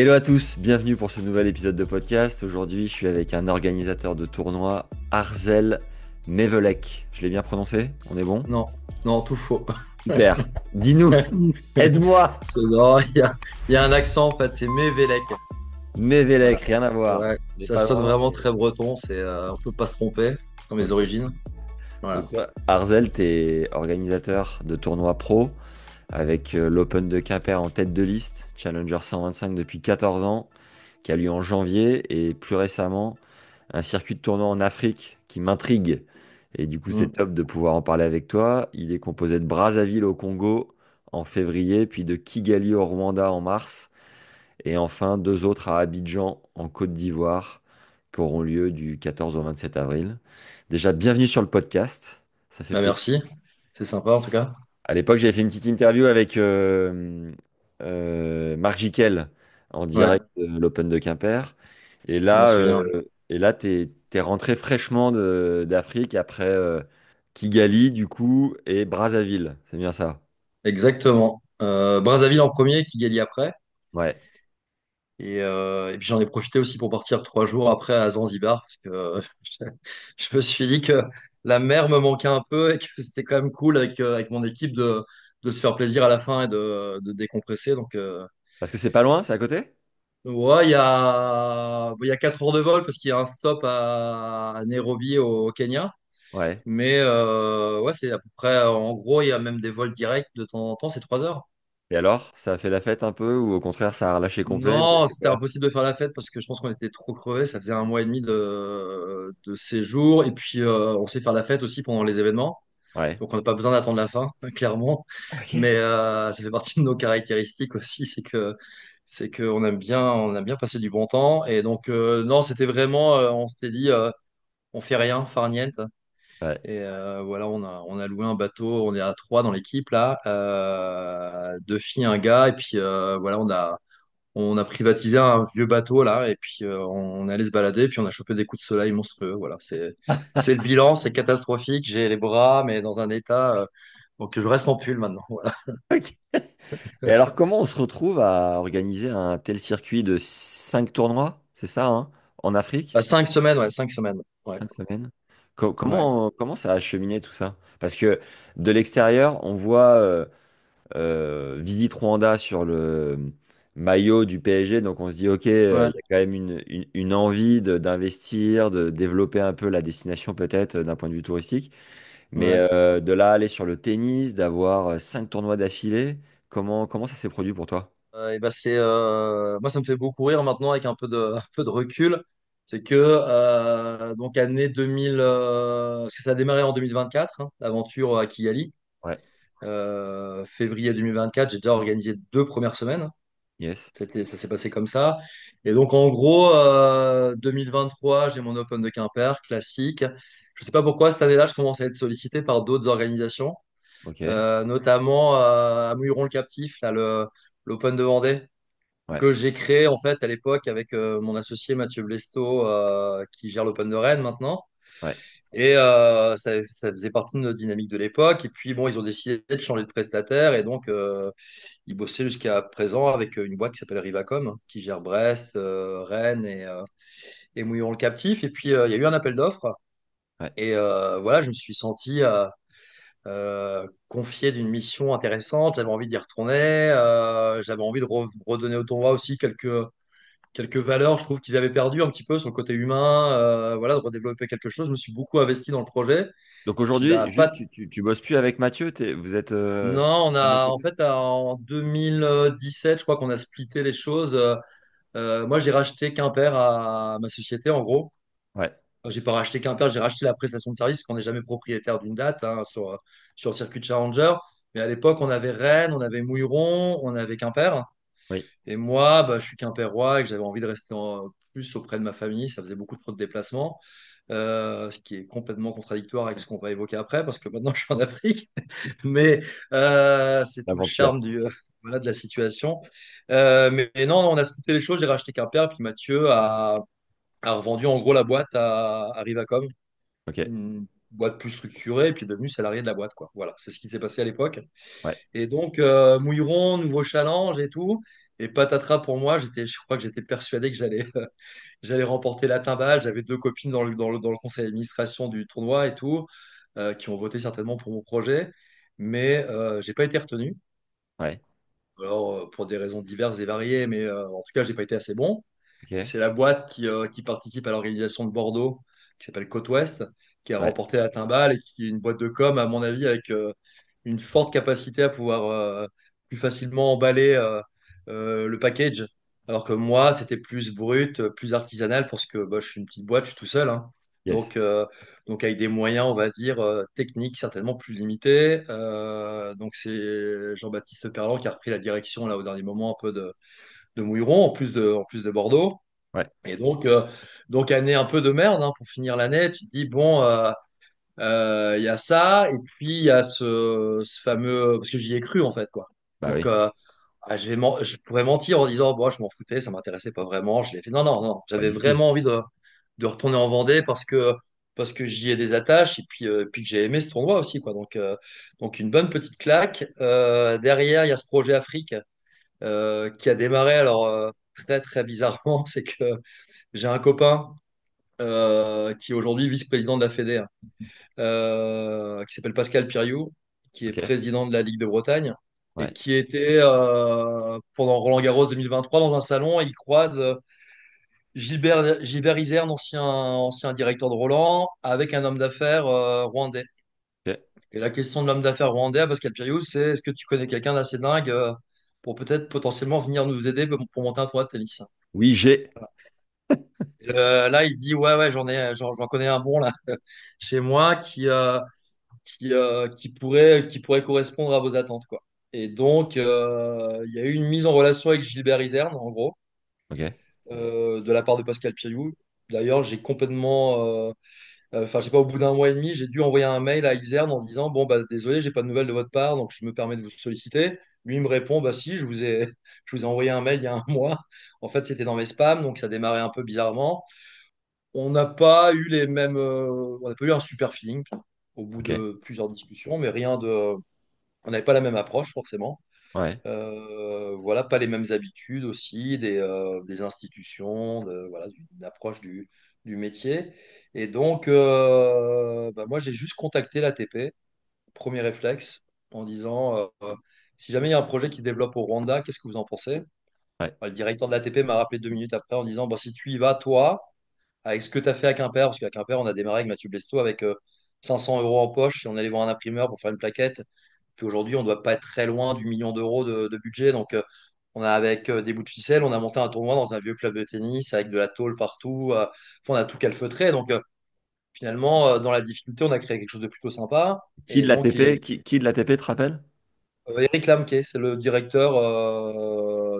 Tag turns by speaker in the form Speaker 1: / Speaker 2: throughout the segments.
Speaker 1: Hello à tous, bienvenue pour ce nouvel épisode de podcast. Aujourd'hui, je suis avec un organisateur de tournoi, Arzel Mevelek. Je l'ai bien prononcé? On est bon?
Speaker 2: Non, non, tout faux.
Speaker 1: Super. Dis-nous, aide-moi.
Speaker 2: Non, il y a un accent en fait, c'est Mévélec.
Speaker 1: Mevelek,
Speaker 2: Voilà.
Speaker 1: rien à voir.
Speaker 2: Ouais,
Speaker 1: On n'est
Speaker 2: ça
Speaker 1: pas
Speaker 2: sonne
Speaker 1: loin,
Speaker 2: vraiment
Speaker 1: mais...
Speaker 2: très breton, on peut pas se tromper dans mes
Speaker 1: Ok.
Speaker 2: origines.
Speaker 1: Donc
Speaker 2: Voilà.
Speaker 1: toi, Arzel, t'es organisateur de tournois pro avec l'Open de Quimper en tête de liste, Challenger 125 depuis 14 ans, qui a lieu en janvier, et plus récemment, un circuit de tournoi en Afrique qui m'intrigue. Et du coup, c'est
Speaker 2: Mm.
Speaker 1: top de pouvoir en parler avec toi. Il est composé de Brazzaville au Congo en février, puis de Kigali au Rwanda en mars, et enfin deux autres à Abidjan en Côte d'Ivoire qui auront lieu du 14 au 27 avril. Déjà, bienvenue sur le podcast. Ça fait
Speaker 2: Bah,
Speaker 1: plaisir.
Speaker 2: merci, c'est sympa en tout cas.
Speaker 1: À l'époque, j'avais fait une petite interview avec Marc Jiquel en
Speaker 2: Ouais,
Speaker 1: direct de l'Open de Quimper.
Speaker 2: je m'en souviens.
Speaker 1: Et là, t'es rentré fraîchement d'Afrique après Kigali, du coup, et Brazzaville. C'est bien ça.
Speaker 2: Exactement. Brazzaville en premier, Kigali après.
Speaker 1: Ouais.
Speaker 2: Et puis j'en ai profité aussi pour partir 3 jours après à Zanzibar, parce que je, je me suis dit que la mer me manquait un peu et que c'était quand même cool avec mon équipe de se faire plaisir à la fin et de décompresser. Donc,
Speaker 1: Parce que c'est pas loin, c'est à côté?
Speaker 2: ouais, il y a 4 heures de vol parce qu'il y a un stop à Nairobi au Kenya.
Speaker 1: Ouais.
Speaker 2: Mais ouais, c'est à peu près, en gros, il y a même des vols directs de temps en temps, c'est 3 heures.
Speaker 1: Et alors, ça a fait la fête un peu ou au contraire, ça a relâché complet? Vous
Speaker 2: Non,
Speaker 1: étiez
Speaker 2: c'était
Speaker 1: pas.
Speaker 2: impossible de faire la fête parce que je pense qu'on était trop crevés. Ça faisait un mois et demi de séjour. Et puis, on sait faire la fête aussi pendant les événements.
Speaker 1: Ouais.
Speaker 2: Donc, on n'a pas besoin d'attendre la fin, clairement. Mais
Speaker 1: Ok.
Speaker 2: ça fait partie de nos caractéristiques aussi. C'est on aime bien passer du bon temps. Et donc, non, c'était vraiment, on s'était dit, on fait rien, farniente.
Speaker 1: Ouais.
Speaker 2: Et voilà, on a loué un bateau. On est à trois dans l'équipe, là. Deux filles, un gars. Et puis, voilà, on a privatisé un vieux bateau là et puis on est allé se balader puis on a chopé des coups de soleil monstrueux. Voilà, c'est le bilan, c'est catastrophique. J'ai les bras mais dans un état donc je reste en pull maintenant. Voilà.
Speaker 1: Ok. Et alors, comment on se retrouve à organiser un tel circuit de 5 tournois? C'est ça, hein? En Afrique?
Speaker 2: 5 semaines, ouais, 5 semaines. Ouais,
Speaker 1: 5 semaines.
Speaker 2: ouais,
Speaker 1: Comment ça a cheminé tout ça? Parce que de l'extérieur, on voit Vivi Rwanda sur le maillot du PSG, donc on se dit, ok, il
Speaker 2: ouais,
Speaker 1: y a quand même une envie d'investir, de développer un peu la destination peut-être d'un point de vue touristique. Mais
Speaker 2: ouais.
Speaker 1: de là aller sur le tennis, d'avoir 5 tournois d'affilée, comment ça s'est produit pour toi?
Speaker 2: Et ben moi ça me fait beaucoup rire maintenant avec un peu de recul. C'est que donc année 2000, parce que ça a démarré en 2024, hein, l'aventure à Kigali.
Speaker 1: Ouais,
Speaker 2: Février 2024, j'ai déjà organisé 2 premières semaines.
Speaker 1: yes.
Speaker 2: Ça s'est passé comme ça. Et donc, en gros, 2023, j'ai mon Open de Quimper, classique. Je ne sais pas pourquoi, cette année-là, je commence à être sollicité par d'autres organisations,
Speaker 1: Ok.
Speaker 2: notamment à Mouilleron-le-Captif, là, l'Open de Vendée,
Speaker 1: Ouais.
Speaker 2: que j'ai créé en fait à l'époque avec mon associé Mathieu Blesto, qui gère l'Open de Rennes maintenant.
Speaker 1: Ouais.
Speaker 2: Et ça faisait partie de notre dynamique de l'époque. Et puis, bon, ils ont décidé de changer de prestataire. Et donc, ils bossaient jusqu'à présent avec une boîte qui s'appelle Rivacom, qui gère Brest, Rennes et Mouilleron-le-Captif. Et puis, il y a eu un appel d'offres.
Speaker 1: Ouais.
Speaker 2: Et voilà, je me suis senti confié d'une mission intéressante. J'avais envie d'y retourner. J'avais envie de redonner au tournoi aussi quelques valeurs. Je trouve qu'ils avaient perdu un petit peu sur le côté humain. Voilà, de redévelopper quelque chose. Je me suis beaucoup investi dans le projet.
Speaker 1: Donc
Speaker 2: Qui
Speaker 1: aujourd'hui,
Speaker 2: va
Speaker 1: juste,
Speaker 2: pas.
Speaker 1: tu bosses plus avec Mathieu, vous êtes
Speaker 2: Non, on
Speaker 1: de votre
Speaker 2: a en
Speaker 1: côté?
Speaker 2: fait en 2017, je crois qu'on a splitté les choses. Moi, j'ai racheté Quimper à ma société, en gros.
Speaker 1: Ouais.
Speaker 2: J'ai pas racheté Quimper, j'ai racheté la prestation de service, parce qu'on n'est jamais propriétaire d'une date, hein, sur le circuit de Challenger. Mais à l'époque, on avait Rennes, on avait Mouilleron, on avait Quimper.
Speaker 1: Oui.
Speaker 2: Et moi, bah, je suis quimpérois et que j'avais envie de rester plus auprès de ma famille. Ça faisait beaucoup trop de déplacements, ce qui est complètement contradictoire avec ce qu'on va évoquer après, parce que maintenant, je suis en Afrique. Mais c'est tout le charme
Speaker 1: L'aventure.
Speaker 2: voilà, de la situation. Mais non, on a splitté les choses. J'ai racheté Quimper, puis Mathieu a revendu en gros la boîte à Rivacom,
Speaker 1: Ok.
Speaker 2: une boîte plus structurée, et puis est devenu salarié de la boîte, quoi. Voilà, c'est ce qui s'est passé à l'époque.
Speaker 1: Ouais.
Speaker 2: Et donc, Mouilleron, nouveau challenge et tout. Et patatras pour moi, je crois que j'étais persuadé que j'allais remporter la timbale. J'avais deux copines dans le conseil d'administration du tournoi et tout, qui ont voté certainement pour mon projet, mais j'ai pas été retenu.
Speaker 1: Ouais.
Speaker 2: Alors, pour des raisons diverses et variées, mais en tout cas, j'ai pas été assez bon. Et
Speaker 1: Ok.
Speaker 2: c'est la boîte qui participe à l'organisation de Bordeaux, qui s'appelle Côte Ouest, qui a
Speaker 1: Ouais.
Speaker 2: remporté la timbale et qui est une boîte de com, à mon avis, avec une forte capacité à pouvoir plus facilement emballer le package. Alors que moi, c'était plus brut, plus artisanal, parce que bah, je suis une petite boîte, je suis tout seul, hein.
Speaker 1: Yes.
Speaker 2: Donc, euh, donc avec des moyens, on va dire, techniques certainement plus limités. Donc c'est Jean-Baptiste Perland qui a repris la direction là au dernier moment un peu de Mouilleron, en plus de Bordeaux.
Speaker 1: Ouais.
Speaker 2: Et donc année un peu de merde hein, pour finir l'année. Tu te dis, bon, il y a ça, et puis il y a ce fameux. Parce que j'y ai cru, en fait, quoi.
Speaker 1: Bah
Speaker 2: Donc,
Speaker 1: oui.
Speaker 2: je pourrais mentir en disant, bon, je m'en foutais, ça m'intéressait pas vraiment. Je l'ai fait. Non, non, non.
Speaker 1: Pas
Speaker 2: J'avais
Speaker 1: du tout.
Speaker 2: vraiment envie de retourner en Vendée parce que j'y ai des attaches, et puis que j'ai aimé ce tournoi aussi, quoi. Donc une bonne petite claque. Derrière, il y a ce projet Afrique qui a démarré, alors, très, très bizarrement. C'est que j'ai un copain qui est aujourd'hui vice-président de la Fédé, hein, qui s'appelle Pascal Piriou, qui est
Speaker 1: Ok.
Speaker 2: président de la Ligue de Bretagne, et
Speaker 1: Ouais.
Speaker 2: qui était pendant Roland-Garros 2023 dans un salon, et il croise Gilbert Izerne, ancien directeur de Roland, avec un homme d'affaires rwandais.
Speaker 1: Ok.
Speaker 2: Et la question de l'homme d'affaires rwandais à Pascal Piriou, c'est est-ce que tu connais quelqu'un d'assez dingue pour peut-être potentiellement venir nous aider pour monter un tournoi de tennis?
Speaker 1: Oui, j'ai.
Speaker 2: Là, il dit, ouais, ouais, j'en connais un bon là chez moi qui pourrait correspondre à vos attentes, quoi. Et donc, il y a eu une mise en relation avec Gilbert Izerne, en gros,
Speaker 1: Ok.
Speaker 2: de la part de Pascal Piriou. D'ailleurs, j'ai complètement, enfin, je sais pas, au bout d'un mois et demi, j'ai dû envoyer un mail à Izerne en disant, bon, bah, désolé, j'ai pas de nouvelles de votre part, donc je me permets de vous solliciter. Lui, il me répond, bah si, je vous ai envoyé un mail il y a un mois. En fait, c'était dans mes spams, donc ça démarrait un peu bizarrement. On n'a pas eu les mêmes, on n'a pas eu un super feeling au bout
Speaker 1: Ok.
Speaker 2: de plusieurs discussions, mais rien de, on n'avait pas la même approche forcément.
Speaker 1: Ouais.
Speaker 2: Voilà, pas les mêmes habitudes aussi, des institutions, voilà, une approche du métier. Et donc, bah, moi, j'ai juste contacté l'ATP, premier réflexe, en disant, si jamais il y a un projet qui se développe au Rwanda, qu'est-ce que vous en pensez?
Speaker 1: Ouais.
Speaker 2: Le directeur de l'ATP m'a rappelé 2 minutes après en disant, bon, si tu y vas, toi, avec ce que tu as fait à Quimper, parce qu'à Quimper, on a démarré avec Mathieu Blesto avec 500 euros en poche et on allait voir un imprimeur pour faire une plaquette. Puis aujourd'hui, on ne doit pas être très loin du million d'euros de budget. Donc, on a avec des bouts de ficelle, on a monté un tournoi dans un vieux club de tennis avec de la tôle partout. Enfin, on a tout calfeutré. Donc, finalement, dans la difficulté, on a créé quelque chose de plutôt sympa.
Speaker 1: Qui
Speaker 2: Et
Speaker 1: de
Speaker 2: donc,
Speaker 1: l'ATP? Qui de l'ATP te rappelle?
Speaker 2: Eric Lamke, c'est le directeur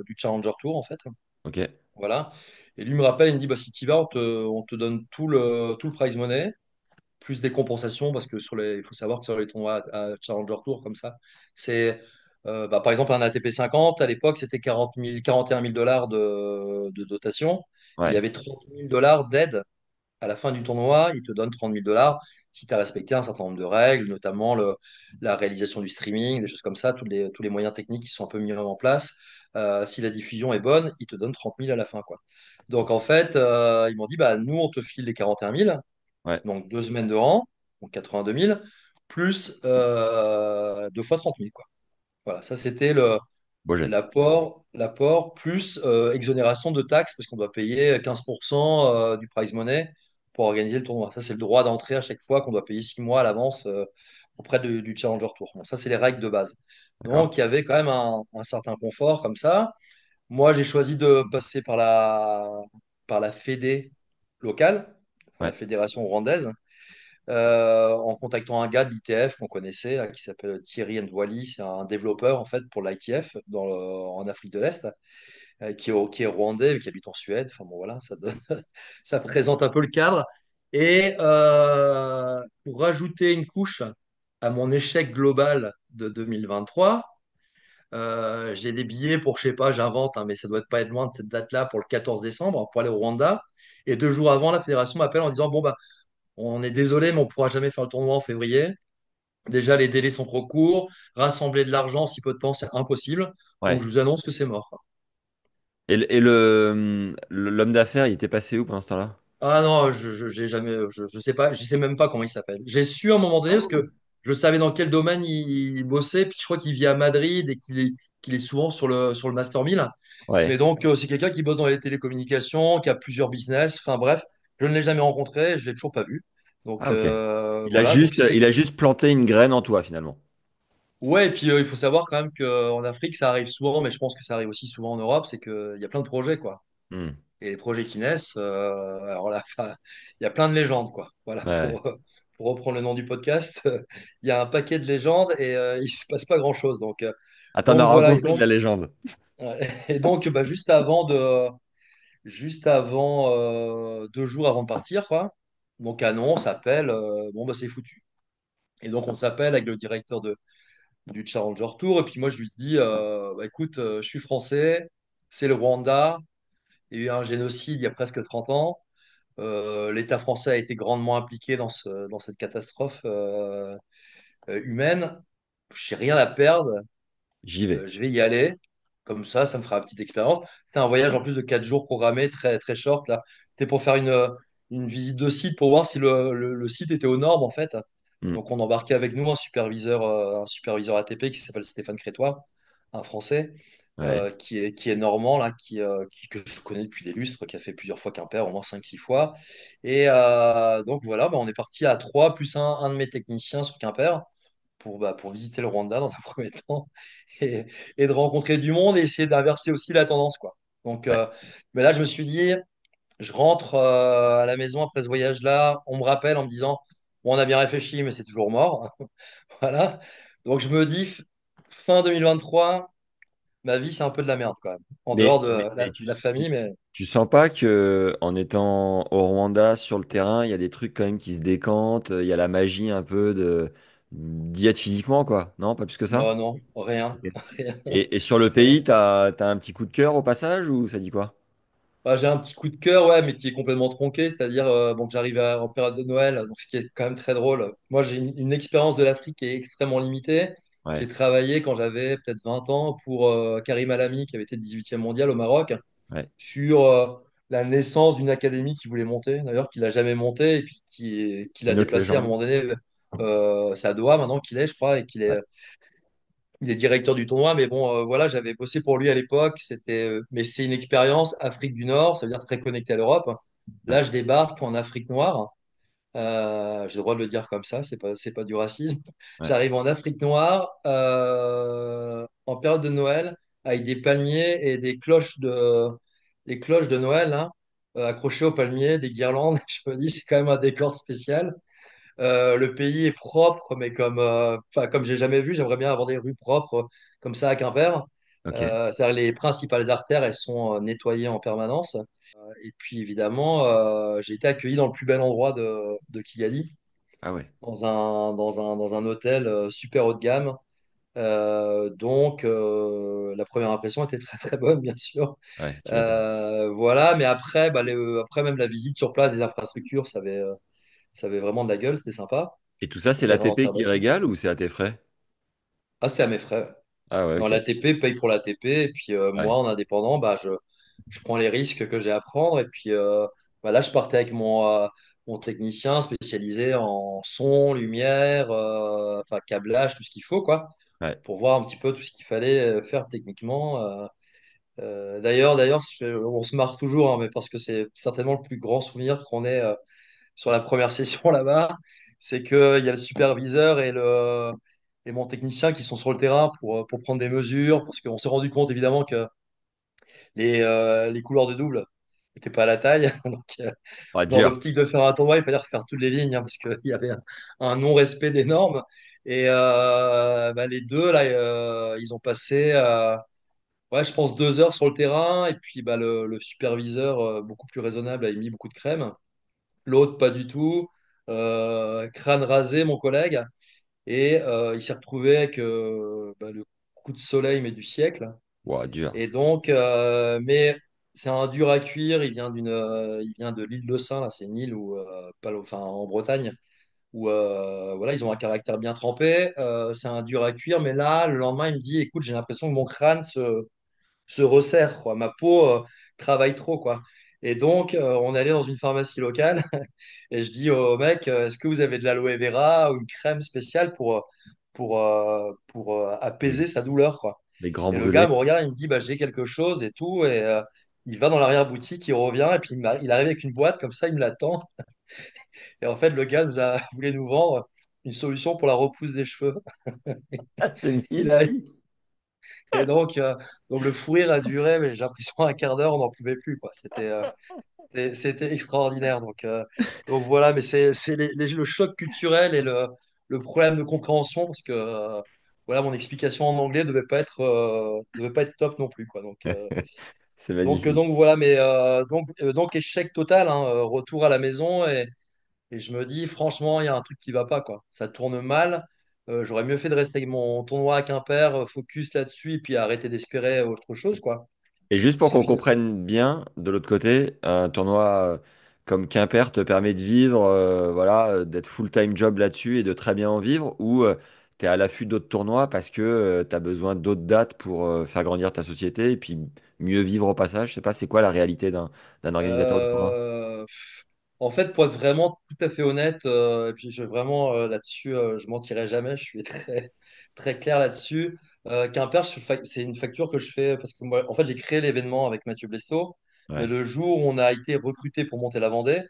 Speaker 2: du Challenger Tour, en fait.
Speaker 1: Ok.
Speaker 2: Voilà. Et lui me rappelle, il me dit, bah, si tu y vas, on te donne tout le prize money, plus des compensations, parce que il faut savoir que sur les tournois à Challenger Tour, comme ça, c'est, bah, par exemple, un ATP 50, à l'époque, c'était 40 000, 41 000 dollars de dotation. Il y
Speaker 1: Ouais.
Speaker 2: avait 30 000 dollars d'aide à la fin du tournoi. Ils te donnent 30 000 dollars si tu as respecté un certain nombre de règles, notamment la réalisation du streaming, des choses comme ça, tous les moyens techniques qui sont un peu mis en place. Si la diffusion est bonne, ils te donnent 30 000 à la fin, quoi. Donc, en fait, ils m'ont dit, bah, nous, on te file les 41 000,
Speaker 1: Ouais.
Speaker 2: donc 2 semaines de rang, donc 82 000, plus 2 fois 30 000, quoi. Voilà, ça c'était
Speaker 1: Beau geste.
Speaker 2: l'apport plus exonération de taxes, parce qu'on doit payer 15% du prize money pour organiser le tournoi. Ça, c'est le droit d'entrée à chaque fois qu'on doit payer 6 mois à l'avance auprès du Challenger Tour. Donc, ça, c'est les règles de base.
Speaker 1: D'accord?
Speaker 2: Donc, il y avait quand même un certain confort comme ça. Moi, j'ai choisi de passer par la Fédé locale, enfin, la
Speaker 1: Ouais.
Speaker 2: fédération rwandaise, en contactant un gars de l'ITF qu'on connaissait, là, qui s'appelle Thierry Ndwali. C'est un développeur en fait pour l'ITF en Afrique de l'Est, qui est rwandais mais qui habite en Suède. Enfin bon, voilà, ça présente un peu le cadre. Et pour rajouter une couche à mon échec global de 2023, j'ai des billets pour, je sais pas, j'invente, hein, mais ça doit pas être loin de cette date-là, pour le 14 décembre, pour aller au Rwanda. Et 2 jours avant, la fédération m'appelle en disant, bon, bah, on est désolé, mais on ne pourra jamais faire le tournoi en février. Déjà, les délais sont trop courts. Rassembler de l'argent en si peu de temps, c'est impossible. Donc,
Speaker 1: Ouais.
Speaker 2: je vous annonce que c'est mort.
Speaker 1: l'homme d'affaires, il était passé où pendant ce temps-là?
Speaker 2: Ah non, j'ai jamais, je sais pas, je sais même pas comment il s'appelle. J'ai su à un moment donné parce que je savais dans quel domaine il bossait, puis je crois qu'il vit à Madrid et qu'il est souvent sur le Master 1000. Mais
Speaker 1: Ouais.
Speaker 2: donc, c'est quelqu'un qui bosse dans les télécommunications, qui a plusieurs business. Enfin bref, je ne l'ai jamais rencontré, je l'ai toujours pas vu. Donc
Speaker 1: Ah, ok.
Speaker 2: voilà, donc c'est
Speaker 1: Il
Speaker 2: quelqu'un.
Speaker 1: a juste planté une graine en toi, finalement.
Speaker 2: Ouais, et puis il faut savoir quand même qu'en Afrique, ça arrive souvent, mais je pense que ça arrive aussi souvent en Europe, c'est qu'il y a plein de projets, quoi.
Speaker 1: Hmm.
Speaker 2: Et les projets qui naissent, alors là, enfin, il y a plein de légendes, quoi. Voilà,
Speaker 1: Ouais.
Speaker 2: pour reprendre le nom du podcast, il y a un paquet de légendes et il se passe pas grand-chose.
Speaker 1: Ah, t'en as
Speaker 2: Donc voilà,
Speaker 1: rencontré de la légende.
Speaker 2: et donc bah, juste avant 2 jours avant de partir, quoi. Donc ah non, on s'appelle, bon bah c'est foutu. Et donc on s'appelle avec le directeur du Challenger Tour, et puis moi je lui dis, bah, écoute, je suis français, c'est le Rwanda, il y a eu un génocide il y a presque 30 ans. L'État français a été grandement impliqué dans cette catastrophe humaine. J'ai rien à perdre.
Speaker 1: J'y vais.
Speaker 2: Je vais y aller. Comme ça me fera une petite expérience. C'est un voyage en plus de 4 jours programmé, très, très short. Là, c'était pour faire une visite de site pour voir si le site était aux normes, en fait.
Speaker 1: Hmm.
Speaker 2: Donc, on embarquait avec nous un superviseur ATP qui s'appelle Stéphane Crétois, un Français,
Speaker 1: Ouais.
Speaker 2: qui est normand, là, que je connais depuis des lustres, qui a fait plusieurs fois Quimper, au moins 5 6 fois. Et donc, voilà, bah, on est parti à trois, plus un de mes techniciens sur Quimper pour visiter le Rwanda dans un premier temps et, et de rencontrer du monde et essayer d'inverser aussi la tendance, quoi. Donc,
Speaker 1: Ouais.
Speaker 2: mais là, je me suis dit, je rentre à la maison après ce voyage-là, on me rappelle en me disant, bon, on a bien réfléchi, mais c'est toujours mort. Voilà. Donc, je me dis, fin 2023, ma vie, c'est un peu de la merde quand même. En dehors de
Speaker 1: Mais
Speaker 2: la famille, mais
Speaker 1: tu sens pas que en étant au Rwanda sur le terrain, il y a des trucs quand même qui se décantent, il y a la magie un peu d'y être physiquement, quoi. Non, pas plus que ça?
Speaker 2: bah non, rien.
Speaker 1: Ok.
Speaker 2: Rien.
Speaker 1: Et sur le pays, t'as un petit coup de cœur au passage ou ça dit quoi?
Speaker 2: Bah, j'ai un petit coup de cœur, ouais, mais qui est complètement tronqué, c'est-à-dire bon, que j'arrive en période de Noël, donc ce qui est quand même très drôle. Moi, j'ai une expérience de l'Afrique qui est extrêmement limitée. J'ai
Speaker 1: Ouais,
Speaker 2: travaillé quand j'avais peut-être 20 ans pour Karim Alami, qui avait été 18e mondial au Maroc,
Speaker 1: ouais.
Speaker 2: sur la naissance d'une académie qu'il voulait monter, d'ailleurs, qu'il n'a jamais monté, et puis qu'il a
Speaker 1: Une autre
Speaker 2: déplacé à un
Speaker 1: légende.
Speaker 2: moment donné. C'est à Doha maintenant qu'il est, je crois, et
Speaker 1: Ouais,
Speaker 2: il est directeur du tournoi, mais bon, voilà, j'avais bossé pour lui à l'époque. Mais c'est une expérience Afrique du Nord, ça veut dire très connecté à l'Europe.
Speaker 1: ouais,
Speaker 2: Là, je débarque en Afrique noire. J'ai le droit de le dire comme ça, c'est pas du racisme.
Speaker 1: ouais.
Speaker 2: J'arrive en Afrique noire en période de Noël avec des palmiers et des cloches de Noël hein, accrochées aux palmiers, des guirlandes. Je me dis, c'est quand même un décor spécial. Le pays est propre, mais enfin, comme j'ai jamais vu, j'aimerais bien avoir des rues propres comme ça à Quimper.
Speaker 1: Ok.
Speaker 2: C'est-à-dire les principales artères, elles sont nettoyées en permanence. Et puis évidemment, j'ai été accueilli dans le plus bel endroit de Kigali,
Speaker 1: Ah ouais,
Speaker 2: dans un hôtel super haut de gamme. La première impression était très très bonne, bien sûr.
Speaker 1: ouais, tu m'étonnes.
Speaker 2: Voilà, mais après, après même la visite sur place des infrastructures, ça avait vraiment de la gueule, c'était sympa.
Speaker 1: Et tout ça, c'est
Speaker 2: Le terrain en
Speaker 1: l'ATP
Speaker 2: terre
Speaker 1: qui
Speaker 2: battue.
Speaker 1: régale ou c'est à tes frais?
Speaker 2: Ah, c'était à mes frais.
Speaker 1: Ah ouais,
Speaker 2: Dans
Speaker 1: ok.
Speaker 2: l'ATP, paye pour l'ATP. Et puis moi,
Speaker 1: Ouais,
Speaker 2: en indépendant, bah, je prends les risques que j'ai à prendre. Et puis bah, là, je partais avec mon technicien spécialisé en son, lumière, enfin câblage, tout ce qu'il faut, quoi,
Speaker 1: ouais.
Speaker 2: pour voir un petit peu tout ce qu'il fallait faire techniquement. D'ailleurs, on se marre toujours, hein, mais parce que c'est certainement le plus grand souvenir qu'on ait sur la première session là-bas, c'est qu'il y a le superviseur et mon technicien qui sont sur le terrain pour prendre des mesures, parce qu'on s'est rendu compte évidemment que les couleurs de double n'étaient pas à la taille. Donc,
Speaker 1: Ah,
Speaker 2: dans
Speaker 1: dur.
Speaker 2: l'optique de faire un tournoi, il fallait refaire toutes les lignes, hein, parce qu'il y avait un non-respect des normes. Et bah, les deux, là, ils ont passé, ouais, je pense, 2 heures sur le terrain. Et puis bah, le superviseur, beaucoup plus raisonnable, a mis beaucoup de crème. L'autre, pas du tout. Crâne rasé, mon collègue. Et il s'est retrouvé avec bah, le coup de soleil, mais du siècle.
Speaker 1: Ouah, dur.
Speaker 2: Et donc, mais c'est un dur à cuire. Il vient de l'île de Saint, là. C'est une île enfin, en Bretagne, où voilà, ils ont un caractère bien trempé. C'est un dur à cuire. Mais là, le lendemain, il me dit, écoute, j'ai l'impression que mon crâne se resserre, quoi. Ma peau travaille trop, quoi. Et donc, on allait dans une pharmacie locale et je dis au mec, est-ce que vous avez de l'aloe vera ou une crème spéciale pour
Speaker 1: Les,
Speaker 2: apaiser sa douleur, quoi.
Speaker 1: les grands
Speaker 2: Et le gars
Speaker 1: brûlés.
Speaker 2: me regarde, il me dit, bah, j'ai quelque chose et tout. Et il va dans l'arrière-boutique, il revient et puis il arrive avec une boîte comme ça, il me l'attend. Et en fait, le gars voulait nous vendre une solution pour la repousse des cheveux.
Speaker 1: Ah, c'est
Speaker 2: Il a,
Speaker 1: mythique.
Speaker 2: et donc le fou rire a duré, mais j'ai l'impression un quart d'heure, on n'en pouvait plus, quoi. C'était extraordinaire. Donc voilà, mais c'est le choc culturel et le problème de compréhension parce que voilà, mon explication en anglais devait pas être top non plus, quoi.
Speaker 1: C'est magnifique.
Speaker 2: Donc voilà, mais donc échec total, hein, retour à la maison et je me dis franchement, il y a un truc qui va pas, quoi. Ça tourne mal. J'aurais mieux fait de rester avec mon tournoi à Quimper, focus là-dessus et puis arrêter d'espérer autre chose, quoi.
Speaker 1: Et juste pour
Speaker 2: Parce que
Speaker 1: qu'on comprenne bien, de l'autre côté, un tournoi comme Quimper te permet de vivre, voilà, d'être full-time job là-dessus et de très bien en vivre, ou tu es à l'affût d'autres tournois parce que tu as besoin d'autres dates pour faire grandir ta société et puis mieux vivre au passage. Je sais pas, c'est quoi la réalité d'un organisateur de tournoi?
Speaker 2: En fait, pour être vraiment tout à fait honnête, et puis vraiment là-dessus, je mentirai jamais, je suis très clair là-dessus. Quimper, c'est une facture que je fais parce que moi, en fait, j'ai créé l'événement avec Mathieu Blesto, mais
Speaker 1: Ouais.
Speaker 2: le jour où on a été recruté pour monter la Vendée,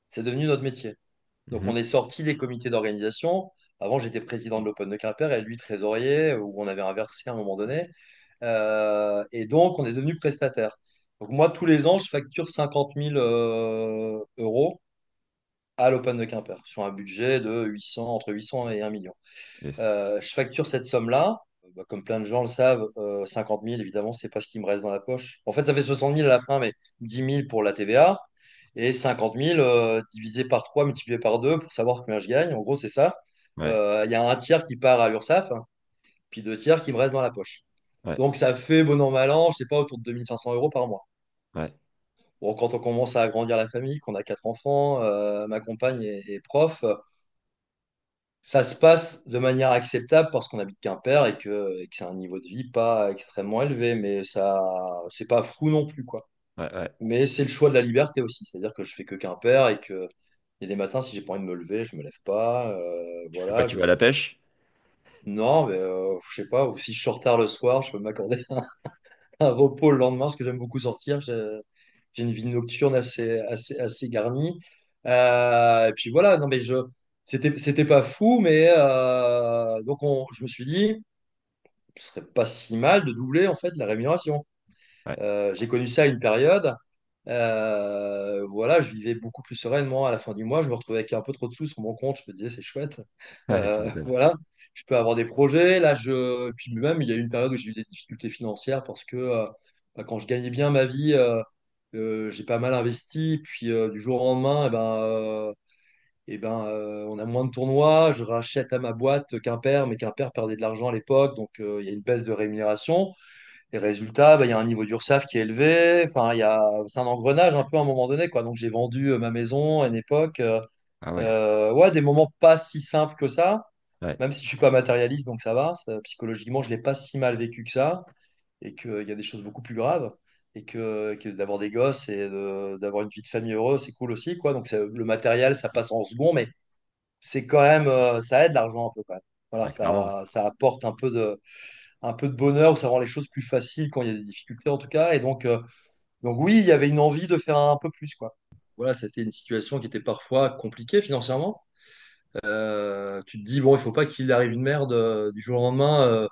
Speaker 2: c'est devenu notre métier. Donc, on
Speaker 1: Mhm.
Speaker 2: est sorti des comités d'organisation. Avant, j'étais président de l'Open de Quimper et lui trésorier, où on avait inversé à un moment donné. Et donc, on est devenu prestataire. Donc, moi, tous les ans, je facture 50 000 euros à l'Open de Quimper sur un budget de 800, entre 800 et 1 million.
Speaker 1: Yes.
Speaker 2: Je facture cette somme-là. Bah, comme plein de gens le savent, 50 000, évidemment, c'est pas ce qui me reste dans la poche. En fait, ça fait 60 000 à la fin, mais 10 000 pour la TVA et 50 000 divisé par 3 multiplié par 2 pour savoir combien je gagne. En gros, c'est ça.
Speaker 1: Ouais.
Speaker 2: Il y a un tiers qui part à l'URSSAF, puis deux tiers qui me restent dans la poche.
Speaker 1: Ouais.
Speaker 2: Donc, ça fait, bon an, mal an, je sais pas, autour de 2 500 euros par mois.
Speaker 1: Ouais.
Speaker 2: Bon, quand on commence à agrandir la famille, qu'on a quatre enfants, ma compagne est prof, ça se passe de manière acceptable parce qu'on habite Quimper et que c'est un niveau de vie pas extrêmement élevé, mais ça, c'est pas fou non plus, quoi.
Speaker 1: Ouais. Ouais.
Speaker 2: Mais c'est le choix de la liberté aussi, c'est-à-dire que je fais que Quimper et que il y a des matins, si j'ai pas envie de me lever, je me lève pas.
Speaker 1: Tu fais quoi?
Speaker 2: Voilà,
Speaker 1: Tu vas à la pêche?
Speaker 2: non, mais je sais pas, ou si je suis en retard le soir, je peux m'accorder un repos le lendemain, parce que j'aime beaucoup sortir. J'ai une vie nocturne assez garnie. Et puis voilà, non, mais c'était pas fou, mais je me suis dit, ce serait pas si mal de doubler en fait la rémunération.
Speaker 1: Ouais.
Speaker 2: J'ai connu ça à une période. Voilà, je vivais beaucoup plus sereinement à la fin du mois. Je me retrouvais avec un peu trop de sous sur mon compte. Je me disais, c'est chouette.
Speaker 1: Ouais, tu m'étonnes.
Speaker 2: Voilà, je peux avoir des projets. Puis même, il y a eu une période où j'ai eu des difficultés financières parce que bah, quand je gagnais bien ma vie, j'ai pas mal investi. Puis du jour au lendemain, on a moins de tournois. Je rachète à ma boîte Quimper, mais Quimper perdait de l'argent à l'époque. Donc il y a une baisse de rémunération. Et résultat, bah, il y a un niveau d'URSSAF qui est élevé. Enfin, c'est un engrenage un peu à un moment donné, quoi. Donc, j'ai vendu ma maison à une époque.
Speaker 1: Ah ouais.
Speaker 2: Ouais, des moments pas si simples que ça,
Speaker 1: Ouais.
Speaker 2: même si je suis pas matérialiste, donc ça va. Psychologiquement, je l'ai pas si mal vécu que ça. Et qu'il y a des choses beaucoup plus graves. Que d'avoir des gosses et d'avoir une vie de famille heureuse, c'est cool aussi, quoi. Donc, le matériel, ça passe en second, mais c'est quand même, ça aide l'argent un peu, quand même. Voilà,
Speaker 1: Ouais, clairement.
Speaker 2: ça apporte un peu de bonheur, où ça rend les choses plus faciles quand il y a des difficultés en tout cas. Donc oui, il y avait une envie de faire un peu plus, quoi. Voilà, c'était une situation qui était parfois compliquée financièrement. Tu te dis, bon, il faut pas qu'il arrive une merde du jour au lendemain,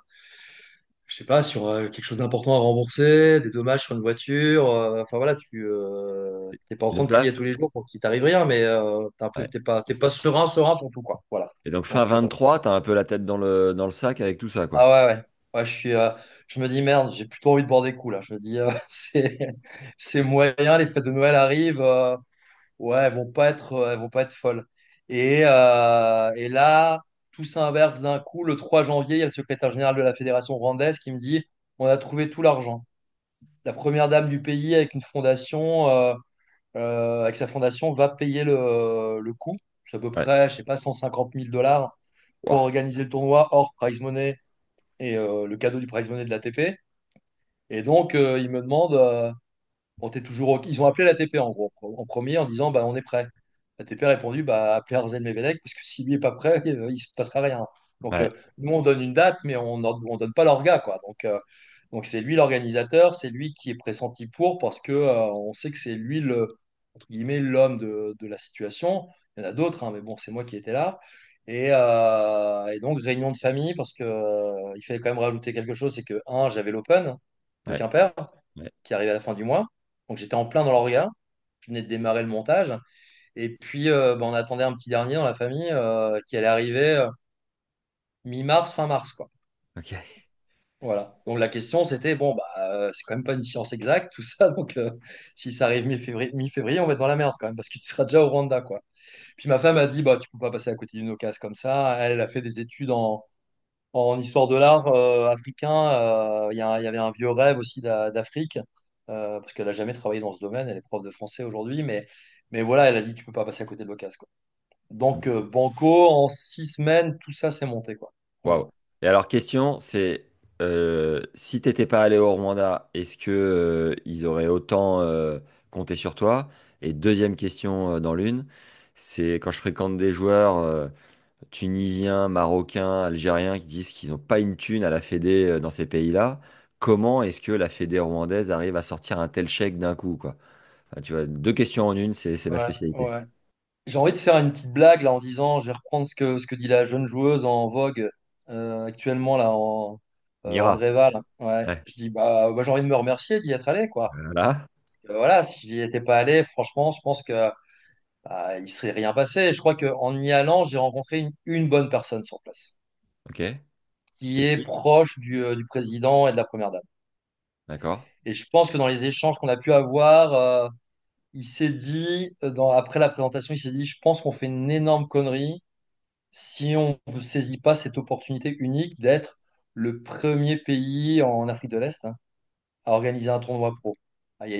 Speaker 2: je sais pas, sur quelque chose d'important à rembourser, des dommages sur une voiture. Enfin voilà, tu t'es pas en
Speaker 1: Et
Speaker 2: train
Speaker 1: donc
Speaker 2: de
Speaker 1: là,
Speaker 2: prier tous les jours pour qu'il t'arrive rien, mais
Speaker 1: ouais.
Speaker 2: t'es pas serein sur tout, quoi. Voilà,
Speaker 1: Et donc
Speaker 2: un
Speaker 1: fin
Speaker 2: truc comme ça.
Speaker 1: 23, t'as un peu la tête dans le sac avec tout ça, quoi.
Speaker 2: Ah ouais, ouais. Ouais, je me dis merde, j'ai plutôt envie de boire des coups là. Je me dis, c'est moyen, les fêtes de Noël arrivent, ouais, elles vont pas être folles. Et là, tout s'inverse d'un coup. Le 3 janvier, il y a le secrétaire général de la fédération rwandaise qui me dit, on a trouvé tout l'argent. La première dame du pays avec une fondation, avec sa fondation, va payer le coût. C'est à peu
Speaker 1: Ouais.
Speaker 2: près, je sais pas, 150 000 dollars pour
Speaker 1: Ouah.
Speaker 2: organiser le tournoi hors prize money et le cadeau du prize money de l'ATP. Et donc, il me demande, bon, t'es toujours Ils ont appelé l'ATP en gros, en premier, en disant, bah, on est prêt. L'ATP a répondu, bah, appelez Arzel Mevelec, parce que s'il n'est pas prêt, il se passera rien. Donc,
Speaker 1: Ouais,
Speaker 2: nous, on donne une date, mais on donne pas l'orga, quoi. Donc c'est lui l'organisateur, c'est lui qui est pressenti pour, parce que on sait que c'est lui entre guillemets, l'homme de la situation. Il y en a d'autres, hein, mais bon, c'est moi qui étais là. Et donc, réunion de famille, parce que il fallait quand même rajouter quelque chose, c'est que, un, j'avais l'Open de
Speaker 1: ouais,
Speaker 2: Quimper,
Speaker 1: ouais.
Speaker 2: qui arrivait à la fin du mois. Donc j'étais en plein dans l'orga. Je venais de démarrer le montage. Et puis, on attendait un petit dernier dans la famille qui allait arriver mi-mars, fin mars, quoi.
Speaker 1: Ok.
Speaker 2: Voilà. Donc la question, c'était, bon, bah, c'est quand même pas une science exacte, tout ça. Donc si ça arrive mi-février, on va être dans la merde quand même, parce que tu seras déjà au Rwanda, quoi. Puis ma femme a dit, bah, tu peux pas passer à côté d'une occasion comme ça. Elle a fait des études en histoire de l'art africain. Il y avait un vieux rêve aussi d'Afrique, parce qu'elle a jamais travaillé dans ce domaine. Elle est prof de français aujourd'hui, mais voilà, elle a dit, tu peux pas passer à côté de l'occasion, quoi. Donc, Banco, en 6 semaines, tout ça s'est monté, quoi. Voilà.
Speaker 1: Waouh. Et alors, question, c'est si t'étais pas allé au Rwanda, est-ce que ils auraient autant compté sur toi? Et deuxième question dans l'une, c'est quand je fréquente des joueurs tunisiens, marocains, algériens qui disent qu'ils n'ont pas une thune à la Fédé dans ces pays-là, comment est-ce que la Fédé rwandaise arrive à sortir un tel chèque d'un coup, quoi? Enfin, tu vois, deux questions en une, c'est ma
Speaker 2: Ouais,
Speaker 1: spécialité.
Speaker 2: ouais. J'ai envie de faire une petite blague là en disant, je vais reprendre ce que dit la jeune joueuse en vogue actuellement là
Speaker 1: Mira.
Speaker 2: André Val. Ouais,
Speaker 1: Ouais.
Speaker 2: je dis bah moi j'ai envie de me remercier d'y être allé quoi.
Speaker 1: Voilà.
Speaker 2: Voilà, si j'y étais pas allé, franchement, je pense que il serait rien passé. Je crois qu'en y allant, j'ai rencontré une bonne personne sur place,
Speaker 1: Ok.
Speaker 2: qui
Speaker 1: C'était
Speaker 2: est
Speaker 1: qui?
Speaker 2: proche du président et de la première dame.
Speaker 1: D'accord.
Speaker 2: Et je pense que dans les échanges qu'on a pu avoir, il s'est dit, après la présentation, il s'est dit, je pense qu'on fait une énorme connerie si on ne saisit pas cette opportunité unique d'être le premier pays en Afrique de l'Est, hein, à organiser un tournoi pro. Ah, il y a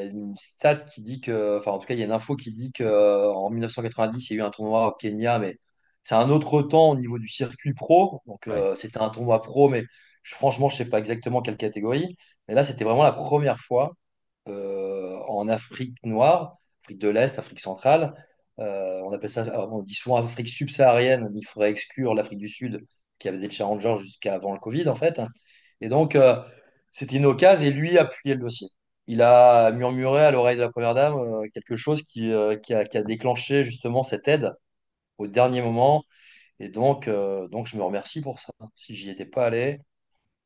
Speaker 2: une stat qui dit que, enfin en tout cas il y a une info qui dit qu'en 1990 il y a eu un tournoi au Kenya, mais c'est un autre temps au niveau du circuit pro. Donc
Speaker 1: Ouais.
Speaker 2: c'était un tournoi pro, mais franchement je sais pas exactement quelle catégorie. Mais là c'était vraiment la première fois en Afrique noire, Afrique de l'Est, Afrique centrale. On appelle ça, on dit souvent Afrique subsaharienne, mais il faudrait exclure l'Afrique du Sud, qui avait des challengers jusqu'avant le Covid, en fait. Et donc, c'était une occasion et lui a appuyé le dossier. Il a murmuré à l'oreille de la première dame quelque chose qui a déclenché justement cette aide au dernier moment. Et donc, je me remercie pour ça. Si j'y étais pas allé,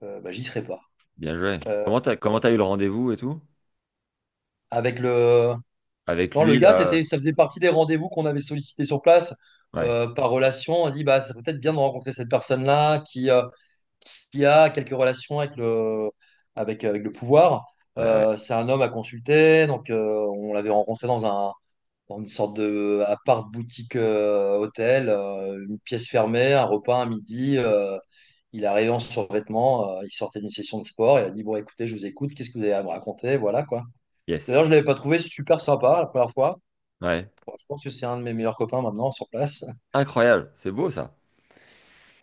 Speaker 2: bah, j'y serais pas.
Speaker 1: Bien joué.
Speaker 2: Euh,
Speaker 1: Comment t'as eu le rendez-vous et tout?
Speaker 2: avec le,
Speaker 1: Avec
Speaker 2: Non, le
Speaker 1: lui,
Speaker 2: gars,
Speaker 1: là.
Speaker 2: ça faisait partie des rendez-vous qu'on avait sollicités sur place
Speaker 1: Ouais.
Speaker 2: par relation. On a dit, bah, ça serait peut-être bien de rencontrer cette personne-là qui a quelques relations avec le pouvoir.
Speaker 1: Ouais, ouais.
Speaker 2: C'est un homme à consulter, donc on l'avait rencontré dans une sorte de appart boutique hôtel, une pièce fermée, un repas à midi. Il est arrivé en survêtement, il sortait d'une session de sport, il a dit, bon, écoutez, je vous écoute, qu'est-ce que vous avez à me raconter? Voilà quoi.
Speaker 1: Yes.
Speaker 2: D'ailleurs, je ne l'avais pas trouvé super sympa la première fois.
Speaker 1: Ouais.
Speaker 2: Bon, je pense que c'est un de mes meilleurs copains maintenant sur place.
Speaker 1: Incroyable. C'est beau, ça.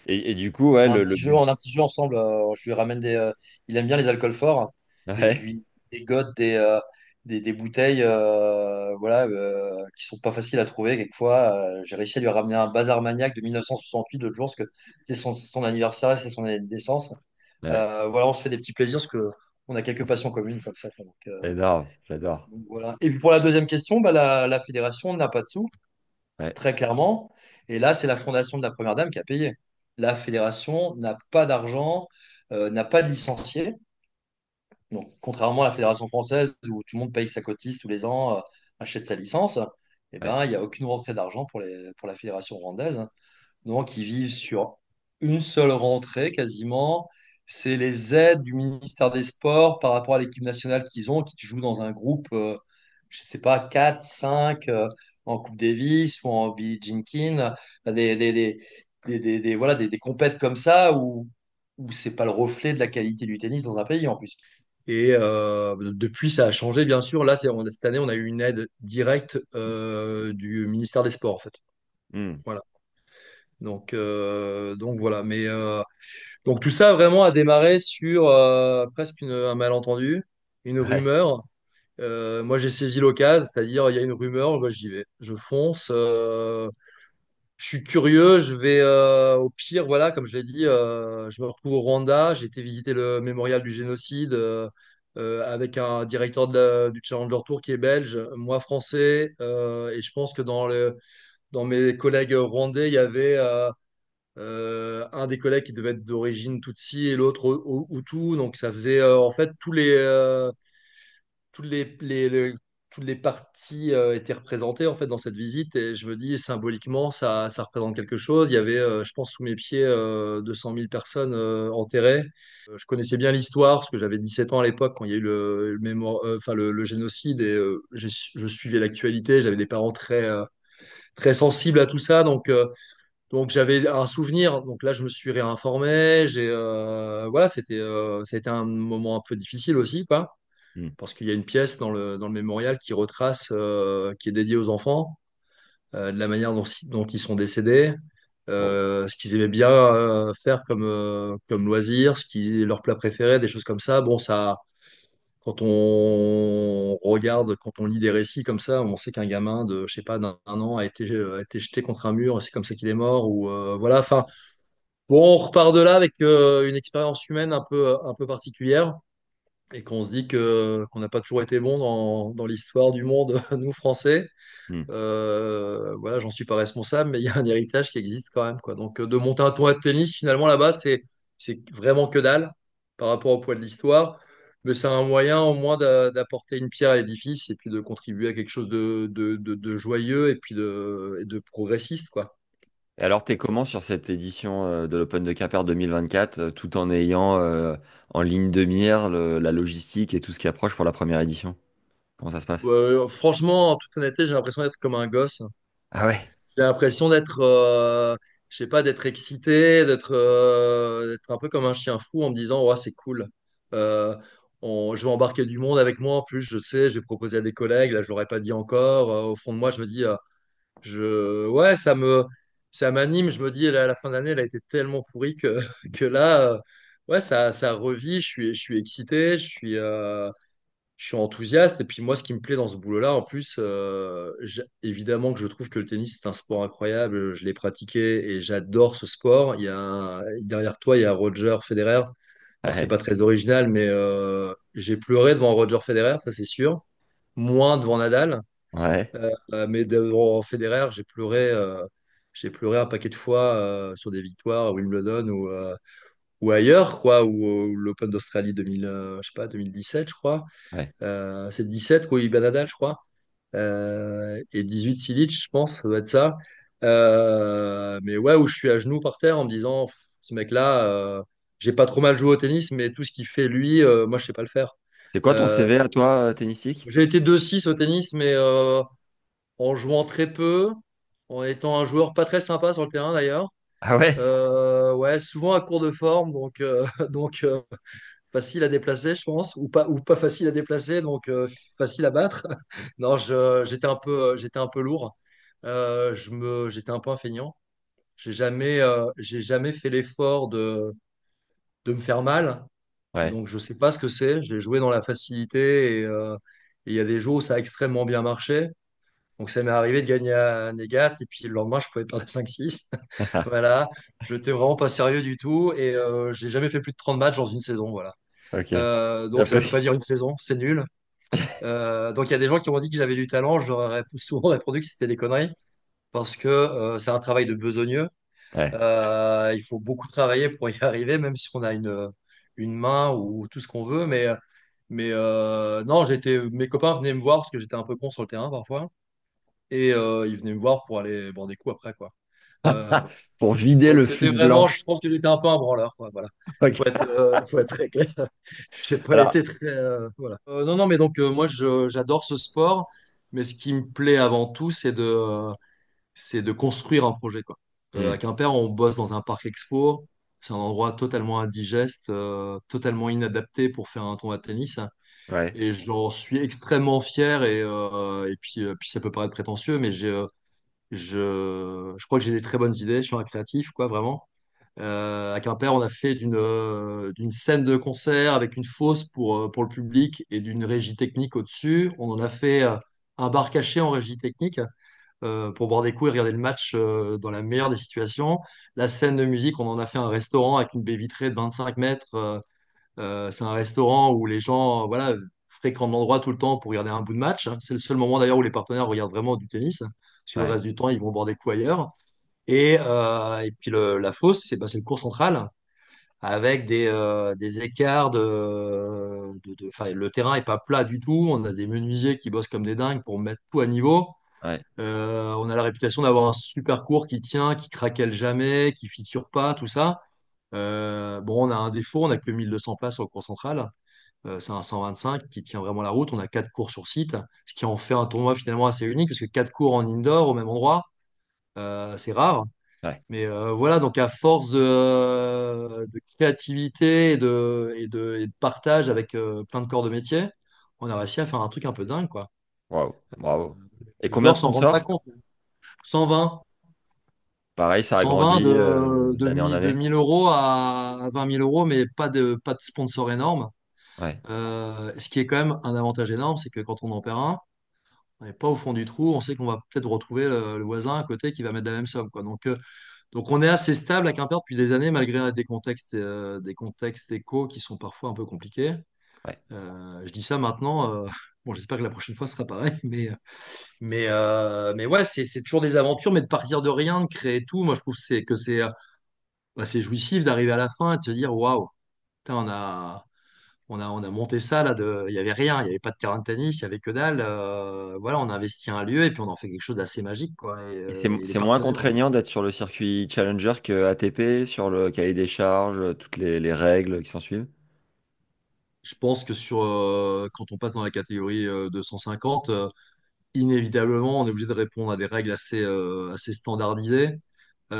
Speaker 1: Et du coup, ouais, le but.
Speaker 2: On a un petit jeu ensemble. Je lui ramène il aime bien les alcools forts et je
Speaker 1: Ouais.
Speaker 2: lui dégote des bouteilles, voilà, qui sont pas faciles à trouver quelquefois. J'ai réussi à lui ramener un Bazar Maniac de 1968 l'autre jour parce que c'était son anniversaire, c'est son année de naissance.
Speaker 1: Ouais.
Speaker 2: Voilà, on se fait des petits plaisirs parce que on a quelques passions communes comme ça.
Speaker 1: Énorme. J'adore.
Speaker 2: Donc, voilà. Et puis pour la deuxième question, bah, la fédération n'a pas de sous.
Speaker 1: Ouais.
Speaker 2: Très clairement. Et là, c'est la fondation de la Première Dame qui a payé. La fédération n'a pas d'argent, n'a pas de licenciés. Donc, contrairement à la fédération française où tout le monde paye sa cotise tous les ans, achète sa licence, eh
Speaker 1: Ouais.
Speaker 2: ben, il n'y a aucune rentrée d'argent pour la fédération rwandaise. Donc, ils vivent sur une seule rentrée quasiment. C'est les aides du ministère des Sports par rapport à l'équipe nationale qu'ils ont, qui jouent dans un groupe, je ne sais pas, 4 5 en Coupe Davis ou en Billie Jean King. Enfin, voilà, des compètes comme ça où c'est pas le reflet de la qualité du tennis dans un pays en plus. Et depuis, ça a changé, bien sûr. Là, cette année, on a eu une aide directe du ministère des Sports, en fait.
Speaker 1: Hmm.
Speaker 2: Voilà. Donc voilà. Mais Donc tout ça vraiment a démarré sur presque un malentendu, une
Speaker 1: Ouais.
Speaker 2: rumeur. Moi j'ai saisi l'occasion, c'est-à-dire il y a une rumeur, moi, j'y vais, je fonce. Je suis curieux, je vais au pire, voilà, comme je l'ai dit, je me retrouve au Rwanda. J'ai été visiter le mémorial du génocide avec un directeur du Challenger Tour qui est belge, moi français, et je pense que dans mes collègues rwandais, il y avait un des collègues qui devait être d'origine Tutsi et l'autre Hutu. Donc ça faisait en fait toutes toutes les parties étaient représentées en fait dans cette visite et je me dis symboliquement ça représente quelque chose. Il y avait, je pense, sous mes pieds 200 000 personnes enterrées. Je connaissais bien l'histoire parce que j'avais 17 ans à l'époque quand il y a eu enfin, le génocide et je suivais l'actualité. J'avais des parents très sensibles à tout ça donc j'avais un souvenir. Donc là je me suis réinformé. Voilà, ça a été un moment un peu difficile aussi quoi
Speaker 1: Hmm.
Speaker 2: parce qu'il y a une pièce dans le mémorial qui retrace, qui est dédiée aux enfants, de la manière dont ils sont décédés,
Speaker 1: Oh.
Speaker 2: ce qu'ils aimaient bien faire comme loisir, leur plat préféré, des choses comme ça. Bon, ça, quand on regarde, quand on lit des récits comme ça, on sait qu'un gamin de, je sais pas, d'un an a été jeté contre un mur, c'est comme ça qu'il est mort, ou voilà. Enfin, bon, on repart de là avec une expérience humaine un peu particulière et qu'on se dit que qu'on n'a pas toujours été bon dans l'histoire du monde, nous Français.
Speaker 1: Hmm.
Speaker 2: Voilà, j'en suis pas responsable, mais il y a un héritage qui existe quand même, quoi. Donc de monter un tournoi de tennis, finalement là-bas, c'est vraiment que dalle par rapport au poids de l'histoire. Mais c'est un moyen au moins d'apporter une pierre à l'édifice et puis de contribuer à quelque chose de joyeux et de progressiste, quoi.
Speaker 1: Et alors, t'es comment sur cette édition de l'Open de Quimper 2024, tout en ayant en ligne de mire la logistique et tout ce qui approche pour la première édition? Comment ça se passe?
Speaker 2: Franchement, en toute honnêteté, j'ai l'impression d'être comme un gosse.
Speaker 1: Ah ouais,
Speaker 2: J'ai l'impression je sais pas, d'être excité, d'être un peu comme un chien fou en me disant, ouais, c'est cool. Euh, je vais embarquer du monde avec moi. En plus, je sais, je vais proposer à des collègues. Là, je l'aurais pas dit encore. Au fond de moi, je me dis, ouais, ça m'anime. Je me dis, la fin de l'année, elle a été tellement pourrie que, que là, ouais, ça revit. Je suis excité. Je suis enthousiaste. Et puis moi, ce qui me plaît dans ce boulot-là, en plus, évidemment que je trouve que le tennis est un sport incroyable. Je l'ai pratiqué et j'adore ce sport. Derrière toi, il y a Roger Federer. Alors, c'est pas
Speaker 1: ouais,
Speaker 2: très original, mais j'ai pleuré devant Roger Federer, ça c'est sûr. Moins devant Nadal.
Speaker 1: ouais,
Speaker 2: Mais devant Federer, j'ai pleuré un paquet de fois sur des victoires à Wimbledon ou ailleurs, quoi, ou l'Open d'Australie 2000, je sais pas, 2017, je crois.
Speaker 1: ouais.
Speaker 2: C'est 17 quoi, Iban Nadal, je crois. Et 18 Silic, je pense, ça doit être ça. Mais ouais, où je suis à genoux par terre en me disant, ce mec-là, j'ai pas trop mal joué au tennis, mais tout ce qu'il fait lui, moi, je sais pas le faire.
Speaker 1: C'est quoi ton
Speaker 2: Euh,
Speaker 1: CV à toi, tennistique?
Speaker 2: j'ai été 2-6 au tennis, mais en jouant très peu, en étant un joueur pas très sympa sur le terrain d'ailleurs.
Speaker 1: Ah ouais?
Speaker 2: Ouais, souvent à court de forme, donc facile à déplacer, je pense, ou pas facile à déplacer, donc facile à battre. Non, j'étais un peu lourd. J'étais un peu un feignant. J'ai jamais fait l'effort de me faire mal.
Speaker 1: Ouais.
Speaker 2: Donc, je sais pas ce que c'est. J'ai joué dans la facilité et il y a des jours où ça a extrêmement bien marché. Donc, ça m'est arrivé de gagner à Négat et puis le lendemain, je pouvais perdre 5-6. Voilà. Je n'étais vraiment pas sérieux du tout et j'ai jamais fait plus de 30 matchs dans une saison. Voilà.
Speaker 1: Ok.
Speaker 2: Donc, ça veut pas
Speaker 1: J'apprécie.
Speaker 2: dire une saison, c'est nul. Donc il y a des gens qui m'ont dit que j'avais du talent, je leur ai souvent répondu que c'était des conneries parce que c'est un travail de besogneux.
Speaker 1: Ouais.
Speaker 2: Il faut beaucoup travailler pour y arriver, même si on a une main ou tout ce qu'on veut. Mais non, mes copains venaient me voir parce que j'étais un peu con sur le terrain parfois et ils venaient me voir pour aller boire des coups après quoi. Euh,
Speaker 1: Pour vider
Speaker 2: donc
Speaker 1: le
Speaker 2: c'était
Speaker 1: fût de
Speaker 2: vraiment, je
Speaker 1: blanche.
Speaker 2: pense que j'étais un peu un branleur quoi. Voilà.
Speaker 1: Ok.
Speaker 2: Faut être très clair. J'ai pas
Speaker 1: Alors,
Speaker 2: été très. Voilà. Non, non, mais donc moi, j'adore ce sport, mais ce qui me plaît avant tout, c'est de construire un projet, quoi.
Speaker 1: hmm,
Speaker 2: À Quimper, on bosse dans un parc expo. C'est un endroit totalement indigeste, totalement inadapté pour faire un tournoi de tennis.
Speaker 1: ouais.
Speaker 2: Et j'en suis extrêmement fier. Puis ça peut paraître prétentieux, mais je crois que j'ai des très bonnes idées. Je suis un créatif, quoi, vraiment. À Quimper, on a fait d'une scène de concert avec une fosse pour le public et d'une régie technique au-dessus. On en a fait un bar caché en régie technique pour boire des coups et regarder le match dans la meilleure des situations. La scène de musique, on en a fait un restaurant avec une baie vitrée de 25 mètres. C'est un restaurant où les gens voilà, fréquentent l'endroit tout le temps pour regarder un bout de match. C'est le seul moment d'ailleurs où les partenaires regardent vraiment du tennis, parce que le
Speaker 1: Ouais,
Speaker 2: reste du temps, ils vont boire des coups ailleurs. Et puis la fosse, c'est le court central avec des écarts enfin, le terrain est pas plat du tout. On a des menuisiers qui bossent comme des dingues pour mettre tout à niveau.
Speaker 1: ouais,
Speaker 2: On a la réputation d'avoir un super court qui tient, qui craquelle jamais, qui fissure pas, tout ça. Bon, on a un défaut, on n'a que 1200 places sur le cours central. C'est un 125 qui tient vraiment la route. On a quatre cours sur site, ce qui en fait un tournoi finalement assez unique parce que quatre cours en indoor au même endroit, c'est rare.
Speaker 1: ouais.
Speaker 2: Mais voilà, donc à force de créativité et de partage avec plein de corps de métier, on a réussi à faire un truc un peu dingue, quoi.
Speaker 1: Waouh, bravo. Et
Speaker 2: Les
Speaker 1: combien de
Speaker 2: joueurs s'en rendent pas
Speaker 1: sponsors?
Speaker 2: compte. 120,
Speaker 1: Pareil, ça a
Speaker 2: 120
Speaker 1: grandi d'année en
Speaker 2: de
Speaker 1: année.
Speaker 2: 1000 euros à 20 000 euros, mais pas de sponsor énorme.
Speaker 1: Ouais,
Speaker 2: Ce qui est quand même un avantage énorme, c'est que quand on en perd un, on n'est pas au fond du trou, on sait qu'on va peut-être retrouver le voisin à côté qui va mettre la même somme, quoi. Donc on est assez stable à Quimper depuis des années, malgré des contextes échos qui sont parfois un peu compliqués.
Speaker 1: ouais.
Speaker 2: Je dis ça maintenant, bon, j'espère que la prochaine fois sera pareil, mais ouais, c'est toujours des aventures, mais de partir de rien, de créer tout, moi je trouve c'est jouissif d'arriver à la fin et de se dire waouh, putain, on a monté ça là, il n'y avait rien, il n'y avait pas de terrain de tennis, il n'y avait que dalle. Voilà, on a investi un lieu et puis on en fait quelque chose d'assez magique, quoi. Et,
Speaker 1: Et
Speaker 2: euh, et les
Speaker 1: c'est moins
Speaker 2: partenaires.
Speaker 1: contraignant d'être sur le circuit Challenger que ATP, sur le cahier des charges, toutes les règles qui s'en suivent?
Speaker 2: Je pense que quand on passe dans la catégorie 250, inévitablement, on est obligé de répondre à des règles assez standardisées. Il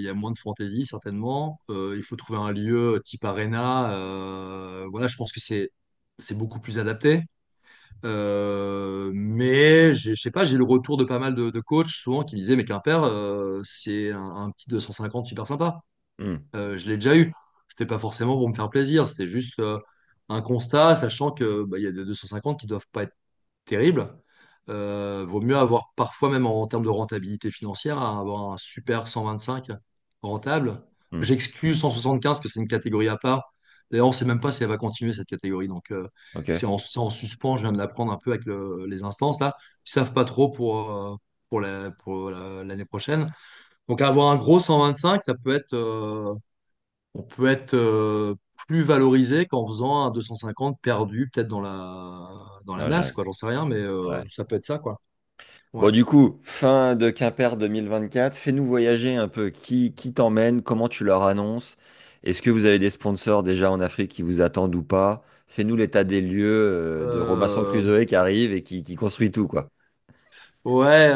Speaker 2: y a moins de fantaisie, certainement. Il faut trouver un lieu type arena. Voilà, je pense que c'est beaucoup plus adapté. Mais je sais pas, j'ai eu le retour de pas mal de coachs souvent qui me disaient, mais Quimper, c'est un petit 250 super sympa.
Speaker 1: Hmm.
Speaker 2: Je l'ai déjà eu. C'était pas forcément pour me faire plaisir, c'était juste un constat, sachant que bah, il y a des 250 qui doivent pas être terribles. Vaut mieux avoir parfois, même en termes de rentabilité financière, avoir un super 125 rentable.
Speaker 1: Hmm.
Speaker 2: J'exclus 175 que c'est une catégorie à part. D'ailleurs, on ne sait même pas si elle va continuer cette catégorie. Donc, c'est
Speaker 1: Ok.
Speaker 2: en suspens. Je viens de l'apprendre un peu avec les instances là. Ils savent pas trop pour l'année prochaine. Donc, avoir un gros 125, on peut être plus valorisé qu'en faisant un 250 perdu peut-être dans la
Speaker 1: Ouais,
Speaker 2: NAS, quoi. J'en sais rien, mais
Speaker 1: ouais.
Speaker 2: ça peut être ça, quoi.
Speaker 1: Bon,
Speaker 2: Ouais.
Speaker 1: du coup, fin de Quimper 2024, fais-nous voyager un peu. Qui t'emmène? Comment tu leur annonces? Est-ce que vous avez des sponsors déjà en Afrique qui vous attendent ou pas? Fais-nous l'état des lieux de Robinson
Speaker 2: Euh,
Speaker 1: Crusoe qui arrive et qui construit tout, quoi.
Speaker 2: ouais,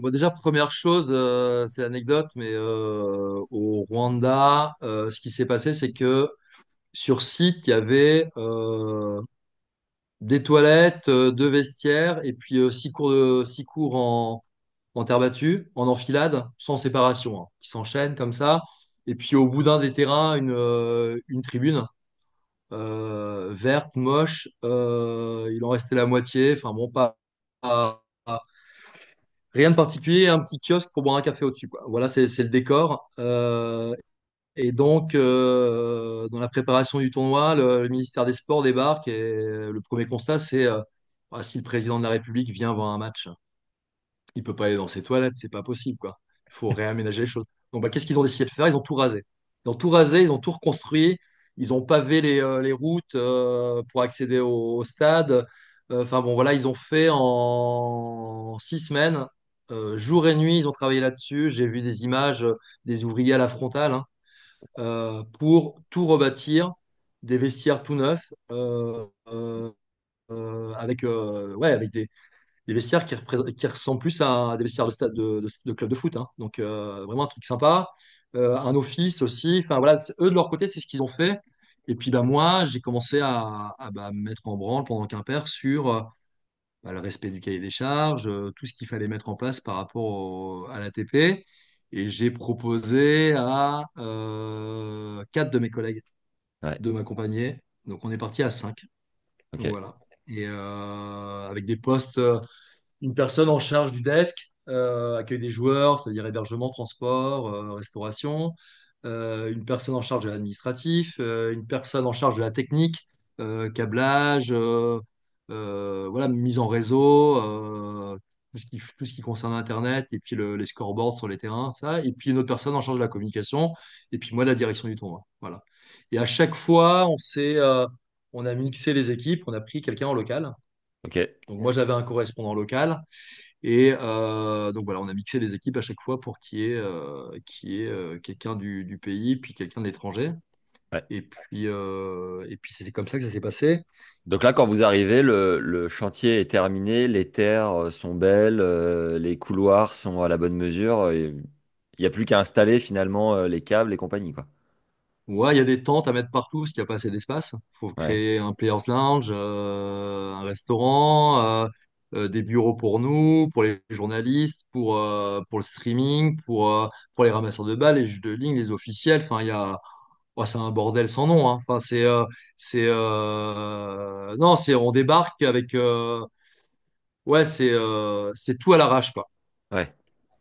Speaker 2: bon, déjà, première chose, c'est anecdote, mais au Rwanda, ce qui s'est passé, c'est que sur site, il y avait des toilettes, deux vestiaires, et puis six cours en terre battue, en enfilade, sans séparation, hein, qui s'enchaînent comme ça. Et puis au bout d'un des terrains, une tribune verte, moche. Il en restait la moitié. Enfin bon, rien de particulier. Un petit kiosque pour boire un café au-dessus, quoi. Voilà, c'est le décor. Et donc, dans la préparation du tournoi, le ministère des Sports débarque et le premier constat, c'est ah, si le président de la République vient voir un match, il peut pas aller dans ses toilettes, c'est pas possible, quoi. Il faut réaménager les choses. Donc, bah, qu'est-ce qu'ils ont décidé de faire? Ils ont tout rasé. Ils ont tout rasé, ils ont tout reconstruit, ils ont pavé les routes pour accéder au stade. Enfin bon, voilà, ils ont fait en 6 semaines, jour et nuit, ils ont travaillé là-dessus. J'ai vu des images des ouvriers à la frontale hein, pour tout rebâtir, des vestiaires tout neufs, avec des vestiaires qui ressemblent plus à des vestiaires de, stade, de club de foot. Hein. Donc, vraiment un truc sympa. Un office aussi. Enfin, voilà, eux, de leur côté, c'est ce qu'ils ont fait. Et puis, bah, moi, j'ai commencé à me mettre en branle pendant Quimper sur bah, le respect du cahier des charges, tout ce qu'il fallait mettre en place par rapport à l'ATP. Et j'ai proposé à quatre de mes collègues
Speaker 1: Ouais,
Speaker 2: de m'accompagner. Donc on est parti à cinq.
Speaker 1: ok,
Speaker 2: Voilà. Et avec des postes, une personne en charge du desk, accueil des joueurs, c'est-à-dire hébergement, transport, restauration, une personne en charge de l'administratif, une personne en charge de la technique, câblage, voilà, mise en réseau, tout ce qui concerne Internet, et puis les scoreboards sur les terrains, ça, et puis une autre personne en charge de la communication, et puis moi, la direction du tournoi. Voilà. Et à chaque fois, on a mixé les équipes, on a pris quelqu'un en local.
Speaker 1: ok,
Speaker 2: Donc moi, j'avais un correspondant local. Et donc voilà, on a mixé les équipes à chaque fois pour qu'il y ait quelqu'un du pays, puis quelqu'un de l'étranger.
Speaker 1: ouais.
Speaker 2: Et puis c'était comme ça que ça s'est passé.
Speaker 1: Donc là, quand vous arrivez, le chantier est terminé, les terres sont belles, les couloirs sont à la bonne mesure, et il n'y a plus qu'à installer finalement les câbles et compagnie, quoi.
Speaker 2: Ouais, il y a des tentes à mettre partout parce qu'il n'y a pas assez d'espace. Il faut
Speaker 1: Ouais,
Speaker 2: créer un players lounge, un restaurant, des bureaux pour nous, pour les journalistes, pour le streaming, pour les ramasseurs de balles, les juges de ligne, les officiels. Enfin, oh, c'est un bordel sans nom, hein. Enfin, non, on débarque avec, ouais, c'est tout à l'arrache, quoi.
Speaker 1: ouais,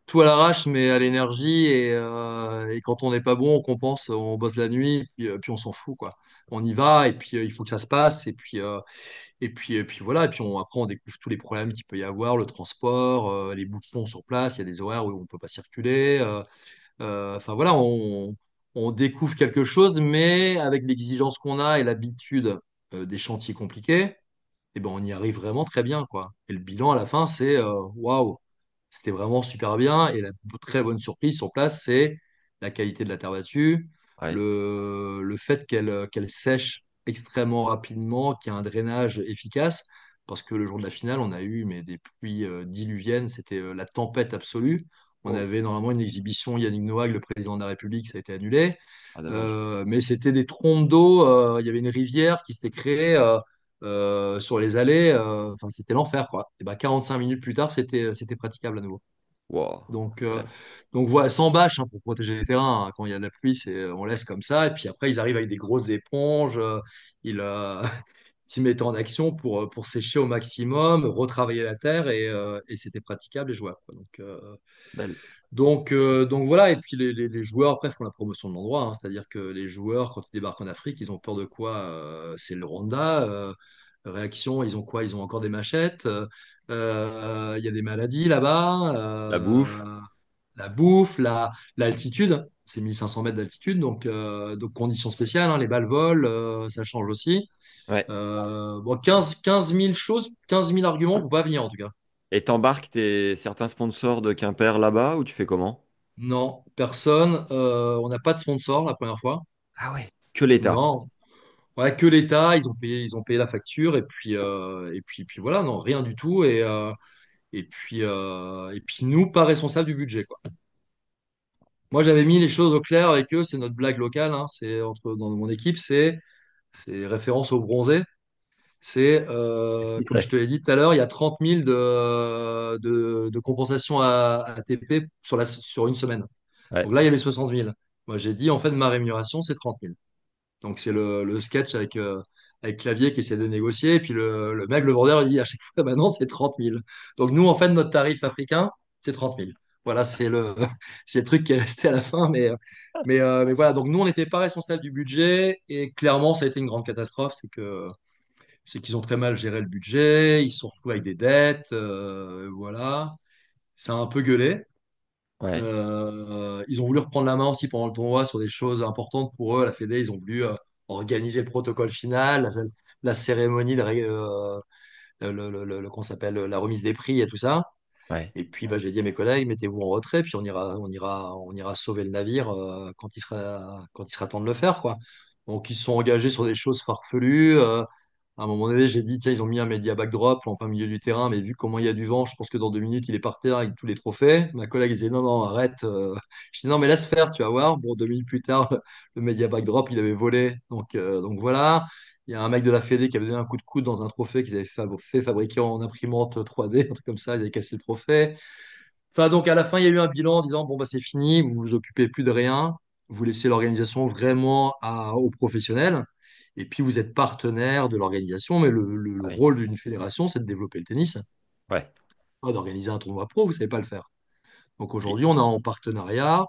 Speaker 2: Tout à l'arrache, mais à l'énergie. Et quand on n'est pas bon, on compense, on bosse la nuit, puis on s'en fout, quoi. On y va, et puis il faut que ça se passe. Et puis voilà. Et puis après, on découvre tous les problèmes qu'il peut y avoir, le transport, les bouchons sur place. Il y a des horaires où on ne peut pas circuler. Enfin voilà, on découvre quelque chose, mais avec l'exigence qu'on a et l'habitude des chantiers compliqués, eh ben, on y arrive vraiment très bien, quoi. Et le bilan à la fin, c'est waouh, c'était vraiment super bien. Et la très bonne surprise sur place, c'est la qualité de la terre battue,
Speaker 1: ouais.
Speaker 2: le fait qu'elle sèche extrêmement rapidement, qu'il y a un drainage efficace. Parce que le jour de la finale, on a eu mais des pluies diluviennes, c'était la tempête absolue. On
Speaker 1: Oh,
Speaker 2: avait normalement une exhibition Yannick Noah, le président de la République, ça a été annulé.
Speaker 1: ah, dommage.
Speaker 2: Mais c'était des trompes d'eau. Il y avait une rivière qui s'était créée sur les allées. Enfin, c'était l'enfer, quoi. Et ben, 45 minutes plus tard, c'était praticable à nouveau.
Speaker 1: Wow,
Speaker 2: Donc, euh,
Speaker 1: incroyable.
Speaker 2: donc voilà, sans bâche hein, pour protéger les terrains, hein. Quand il y a de la pluie, on laisse comme ça. Et puis après, ils arrivent avec des grosses éponges. Ils, euh, ils se mettent en action pour sécher au maximum, retravailler la terre et c'était praticable et jouable, quoi.
Speaker 1: Belle.
Speaker 2: Donc voilà, et puis les joueurs après font la promotion de l'endroit, hein. C'est-à-dire que les joueurs, quand ils débarquent en Afrique, ils ont peur de quoi? C'est le Rwanda. Réaction, ils ont quoi? Ils ont encore des machettes. Il y a des maladies là-bas.
Speaker 1: La bouffe.
Speaker 2: La bouffe, l'altitude, c'est 1500 mètres d'altitude, donc conditions spéciales, hein. Les balles volent, ça change aussi.
Speaker 1: Ouais.
Speaker 2: Bon, 15 000 choses, 15 000 arguments pour pas venir en tout cas.
Speaker 1: Et t'embarques certains sponsors de Quimper là-bas ou tu fais comment?
Speaker 2: Non, personne. On n'a pas de sponsor la première fois.
Speaker 1: Ah ouais. Que l'État.
Speaker 2: Non, ouais, que l'État, ils ont payé la facture et puis voilà, non, rien du tout. Et puis nous, pas responsables du budget, quoi. Moi, j'avais mis les choses au clair avec eux. C'est notre blague locale, hein. Dans mon équipe, c'est référence au bronzé. Comme je
Speaker 1: Ouais.
Speaker 2: te l'ai dit tout à l'heure, il y a 30 000 de compensation à ATP sur une semaine.
Speaker 1: Ouais.
Speaker 2: Donc là, il y avait 60 000. Moi, j'ai dit, en fait, ma rémunération, c'est 30 000. Donc c'est le sketch avec Clavier qui essaie de négocier. Et puis le mec, le vendeur, il dit à chaque fois, bah non, c'est 30 000. Donc nous, en fait, notre tarif africain, c'est 30 000. Voilà, c'est le truc qui est resté à la fin. Mais voilà, donc nous, on n'était pas responsable du budget. Et clairement, ça a été une grande catastrophe. C'est qu'ils ont très mal géré le budget. Ils se sont retrouvés avec des dettes. Voilà. Ça a un peu gueulé.
Speaker 1: Ouais.
Speaker 2: Ils ont voulu reprendre la main aussi pendant le tournoi sur des choses importantes pour eux. La Fédé, ils ont voulu organiser le protocole final, la cérémonie, qu'on s'appelle la remise des prix et tout ça.
Speaker 1: Ouais.
Speaker 2: Et puis, bah, j'ai dit à mes collègues, mettez-vous en retrait, puis on ira sauver le navire quand il sera temps de le faire, quoi. Donc, ils se sont engagés sur des choses farfelues. À un moment donné, j'ai dit, tiens, ils ont mis un média backdrop en plein milieu du terrain, mais vu comment il y a du vent, je pense que dans 2 minutes, il est par terre avec tous les trophées. Ma collègue disait, non, non, arrête. Je dis, non, mais laisse faire, tu vas voir. Bon, 2 minutes plus tard, le média backdrop, il avait volé. Donc voilà. Il y a un mec de la Fédé qui avait donné un coup de coude dans un trophée qu'ils avaient fait fabriquer en imprimante 3D, un truc comme ça, il avait cassé le trophée. Enfin, donc à la fin, il y a eu un bilan en disant, bon, bah, c'est fini, vous vous occupez plus de rien, vous laissez l'organisation vraiment aux professionnels, et puis vous êtes partenaire de l'organisation, mais le
Speaker 1: Ah oui.
Speaker 2: rôle d'une fédération, c'est de développer le tennis,
Speaker 1: Ouais.
Speaker 2: pas d'organiser un tournoi pro, vous savez pas le faire. Donc
Speaker 1: Et,
Speaker 2: aujourd'hui, on est en partenariat,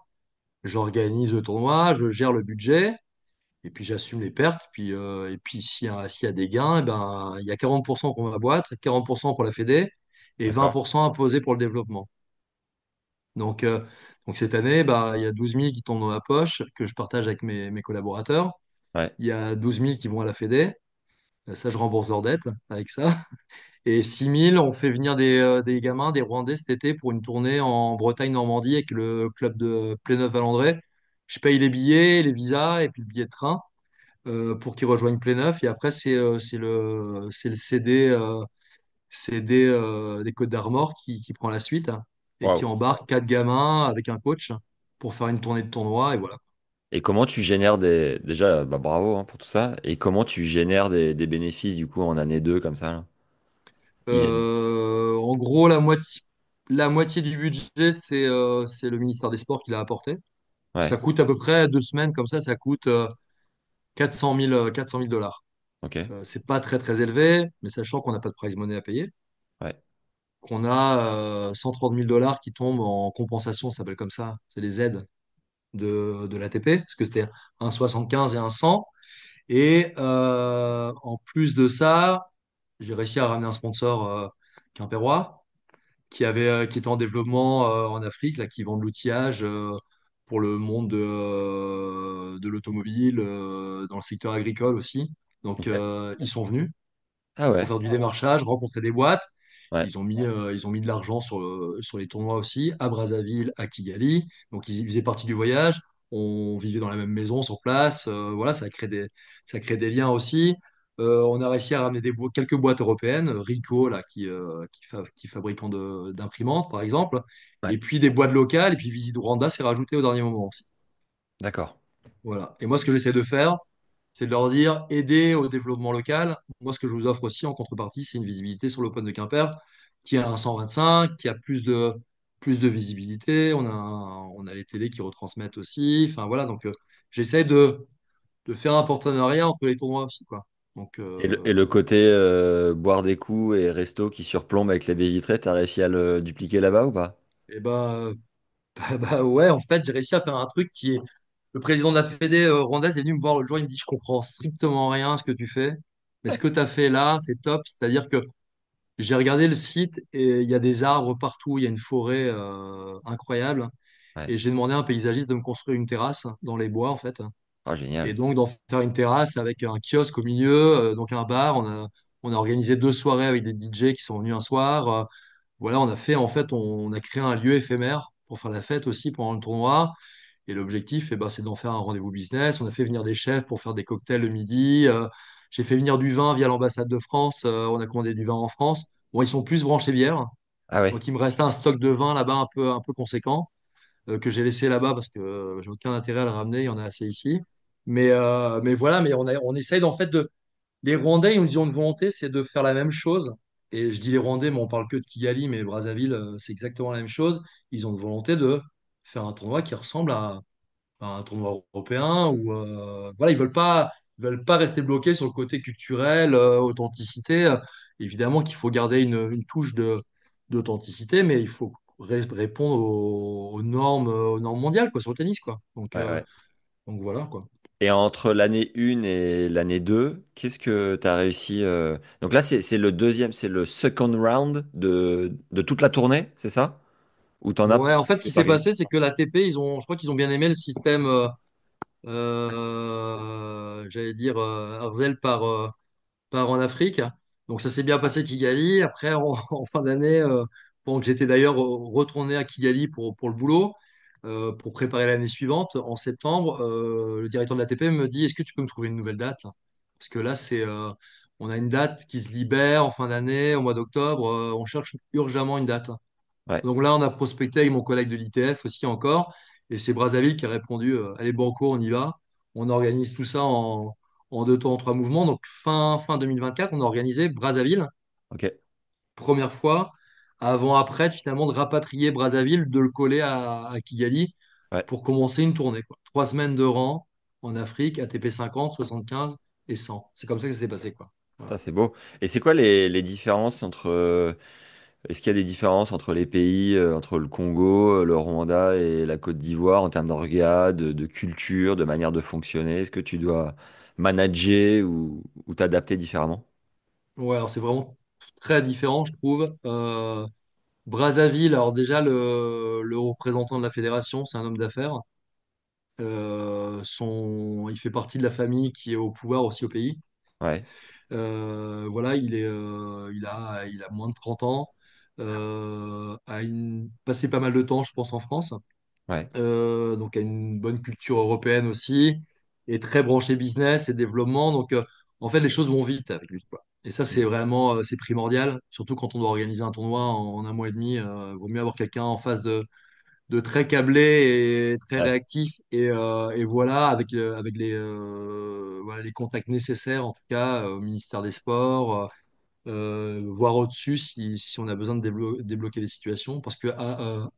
Speaker 2: j'organise le tournoi, je gère le budget, et puis j'assume les pertes, et puis s'il y a des gains, eh ben, il y a 40% pour ma boîte, 40% pour la Fédé, et
Speaker 1: d'accord.
Speaker 2: 20% imposé pour le développement. Donc, euh, donc cette année, bah, il y a 12 000 qui tombent dans ma poche, que je partage avec mes collaborateurs.
Speaker 1: Ouais.
Speaker 2: Il y a 12 000 qui vont à la Fédé. Ça, je rembourse leurs dettes avec ça. Et 6 000, on fait venir des gamins, des Rwandais cet été pour une tournée en Bretagne-Normandie avec le club de Pléneuf-Valandré. Je paye les billets, les visas et puis le billet de train pour qu'ils rejoignent Pléneuf. Et après, c'est le CD des Côtes d'Armor qui prend la suite, hein, et qui
Speaker 1: Waouh.
Speaker 2: embarque 4 gamins avec un coach pour faire une tournée de tournoi. Et voilà.
Speaker 1: Et comment tu génères des... Déjà, bah, bravo hein, pour tout ça. Et comment tu génères des bénéfices du coup en année 2 comme ça là? Ils viennent.
Speaker 2: En gros, la moitié du budget, c'est le ministère des Sports qui l'a apporté. Ça
Speaker 1: Ouais.
Speaker 2: coûte à peu près 2 semaines comme ça coûte 400 000 dollars.
Speaker 1: Ok.
Speaker 2: C'est pas très très élevé, mais sachant qu'on n'a pas de prize money à payer,
Speaker 1: Ouais.
Speaker 2: qu'on a 130 000 dollars qui tombent en compensation, ça s'appelle comme ça, c'est les aides de l'ATP, parce que c'était un 75 et un 100. Et en plus de ça, j'ai réussi à ramener un sponsor quimpérois qui était en développement en Afrique, là, qui vend de l'outillage pour le monde de l'automobile, dans le secteur agricole aussi. Donc,
Speaker 1: Ok.
Speaker 2: ils sont venus
Speaker 1: Ah
Speaker 2: pour
Speaker 1: ouais.
Speaker 2: faire du démarchage, rencontrer des boîtes.
Speaker 1: Ouais.
Speaker 2: Ils ont mis de l'argent sur les tournois aussi, à Brazzaville, à Kigali. Donc, ils faisaient partie du voyage. On vivait dans la même maison sur place. Voilà, ça crée des liens aussi. On a réussi à ramener quelques boîtes européennes, Ricoh, là, qui est fabricant d'imprimantes, par exemple.
Speaker 1: Ouais.
Speaker 2: Et puis des boîtes locales. Et puis Visit Rwanda s'est rajouté au dernier moment aussi.
Speaker 1: D'accord.
Speaker 2: Voilà. Et moi, ce que j'essaie de faire, c'est de leur dire, aider au développement local. Moi, ce que je vous offre aussi en contrepartie, c'est une visibilité sur l'Open de Quimper, qui a un 125, qui a plus de visibilité. On a les télés qui retransmettent aussi. Enfin, voilà, donc j'essaie de faire un partenariat entre les tournois aussi, quoi. Donc,
Speaker 1: Et le côté boire des coups et resto qui surplombe avec les baies vitrées, t'as réussi à le dupliquer là-bas ou pas?
Speaker 2: eh ben, ouais, en fait, j'ai réussi à faire un truc qui est. Le président de la Fédé rwandaise est venu me voir l'autre jour, il me dit, je comprends strictement rien à ce que tu fais, mais ce que tu as fait là, c'est top. C'est-à-dire que j'ai regardé le site et il y a des arbres partout, il y a une forêt incroyable.
Speaker 1: Ouais.
Speaker 2: Et j'ai demandé à un paysagiste de me construire une terrasse dans les bois, en fait.
Speaker 1: Ah,
Speaker 2: Et
Speaker 1: génial.
Speaker 2: donc d'en faire une terrasse avec un kiosque au milieu, donc un bar. On a organisé 2 soirées avec des DJ qui sont venus un soir. Voilà, on a créé un lieu éphémère pour faire la fête aussi pendant le tournoi. Et l'objectif, eh ben, c'est d'en faire un rendez-vous business. On a fait venir des chefs pour faire des cocktails le midi. J'ai fait venir du vin via l'ambassade de France. On a commandé du vin en France. Bon, ils sont plus branchés bière.
Speaker 1: Ah ouais.
Speaker 2: Donc, il me restait un stock de vin là-bas un peu conséquent que j'ai laissé là-bas parce que j'ai aucun intérêt à le ramener. Il y en a assez ici. Mais voilà, mais on essaye en fait de. Les Rwandais, ils ont une volonté, c'est de faire la même chose. Et je dis les Rwandais, mais on parle que de Kigali, mais Brazzaville, c'est exactement la même chose. Ils ont une volonté de faire un tournoi qui ressemble à un tournoi européen où voilà, ils veulent pas rester bloqués sur le côté culturel, authenticité. Évidemment qu'il faut garder une touche d'authenticité, mais il faut répondre aux normes mondiales quoi, sur le tennis quoi. Donc,
Speaker 1: Ouais,
Speaker 2: euh,
Speaker 1: ouais.
Speaker 2: donc voilà quoi.
Speaker 1: Et entre l'année 1 et l'année 2, qu'est-ce que tu as réussi Donc là, c'est le deuxième, c'est le second round de toute la tournée, c'est ça? Ou t'en as
Speaker 2: Ouais, en fait, ce qui s'est
Speaker 1: préparé?
Speaker 2: passé, c'est que l'ATP, je crois qu'ils ont bien aimé le système, j'allais dire, Arzel part en Afrique. Donc ça s'est bien passé Kigali. Après, en fin d'année, pendant que j'étais d'ailleurs retourné à Kigali pour le boulot, pour préparer l'année suivante, en septembre, le directeur de l'ATP me dit, est-ce que tu peux me trouver une nouvelle date là. Parce que là, on a une date qui se libère en fin d'année, au mois d'octobre. On cherche urgemment une date.
Speaker 1: Ouais,
Speaker 2: Donc là, on a prospecté avec mon collègue de l'ITF aussi encore. Et c'est Brazzaville qui a répondu, allez, banco, on y va. On organise tout ça en 2 temps, en 3 mouvements. Donc fin 2024, on a organisé Brazzaville,
Speaker 1: ok.
Speaker 2: première fois, avant après finalement de rapatrier Brazzaville, de le coller à Kigali
Speaker 1: Ouais,
Speaker 2: pour commencer une tournée, quoi. 3 semaines de rang en Afrique, ATP 50, 75 et 100. C'est comme ça que ça s'est passé, quoi.
Speaker 1: ça
Speaker 2: Voilà.
Speaker 1: c'est beau. Et c'est quoi les différences entre... est-ce qu'il y a des différences entre les pays, entre le Congo, le Rwanda et la Côte d'Ivoire en termes d'orgas, de culture, de manière de fonctionner? Est-ce que tu dois manager ou t'adapter différemment?
Speaker 2: Ouais, alors c'est vraiment très différent, je trouve. Brazzaville, alors déjà, le représentant de la fédération, c'est un homme d'affaires. Il fait partie de la famille qui est au pouvoir aussi au pays.
Speaker 1: Ouais,
Speaker 2: Voilà, il a moins de 30 ans, passé pas mal de temps, je pense, en France.
Speaker 1: ouais.
Speaker 2: Donc a une bonne culture européenne aussi, est très branché business et développement. Donc en fait, les choses vont vite avec lui, quoi. Et ça, c'est
Speaker 1: Mm.
Speaker 2: vraiment c'est primordial, surtout quand on doit organiser un tournoi en un mois et demi. Vaut mieux avoir quelqu'un en face de très câblé et très
Speaker 1: Ouais,
Speaker 2: réactif. Et voilà, avec voilà, les contacts nécessaires, en tout cas, au ministère des Sports, voir au-dessus si on a besoin de débloquer les situations. Parce que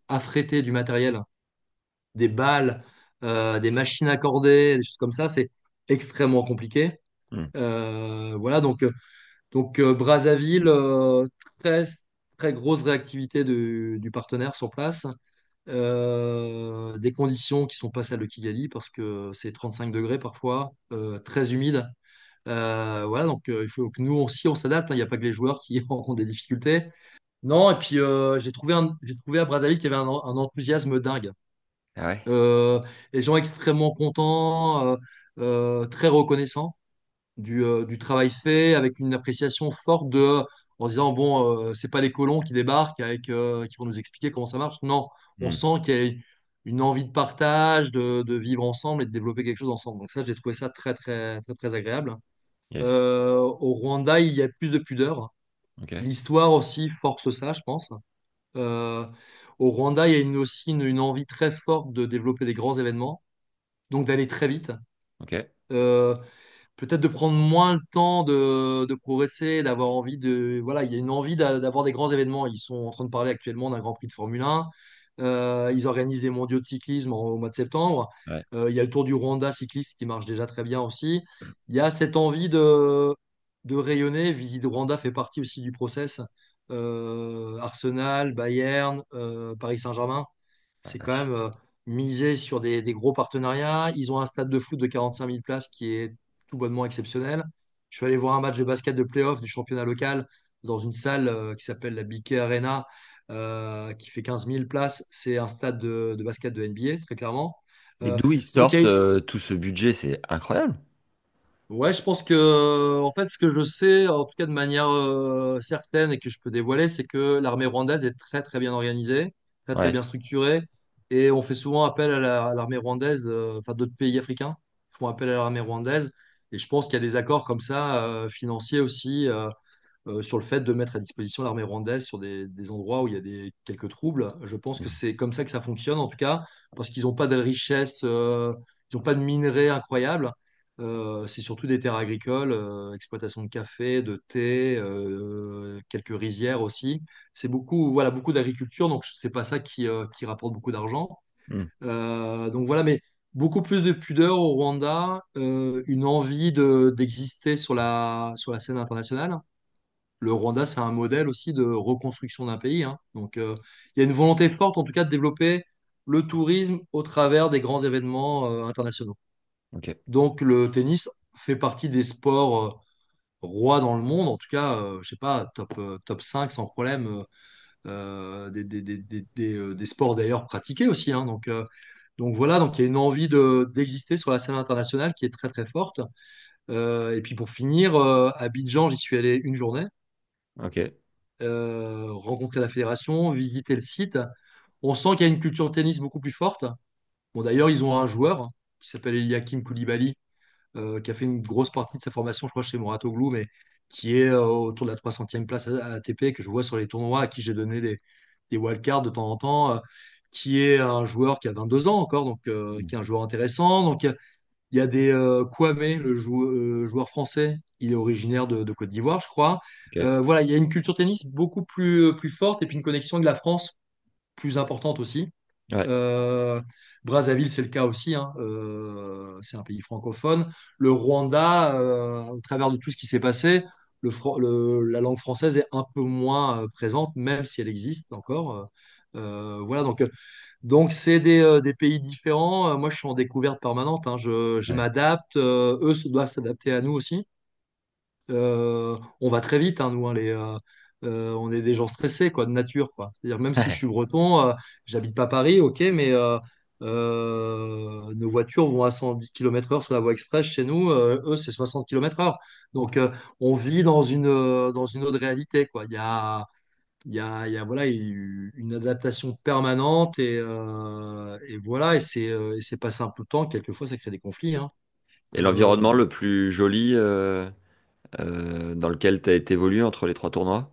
Speaker 2: affréter du matériel, des balles, des machines accordées, des choses comme ça, c'est extrêmement compliqué.
Speaker 1: Mm.
Speaker 2: Voilà, donc Brazzaville, très, très grosse réactivité du partenaire sur place. Des conditions qui sont pas celles de Kigali parce que c'est 35 degrés parfois, très humide. Voilà, donc il faut que nous aussi on s'adapte, hein. Il n'y a pas que les joueurs qui rencontrent des difficultés. Non, et puis j'ai trouvé à Brazzaville qu'il y avait un enthousiasme dingue.
Speaker 1: Ah ouais.
Speaker 2: Euh, les gens extrêmement contents, très reconnaissants du travail fait, avec une appréciation forte en disant, bon, c'est pas les colons qui débarquent qui vont nous expliquer comment ça marche. Non, on
Speaker 1: Mm.
Speaker 2: sent qu'il y a une envie de partage, de vivre ensemble et de développer quelque chose ensemble. Donc ça, j'ai trouvé ça très, très, très, très agréable.
Speaker 1: Yes.
Speaker 2: Au Rwanda, il y a plus de pudeur.
Speaker 1: Ok.
Speaker 2: L'histoire aussi force ça, je pense. Euh, Au Rwanda, il y a aussi une envie très forte de développer des grands événements, donc d'aller très vite.
Speaker 1: Ok.
Speaker 2: Euh, Peut-être de prendre moins le temps de progresser, d'avoir envie de... Voilà, il y a une envie d'avoir des grands événements. Ils sont en train de parler actuellement d'un Grand Prix de Formule 1. Ils organisent des mondiaux de cyclisme au mois de septembre.
Speaker 1: Ouais.
Speaker 2: Il y a le Tour du Rwanda cycliste qui marche déjà très bien aussi. Il y a cette envie de rayonner. Visit Rwanda fait partie aussi du process. Arsenal, Bayern, Paris Saint-Germain.
Speaker 1: La
Speaker 2: C'est quand
Speaker 1: vache.
Speaker 2: même misé sur des gros partenariats. Ils ont un stade de foot de 45 000 places qui est tout bonnement exceptionnel. Je suis allé voir un match de basket de playoff du championnat local dans une salle qui s'appelle la BK Arena, qui fait 15 000 places. C'est un stade de basket de NBA, très clairement.
Speaker 1: Mais
Speaker 2: Euh,
Speaker 1: d'où ils
Speaker 2: donc, il y
Speaker 1: sortent
Speaker 2: a
Speaker 1: tout ce budget? C'est incroyable.
Speaker 2: Ouais, je pense que, en fait, ce que je sais, en tout cas de manière certaine et que je peux dévoiler, c'est que l'armée rwandaise est très, très bien organisée, très, très
Speaker 1: Ouais.
Speaker 2: bien structurée. Et on fait souvent appel à l'armée rwandaise, enfin, d'autres pays africains font appel à l'armée rwandaise. Et je pense qu'il y a des accords comme ça, financiers aussi, sur le fait de mettre à disposition l'armée rwandaise sur des endroits où il y a quelques troubles. Je pense que
Speaker 1: Mm.
Speaker 2: c'est comme ça que ça fonctionne, en tout cas, parce qu'ils n'ont pas de richesse, ils n'ont pas de minerais incroyables. C'est surtout des terres agricoles, exploitation de café, de thé, quelques rizières aussi. C'est beaucoup, voilà, beaucoup d'agriculture, donc c'est pas ça qui rapporte beaucoup d'argent.
Speaker 1: Mm.
Speaker 2: Donc voilà, mais beaucoup plus de pudeur au Rwanda, une envie d'exister sur la scène internationale. Le Rwanda, c'est un modèle aussi de reconstruction d'un pays, hein. Donc, il y a une volonté forte, en tout cas, de développer le tourisme au travers des grands événements internationaux.
Speaker 1: Ok.
Speaker 2: Donc, le tennis fait partie des sports rois dans le monde, en tout cas, je sais pas, top 5 sans problème, des sports d'ailleurs pratiqués aussi, hein. Donc voilà, donc il y a une envie d'exister sur la scène internationale qui est très très forte. Et puis pour finir, à Abidjan, j'y suis allé une journée.
Speaker 1: Ok.
Speaker 2: Rencontrer la fédération, visiter le site. On sent qu'il y a une culture de tennis beaucoup plus forte. Bon, d'ailleurs, ils ont un joueur qui s'appelle Eliakim Koulibaly, qui a fait une grosse partie de sa formation, je crois, chez Mouratoglou, mais qui est autour de la 300e place à ATP, que je vois sur les tournois, à qui j'ai donné des wildcards de temps en temps, qui est un joueur qui a 22 ans encore, donc qui est un joueur intéressant. Donc, il Il y a des Kwame, joueur français, il est originaire de Côte d'Ivoire, je crois.
Speaker 1: Ok.
Speaker 2: Voilà, il y a une culture tennis beaucoup plus forte et puis une connexion avec la France plus importante aussi.
Speaker 1: Ouais,
Speaker 2: Euh, Brazzaville, c'est le cas aussi, hein. C'est un pays francophone. Le Rwanda, au travers de tout ce qui s'est passé, la langue française est un peu moins présente, même si elle existe encore. Voilà, donc c'est des pays différents. Moi, je suis en découverte permanente, hein. Je
Speaker 1: ouais,
Speaker 2: m'adapte. Eux doivent s'adapter à nous aussi. On va très vite, hein, nous, hein, on est des gens stressés, quoi, de nature, quoi. C'est-à-dire, même si je suis breton, j'habite pas Paris, ok, mais nos voitures vont à 110 km/h sur la voie express chez nous, eux, c'est 60 km/h. Donc, on vit dans une autre réalité, quoi. Il y a voilà, une adaptation permanente et voilà, et c'est passé un peu de temps, quelquefois, ça crée des conflits, hein.
Speaker 1: Et
Speaker 2: Euh,
Speaker 1: l'environnement le plus joli dans lequel tu as évolué entre les trois tournois?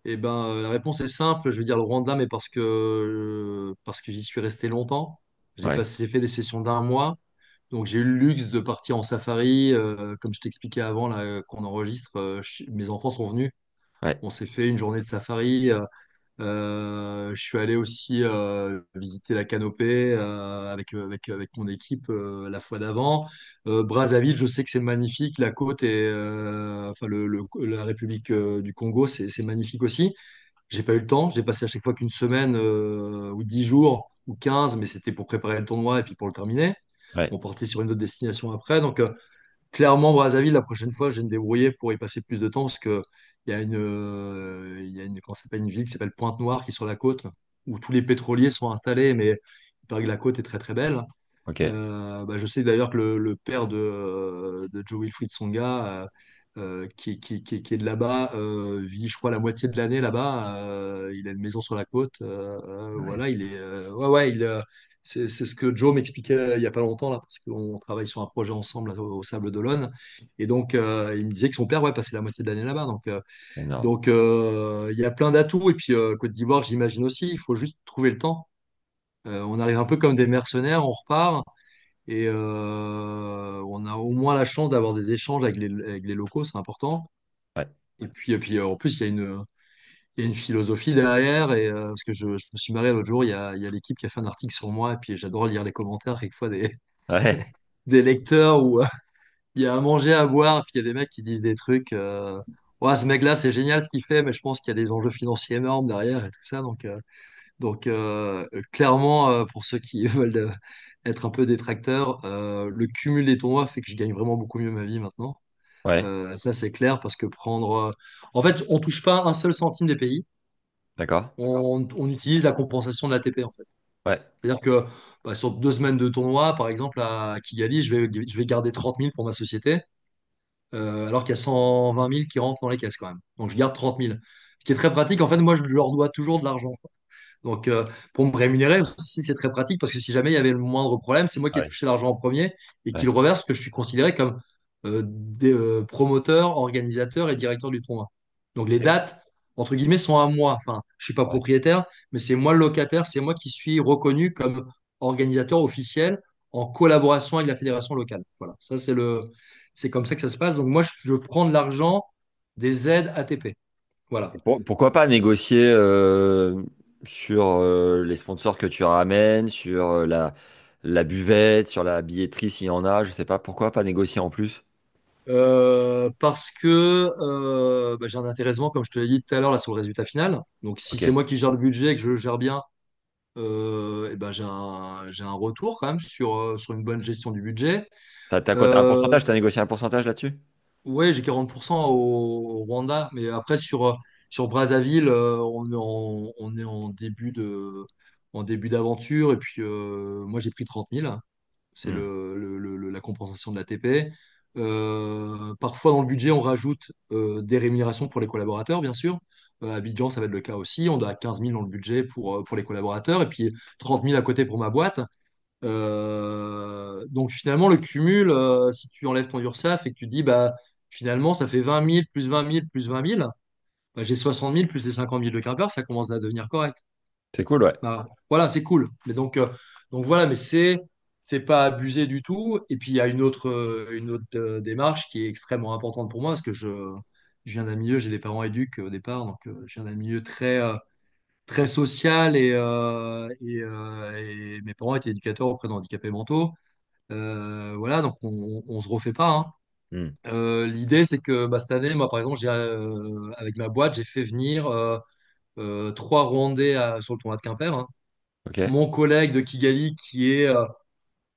Speaker 2: Eh ben, la réponse est simple, je vais dire le Rwanda, mais parce que j'y suis resté longtemps.
Speaker 1: Ouais,
Speaker 2: J'ai fait des sessions d'un mois, donc j'ai eu le luxe de partir en safari. Comme je t'expliquais avant là, qu'on enregistre, mes enfants sont venus.
Speaker 1: ouais,
Speaker 2: On s'est fait une journée de safari. Je suis allé aussi visiter la canopée avec mon équipe la fois d'avant. Brazzaville, je sais que c'est magnifique. La côte et enfin la République du Congo, c'est magnifique aussi. J'ai pas eu le temps. J'ai passé à chaque fois qu'une semaine ou 10 jours ou 15, mais c'était pour préparer le tournoi et puis pour le terminer.
Speaker 1: ouais,
Speaker 2: On partait sur une autre destination après. Donc, clairement, Brazzaville, la prochaine fois, je vais me débrouiller pour y passer plus de temps parce que il y a une, comment ça s'appelle, une ville qui s'appelle Pointe-Noire qui est sur la côte où tous les pétroliers sont installés, mais il paraît que la côte est très très belle.
Speaker 1: ok,
Speaker 2: Bah, je sais d'ailleurs que le père de Joe Wilfried Tsonga, qui est de là-bas, vit, je crois, la moitié de l'année là-bas. Il a une maison sur la côte.
Speaker 1: ouais,
Speaker 2: Voilà, ouais, ouais, c'est ce que Joe m'expliquait il y a pas longtemps là, parce qu'on travaille sur un projet ensemble là, au Sable d'Olonne. Et donc, il me disait que son père, ouais, passait la moitié de l'année là-bas.
Speaker 1: énorme.
Speaker 2: Il y a plein d'atouts. Et puis, Côte d'Ivoire, j'imagine aussi. Il faut juste trouver le temps. On arrive un peu comme des mercenaires, on repart. Et on a au moins la chance d'avoir des échanges avec les locaux, c'est important.
Speaker 1: Ouais,
Speaker 2: Et puis en plus, il y a une philosophie derrière. Et, parce que je me suis marré l'autre jour, il y a l'équipe qui a fait un article sur moi. Et puis j'adore lire les commentaires, quelquefois
Speaker 1: ouais,
Speaker 2: des lecteurs où il y a à manger, à boire. Puis il y a des mecs qui disent des trucs. Ouais, ce mec-là, c'est génial ce qu'il fait, mais je pense qu'il y a des enjeux financiers énormes derrière et tout ça. Clairement, pour ceux qui veulent être un peu détracteurs, le cumul des tournois fait que je gagne vraiment beaucoup mieux ma vie maintenant.
Speaker 1: ouais,
Speaker 2: Ça, c'est clair parce que en fait, on touche pas un seul centime des pays.
Speaker 1: d'accord,
Speaker 2: On utilise la compensation de l'ATP, en fait.
Speaker 1: ouais,
Speaker 2: C'est-à-dire que bah, sur 2 semaines de tournoi, par exemple, à Kigali, je vais garder 30 000 pour ma société, alors qu'il y a 120 000 qui rentrent dans les caisses quand même. Donc, je garde 30 000. Ce qui est très pratique. En fait, moi, je leur dois toujours de l'argent. Donc, pour me rémunérer aussi, c'est très pratique parce que si jamais il y avait le moindre problème, c'est moi qui ai
Speaker 1: ouais,
Speaker 2: touché l'argent en premier et qui
Speaker 1: ouais,
Speaker 2: le reverse parce que je suis considéré comme promoteur, organisateur et directeur du tournoi. Donc, les
Speaker 1: ok,
Speaker 2: dates, entre guillemets, sont à moi. Enfin, je suis pas
Speaker 1: ouais,
Speaker 2: propriétaire, mais c'est moi le locataire, c'est moi qui suis reconnu comme organisateur officiel en collaboration avec la fédération locale. Voilà, c'est comme ça que ça se passe. Donc, moi, je prends de l'argent des aides ATP. Voilà.
Speaker 1: Et pourquoi pas négocier sur les sponsors que tu ramènes, sur la buvette, sur la billetterie s'il y en a, je sais pas, pourquoi pas négocier en plus?
Speaker 2: Parce que bah, j'ai un intéressement, comme je te l'ai dit tout à l'heure, là, sur le résultat final. Donc, si
Speaker 1: Ok.
Speaker 2: c'est moi qui gère le budget et que je le gère bien, et ben, j'ai un retour quand même sur une bonne gestion du budget.
Speaker 1: T'as quoi, t'as un
Speaker 2: Euh,
Speaker 1: pourcentage? T'as négocié un pourcentage là-dessus?
Speaker 2: ouais, j'ai 40% au Rwanda, mais après, sur Brazzaville, on est en début d'aventure, et puis moi, j'ai pris 30 000. C'est
Speaker 1: Hmm.
Speaker 2: la compensation de l'ATP. Parfois, dans le budget, on rajoute des rémunérations pour les collaborateurs, bien sûr. À Abidjan, ça va être le cas aussi. On a 15 000 dans le budget pour les collaborateurs et puis 30 000 à côté pour ma boîte. Donc, finalement, le cumul, si tu enlèves ton URSSAF et que tu dis, bah, finalement, ça fait 20 000 plus 20 000 plus 20 000, bah, j'ai 60 000 plus les 50 000 de grimpeur, ça commence à devenir correct.
Speaker 1: C'est cool, ouais.
Speaker 2: Bah, voilà, c'est cool. Donc voilà, mais c'est pas abusé du tout. Et puis il y a une autre démarche qui est extrêmement importante pour moi parce que je viens d'un milieu, j'ai des parents éduques au départ, donc je viens d'un milieu très social et mes parents étaient éducateurs auprès d'handicapés mentaux. Voilà, donc on se refait pas, hein.
Speaker 1: Hmm.
Speaker 2: L'idée, c'est que bah, cette année, moi, par exemple, avec ma boîte, j'ai fait venir trois Rwandais sur le tournoi de Quimper, hein.
Speaker 1: Ok,
Speaker 2: Mon collègue de Kigali, qui est,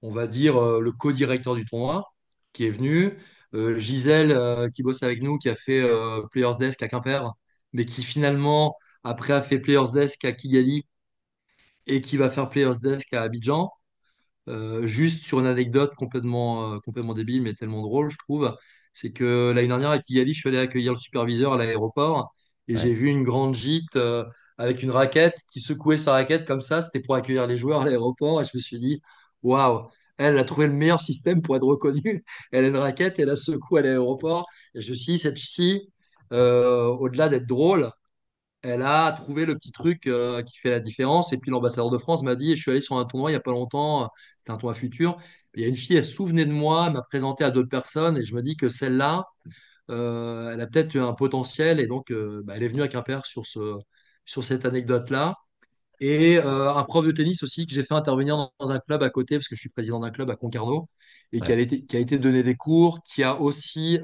Speaker 2: on va dire, le co-directeur du tournoi, qui est venu. Gisèle, qui bosse avec nous, qui a fait Players Desk à Quimper, mais qui finalement, après, a fait Players Desk à Kigali et qui va faire Players Desk à Abidjan. Juste sur une anecdote complètement débile, mais tellement drôle, je trouve, c'est que l'année dernière à Kigali, je suis allé accueillir le superviseur à l'aéroport et j'ai
Speaker 1: ouais.
Speaker 2: vu une grande gîte avec une raquette qui secouait sa raquette comme ça. C'était pour accueillir les joueurs à l'aéroport et je me suis dit, waouh, elle a trouvé le meilleur système pour être reconnue. Elle a une raquette, elle la secoue à l'aéroport. Et je me suis dit, cette fille, au-delà d'être drôle, elle a trouvé le petit truc qui fait la différence. Et puis l'ambassadeur de France m'a dit, je suis allé sur un tournoi il n'y a pas longtemps, c'était un tournoi futur. Il y a une fille, elle se souvenait de moi, elle m'a présenté à d'autres personnes et je me dis que celle-là, elle a peut-être un potentiel et donc bah, elle est venue à Quimper sur cette anecdote-là. Et un prof de tennis aussi que j'ai fait intervenir dans un club à côté, parce que je suis président d'un club à Concarneau, et
Speaker 1: Ouais.
Speaker 2: qui a été donné des cours, qui a aussi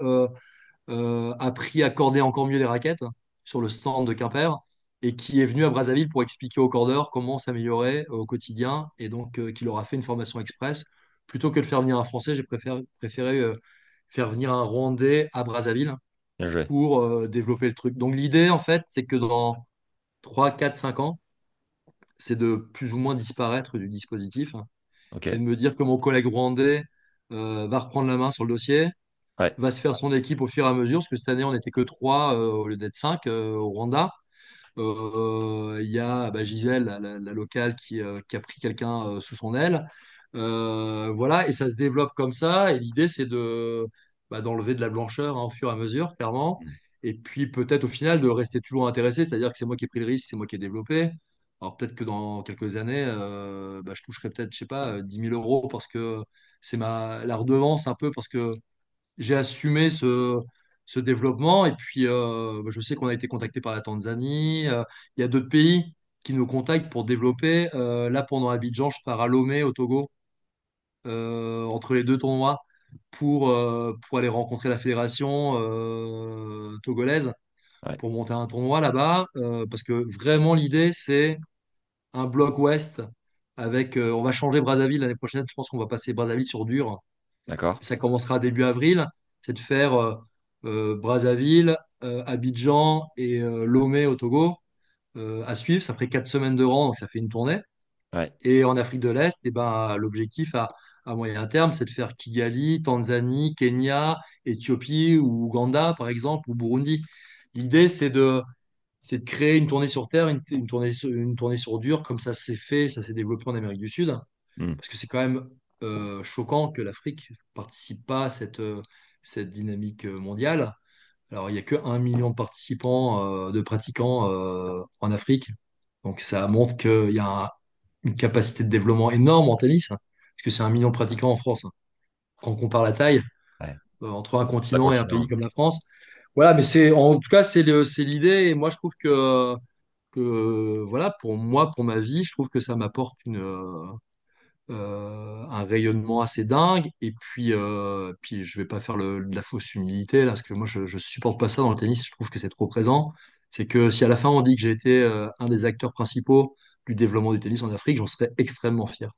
Speaker 2: appris à corder encore mieux les raquettes sur le stand de Quimper et qui est venu à Brazzaville pour expliquer aux cordeurs comment s'améliorer au quotidien et donc qui leur a fait une formation express. Plutôt que de faire venir un Français, j'ai préféré faire venir un Rwandais à Brazzaville
Speaker 1: Bien joué.
Speaker 2: pour développer le truc. Donc l'idée, en fait, c'est que dans 3 4 5 ans, c'est de plus ou moins disparaître du dispositif
Speaker 1: Ok.
Speaker 2: et de me dire que mon collègue rwandais va reprendre la main sur le dossier,
Speaker 1: Ouais.
Speaker 2: va se faire son équipe au fur et à mesure, parce que cette année, on n'était que trois au lieu d'être cinq au Rwanda. Il y a bah, Gisèle, la locale, qui a pris quelqu'un sous son aile. Voilà, et ça se développe comme ça. Et l'idée, c'est d'enlever de la blancheur hein, au fur et à mesure, clairement.
Speaker 1: Hmm.
Speaker 2: Et puis peut-être au final de rester toujours intéressé, c'est-à-dire que c'est moi qui ai pris le risque, c'est moi qui ai développé. Alors peut-être que dans quelques années, bah, je toucherai peut-être, je sais pas, 10 000 euros parce que c'est la redevance un peu, parce que j'ai assumé ce développement. Et puis, je sais qu'on a été contacté par la Tanzanie. Il y a d'autres pays qui nous contactent pour développer. Là, pendant Abidjan, je pars à Lomé, au Togo, entre les deux tournois, pour aller rencontrer la fédération togolaise,
Speaker 1: Ouais.
Speaker 2: pour monter un tournoi là-bas. Parce que vraiment, l'idée, c'est un bloc ouest avec. On va changer Brazzaville l'année prochaine. Je pense qu'on va passer Brazzaville sur dur.
Speaker 1: D'accord.
Speaker 2: Ça commencera début avril. C'est de faire Brazzaville, Abidjan et Lomé au Togo à suivre. Ça ferait 4 semaines de rang, donc ça fait une tournée.
Speaker 1: Ouais.
Speaker 2: Et en Afrique de l'Est, eh ben, l'objectif à moyen terme, c'est de faire Kigali, Tanzanie, Kenya, Éthiopie ou Ouganda, par exemple, ou Burundi. L'idée, c'est de créer une tournée sur terre, une tournée sur dur, comme ça s'est fait, ça s'est développé en Amérique du Sud.
Speaker 1: Hmm.
Speaker 2: Parce que c'est quand même choquant que l'Afrique ne participe pas à cette dynamique mondiale. Alors, il n'y a que 1 million de participants, de pratiquants en Afrique. Donc, ça montre qu'il y a une capacité de développement énorme en tennis, hein, parce que c'est 1 million de pratiquants en France, hein. Quand on compare la taille
Speaker 1: Ouais.
Speaker 2: entre un
Speaker 1: Pas
Speaker 2: continent et un pays
Speaker 1: continent.
Speaker 2: comme la France. Voilà, mais en tout cas, c'est l'idée. Et moi, je trouve que, voilà, pour moi, pour ma vie, je trouve que ça m'apporte un rayonnement assez dingue. Et puis je vais pas faire de la fausse humilité là, parce que moi, je supporte pas ça dans le tennis. Je trouve que c'est trop présent. C'est que si à la fin on dit que j'ai été un des acteurs principaux du développement du tennis en Afrique, j'en serais extrêmement fier.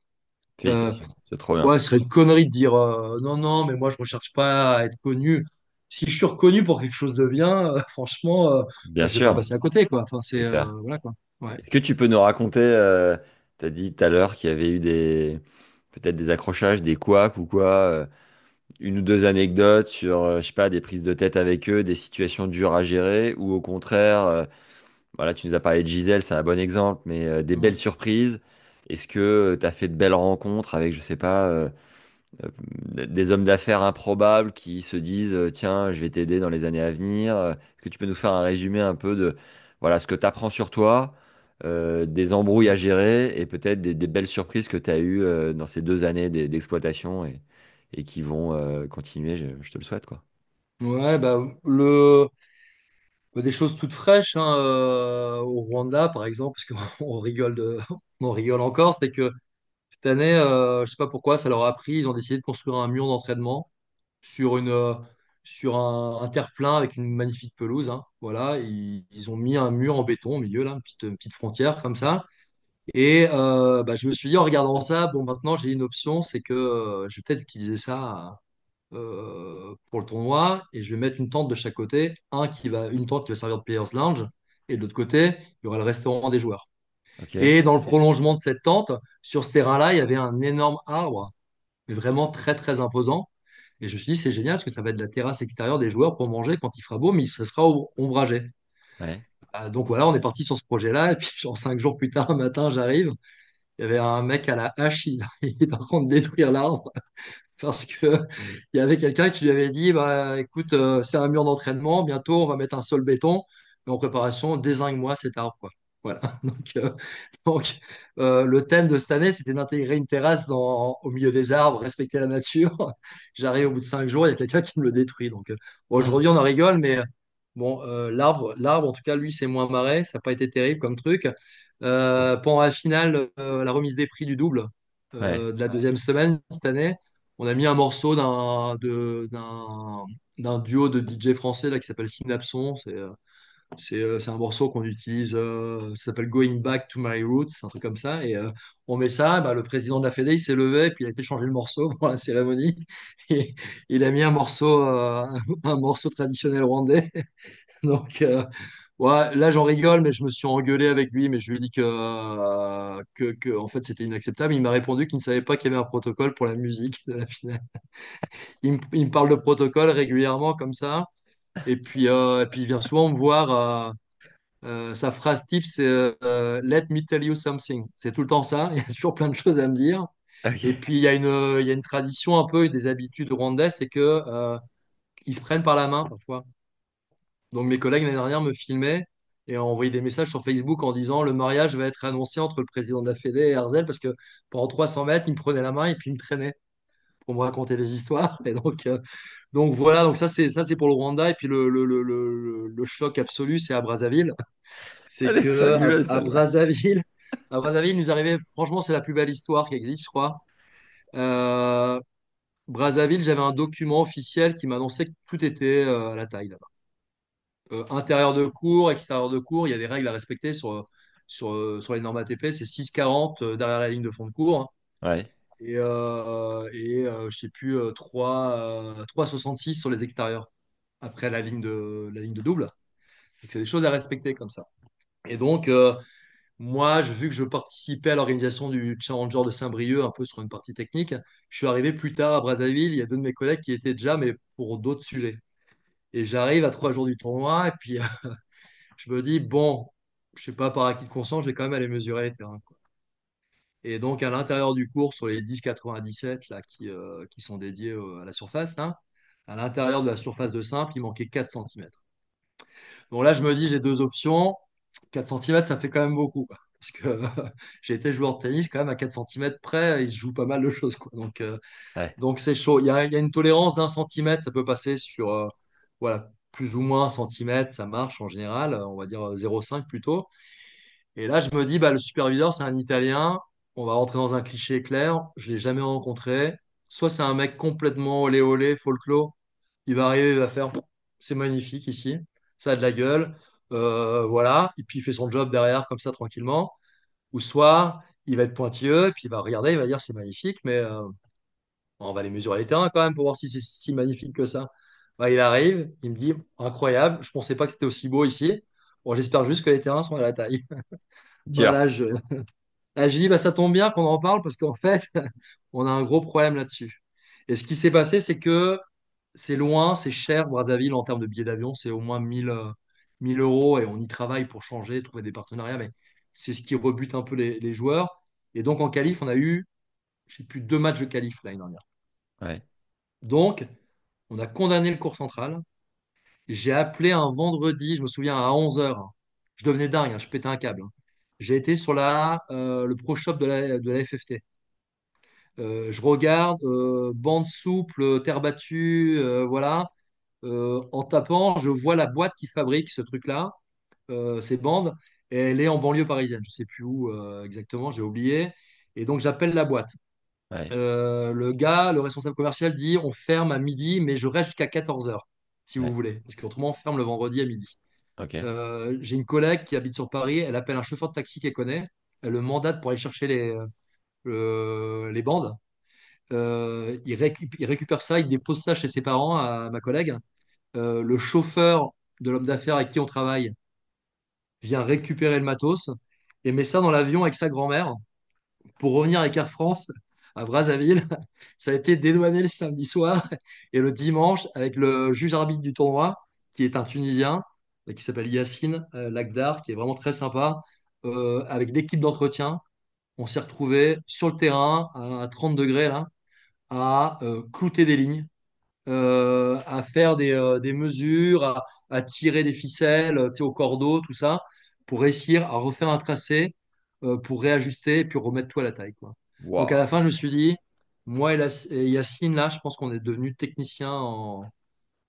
Speaker 2: Euh,
Speaker 1: Félicitations. C'est trop bien.
Speaker 2: ouais, ce serait une connerie de dire non, non, mais moi je recherche pas à être connu. Si je suis reconnu pour quelque chose de bien, franchement,
Speaker 1: Bien
Speaker 2: bah, je vais pas
Speaker 1: sûr.
Speaker 2: passer à côté, quoi. Enfin, c'est
Speaker 1: C'est clair.
Speaker 2: voilà quoi. Ouais.
Speaker 1: Est-ce que tu peux nous raconter, tu as dit tout à l'heure qu'il y avait eu peut-être des accrochages, des couacs ou quoi, une ou deux anecdotes sur, je sais pas, des prises de tête avec eux, des situations dures à gérer, ou au contraire, voilà, tu nous as parlé de Gisèle, c'est un bon exemple, mais des belles
Speaker 2: Mm.
Speaker 1: surprises. Est-ce que tu as fait de belles rencontres avec, je sais pas, des hommes d'affaires improbables qui se disent, tiens, je vais t'aider dans les années à venir. Est-ce que tu peux nous faire un résumé un peu de, voilà, ce que tu apprends sur toi, des embrouilles à gérer et peut-être des belles surprises que tu as eues dans ces 2 années d'exploitation et qui vont continuer, je te le souhaite, quoi.
Speaker 2: Ouais, des choses toutes fraîches hein, au Rwanda, par exemple, parce qu'on rigole on en rigole encore, c'est que cette année, je sais pas pourquoi, ça leur a pris, ils ont décidé de construire un mur d'entraînement sur sur un terre-plein avec une magnifique pelouse. Hein. Voilà, ils ont mis un mur en béton au milieu, là, une petite frontière comme ça. Et je me suis dit en regardant ça, bon, maintenant j'ai une option, c'est que je vais peut-être utiliser ça pour le tournoi et je vais mettre une tente de chaque côté. Une tente qui va servir de players lounge et de l'autre côté, il y aura le restaurant des joueurs.
Speaker 1: Ok?
Speaker 2: Et dans le prolongement de cette tente, sur ce terrain-là, il y avait un énorme arbre, mais vraiment très très imposant. Et je me suis dit, c'est génial parce que ça va être la terrasse extérieure des joueurs pour manger quand il fera beau, mais ça sera ombragé.
Speaker 1: Ouais.
Speaker 2: Donc voilà, on est parti sur ce projet-là. Et puis, genre 5 jours plus tard, un matin, j'arrive. Il y avait un mec à la hache, il est en train de détruire l'arbre parce que il y avait quelqu'un qui lui avait dit, bah, écoute, c'est un mur d'entraînement, bientôt on va mettre un sol béton, et en préparation, dézingue-moi cet arbre, quoi. Voilà. Donc, le thème de cette année, c'était d'intégrer une terrasse au milieu des arbres, respecter la nature. J'arrive au bout de 5 jours, il y a quelqu'un qui me le détruit. Donc, bon,
Speaker 1: Ah,
Speaker 2: aujourd'hui, on en rigole, mais bon, l'arbre, en tout cas, lui, c'est moins marré. Ça n'a pas été terrible comme truc. Pendant la finale, la remise des prix du double
Speaker 1: ouais.
Speaker 2: de la deuxième semaine cette année, on a mis un morceau d'un duo de DJ français là, qui s'appelle Synapson. C'est un morceau qu'on utilise, ça s'appelle Going Back to My Roots, un truc comme ça. Et on met ça, bah, le président de la Fédé, il s'est levé, et puis il a été changer le morceau pour la cérémonie. Et il a mis un morceau traditionnel rwandais. Donc, ouais, là, j'en rigole, mais je me suis engueulé avec lui, mais je lui ai dit en fait, c'était inacceptable. Il m'a répondu qu'il ne savait pas qu'il y avait un protocole pour la musique de la finale. Il me parle de protocole régulièrement comme ça. Et puis il vient souvent me voir. Sa phrase type, c'est Let me tell you something. C'est tout le temps ça. Il y a toujours plein de choses à me dire. Et
Speaker 1: Ok.
Speaker 2: puis il y a une tradition un peu, des habitudes rwandaises, c'est que ils se prennent par la main parfois. Donc mes collègues l'année dernière me filmaient et ont envoyé des messages sur Facebook en disant le mariage va être annoncé entre le président de la Fédé et Herzl parce que pendant 300 mètres, il me prenait la main et puis il me traînait pour me raconter des histoires. Et donc voilà, donc ça c'est pour le Rwanda. Et puis le choc absolu, c'est à Brazzaville. C'est
Speaker 1: Elle est
Speaker 2: que
Speaker 1: fabuleuse,
Speaker 2: à
Speaker 1: celle-là.
Speaker 2: Brazzaville, il nous arrivait, franchement, c'est la plus belle histoire qui existe, je crois. Euh, Brazzaville, j'avais un document officiel qui m'annonçait que tout était à la taille là-bas. Intérieur de cours, extérieur de cours, il y a des règles à respecter sur les normes ATP. C'est 6,40 derrière la ligne de fond de cours, hein.
Speaker 1: Ouais.
Speaker 2: Je sais plus, 3,66 sur les extérieurs, après la ligne de double. Donc, c'est des choses à respecter comme ça. Et donc, moi, vu que je participais à l'organisation du Challenger de Saint-Brieuc, un peu sur une partie technique, je suis arrivé plus tard à Brazzaville. Il y a deux de mes collègues qui étaient déjà, mais pour d'autres sujets. Et j'arrive à 3 jours du tournoi, et puis je me dis, bon, je sais pas par acquis de conscience, je vais quand même aller mesurer les terrains, quoi. Et donc, à l'intérieur du cours, sur les 10,97 là, qui sont dédiés à la surface, hein, à l'intérieur de la surface de simple, il manquait 4 centimètres. Donc là, je me dis, j'ai deux options. 4 centimètres, ça fait quand même beaucoup, quoi. Parce que j'ai été joueur de tennis, quand même, à 4 centimètres près, il se joue pas mal de choses, quoi.
Speaker 1: Ouais.
Speaker 2: Donc c'est chaud. Il y a une tolérance d'1 centimètre, ça peut passer sur voilà, plus ou moins 1 centimètre, ça marche en général, on va dire 0,5 plutôt. Et là, je me dis, bah, le superviseur, c'est un Italien, on va rentrer dans un cliché clair, je ne l'ai jamais rencontré. Soit c'est un mec complètement olé olé, folklore, il va arriver, il va faire, c'est magnifique ici, ça a de la gueule, voilà, et puis il fait son job derrière comme ça tranquillement. Ou soit il va être pointilleux, et puis il va regarder, il va dire c'est magnifique, mais on va aller mesurer les terrains quand même pour voir si c'est si magnifique que ça. Bah, il arrive, il me dit incroyable, je pensais pas que c'était aussi beau ici. Bon, j'espère juste que les terrains sont à la taille.
Speaker 1: Dur.
Speaker 2: Voilà, j'ai dit bah, ça tombe bien qu'on en parle parce qu'en fait, on a un gros problème là-dessus. Et ce qui s'est passé, c'est que c'est loin, c'est cher, Brazzaville, en termes de billets d'avion, c'est au moins 1000 euros et on y travaille pour changer, trouver des partenariats, mais c'est ce qui rebute un peu les joueurs. Et donc en qualif, on a eu, je sais plus, 2 matchs de qualif l'année dernière.
Speaker 1: Ouais.
Speaker 2: Donc, on a condamné le cours central. J'ai appelé un vendredi, je me souviens, à 11 heures. Je devenais dingue, hein, je pétais un câble, hein. j'ai été sur le Pro Shop de la FFT. Je regarde, bande souple, terre battue, voilà. En tapant, je vois la boîte qui fabrique ce truc-là, ces bandes, et elle est en banlieue parisienne. Je sais plus où exactement, j'ai oublié. Et donc j'appelle la boîte.
Speaker 1: Ouais,
Speaker 2: Le gars, le responsable commercial dit on ferme à midi, mais je reste jusqu'à 14 heures si vous
Speaker 1: ouais,
Speaker 2: voulez. Parce qu'autrement, on ferme le vendredi à midi.
Speaker 1: ok,
Speaker 2: J'ai une collègue qui habite sur Paris, elle appelle un chauffeur de taxi qu'elle connaît, elle le mandate pour aller chercher les bandes. Il récupère ça, il dépose ça chez ses parents, à ma collègue. Le chauffeur de l'homme d'affaires avec qui on travaille vient récupérer le matos et met ça dans l'avion avec sa grand-mère pour revenir avec Air France à Brazzaville. Ça a été dédouané le samedi soir et le dimanche avec le juge arbitre du tournoi, qui est un Tunisien, qui s'appelle Yacine Lagdar, qui est vraiment très sympa. Avec l'équipe d'entretien, on s'est retrouvé sur le terrain à 30 degrés là, à clouter des lignes, à faire des mesures, à tirer des ficelles, tu sais, au cordeau, tout ça, pour réussir à refaire un tracé, pour réajuster et puis remettre tout à la taille, quoi. Donc à
Speaker 1: waouh,
Speaker 2: la fin, je me suis dit, moi et Yacine, là, je pense qu'on est devenus techniciens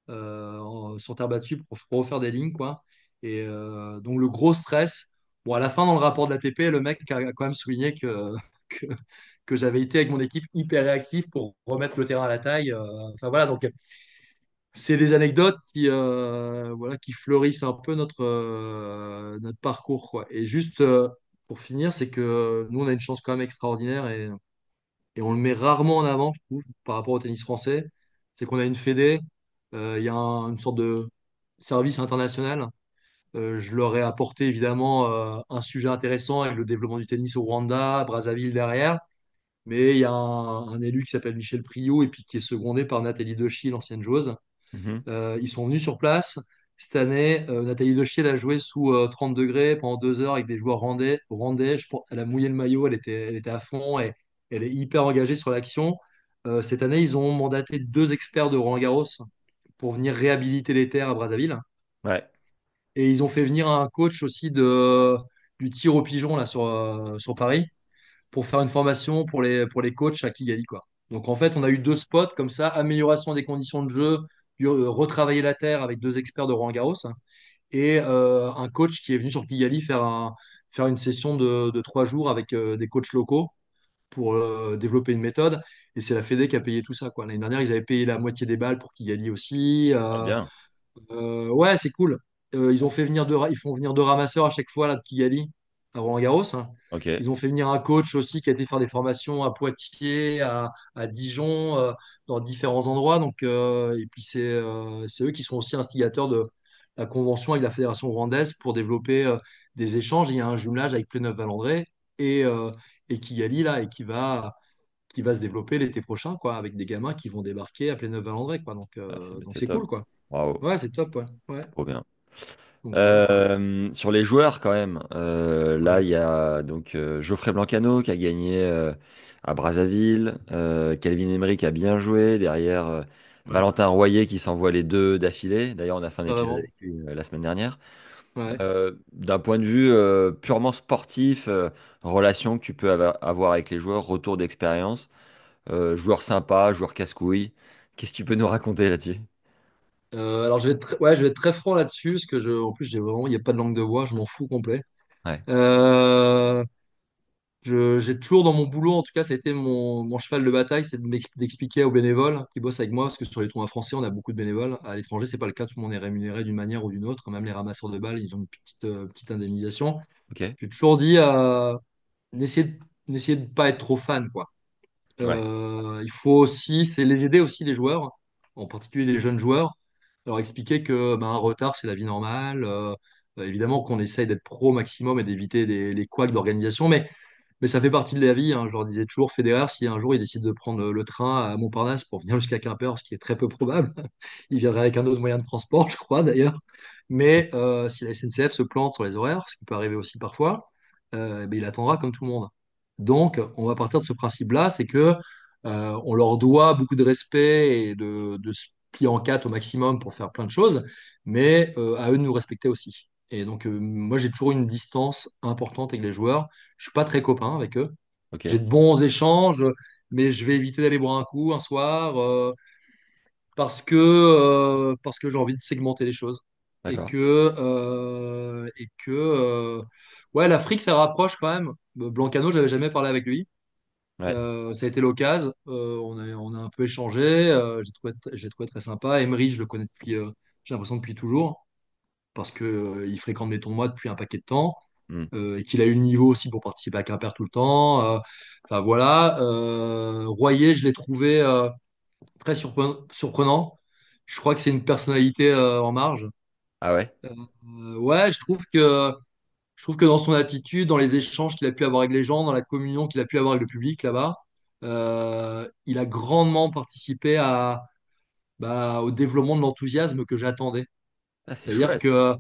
Speaker 2: sur terre battue pour refaire des lignes, quoi. Et donc le gros stress, bon, à la fin, dans le rapport de l'ATP, le mec a quand même souligné que, que j'avais été avec mon équipe hyper réactif pour remettre le terrain à la taille. Enfin voilà, donc c'est des anecdotes voilà, qui fleurissent un peu notre parcours, quoi. Et juste pour finir, c'est que nous, on a une chance quand même extraordinaire et on le met rarement en avant, je trouve, par rapport au tennis français. C'est qu'on a une fédé, il y a une sorte de service international. Je leur ai apporté évidemment un sujet intéressant avec le développement du tennis au Rwanda, Brazzaville derrière. Mais il y a un élu qui s'appelle Michel Priou et puis qui est secondé par Nathalie Dechy, l'ancienne joueuse.
Speaker 1: mhm,
Speaker 2: Ils sont venus sur place. Cette année, Nathalie Dechy, elle a joué sous 30 degrés pendant 2 heures avec des joueurs rwandais. Elle a mouillé le maillot, elle était à fond et elle est hyper engagée sur l'action. Cette année, ils ont mandaté 2 experts de Roland-Garros pour venir réhabiliter les terres à Brazzaville.
Speaker 1: ouais,
Speaker 2: Et ils ont fait venir un coach aussi du tir au pigeon là, sur Paris pour faire une formation pour les coachs à Kigali, quoi. Donc en fait, on a eu 2 spots comme ça, amélioration des conditions de jeu, retravailler la terre avec 2 experts de Roland-Garros et un coach qui est venu sur Kigali faire une session de 3 jours avec des coachs locaux pour développer une méthode. Et c'est la Fédé qui a payé tout ça, quoi. L'année dernière, ils avaient payé la moitié des balles pour Kigali aussi.
Speaker 1: ah, bien,
Speaker 2: Ouais, c'est cool. Ils font venir 2 ramasseurs à chaque fois là, de Kigali à Roland-Garros, hein.
Speaker 1: ok,
Speaker 2: Ils ont fait venir un coach aussi qui a été faire des formations à Poitiers, à Dijon, dans différents endroits. Donc, et puis c'est eux qui sont aussi instigateurs de la convention avec la fédération rwandaise pour développer des échanges. Il y a un jumelage avec Pléneuf-Valandré et, euh, et Kigali là, et qui va se développer l'été prochain, quoi, avec des gamins qui vont débarquer à Pléneuf-Valandré, quoi.
Speaker 1: ah,
Speaker 2: Donc
Speaker 1: c'est
Speaker 2: c'est
Speaker 1: top,
Speaker 2: cool, quoi.
Speaker 1: waouh,
Speaker 2: Ouais, c'est top, ouais. Ouais.
Speaker 1: trop bien.
Speaker 2: Donc voilà.
Speaker 1: Sur les joueurs quand même, là
Speaker 2: Ouais.
Speaker 1: il y a donc Geoffrey Blancano qui a gagné à Brazzaville, Calvin Emery qui a bien joué, derrière
Speaker 2: Ouais.
Speaker 1: Valentin Royer qui s'envoie les deux d'affilée. D'ailleurs on a fait un épisode
Speaker 2: Carrément.
Speaker 1: avec lui la semaine dernière.
Speaker 2: Ouais.
Speaker 1: D'un point de vue purement sportif, relation que tu peux avoir avec les joueurs, retour d'expérience, joueur sympa, joueur casse-couille. Qu'est-ce que tu peux nous raconter là-dessus?
Speaker 2: Alors ouais, je vais être très franc là-dessus, parce que en plus, il n'y a pas de langue de bois, je m'en fous complet.
Speaker 1: Ouais,
Speaker 2: Euh, j'ai toujours dans mon boulot, en tout cas, ça a été mon cheval de bataille, c'est d'expliquer aux bénévoles qui bossent avec moi, parce que sur les tournois français, on a beaucoup de bénévoles. À l'étranger, c'est pas le cas, tout le monde est rémunéré d'une manière ou d'une autre. Même les ramasseurs de balles, ils ont une petite indemnisation.
Speaker 1: ok,
Speaker 2: J'ai toujours dit, n'essayez de pas être trop fan, quoi.
Speaker 1: ouais,
Speaker 2: Il faut aussi, c'est les aider aussi les joueurs, en particulier les jeunes joueurs, leur expliquer que ben, un retard c'est la vie normale. Évidemment qu'on essaye d'être pro au maximum et d'éviter les couacs d'organisation, mais ça fait partie de la vie, hein. Je leur disais toujours, Federer, si un jour il décide de prendre le train à Montparnasse pour venir jusqu'à Quimper, ce qui est très peu probable, il viendrait avec un autre moyen de transport, je crois d'ailleurs. Mais si la SNCF se plante sur les horaires, ce qui peut arriver aussi parfois, ben, il attendra comme tout le monde. Donc, on va partir de ce principe-là, c'est que on leur doit beaucoup de respect et de se plier en quatre au maximum pour faire plein de choses, mais à eux de nous respecter aussi. Et donc, moi, j'ai toujours une distance importante avec les joueurs. Je suis pas très copain avec eux. J'ai
Speaker 1: Ok,
Speaker 2: de bons échanges, mais je vais éviter d'aller boire un coup un soir parce que j'ai envie de segmenter les choses.
Speaker 1: d'accord.
Speaker 2: Ouais, l'Afrique, ça rapproche quand même. Blancano, j'avais jamais parlé avec lui.
Speaker 1: Ouais.
Speaker 2: Ça a été l'occasion. On a un peu échangé. J'ai trouvé très sympa. Emery, je le connais depuis, j'ai l'impression depuis toujours, parce que il fréquente mes tournois depuis un paquet de temps
Speaker 1: Hmm.
Speaker 2: et qu'il a eu le niveau aussi pour participer à Quimper tout le temps. Enfin voilà. Royer, je l'ai trouvé très surprenant. Je crois que c'est une personnalité en marge.
Speaker 1: Ah ouais?
Speaker 2: Ouais, je trouve que dans son attitude, dans les échanges qu'il a pu avoir avec les gens, dans la communion qu'il a pu avoir avec le public là-bas, il a grandement participé au développement de l'enthousiasme que j'attendais.
Speaker 1: Ah, c'est
Speaker 2: C'est-à-dire
Speaker 1: chouette.
Speaker 2: que,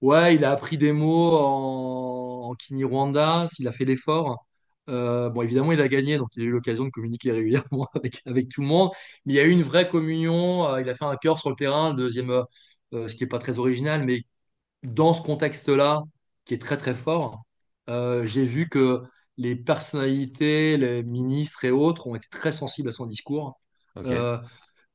Speaker 2: ouais, il a appris des mots en Kinyarwanda, s'il a fait l'effort. Bon, évidemment, il a gagné, donc il a eu l'occasion de communiquer régulièrement avec tout le monde. Mais il y a eu une vraie communion. Il a fait un cœur sur le terrain, le deuxième, ce qui n'est pas très original, mais dans ce contexte-là, qui est très très fort, j'ai vu que les personnalités, les ministres et autres ont été très sensibles à son discours.
Speaker 1: Ok.
Speaker 2: Euh,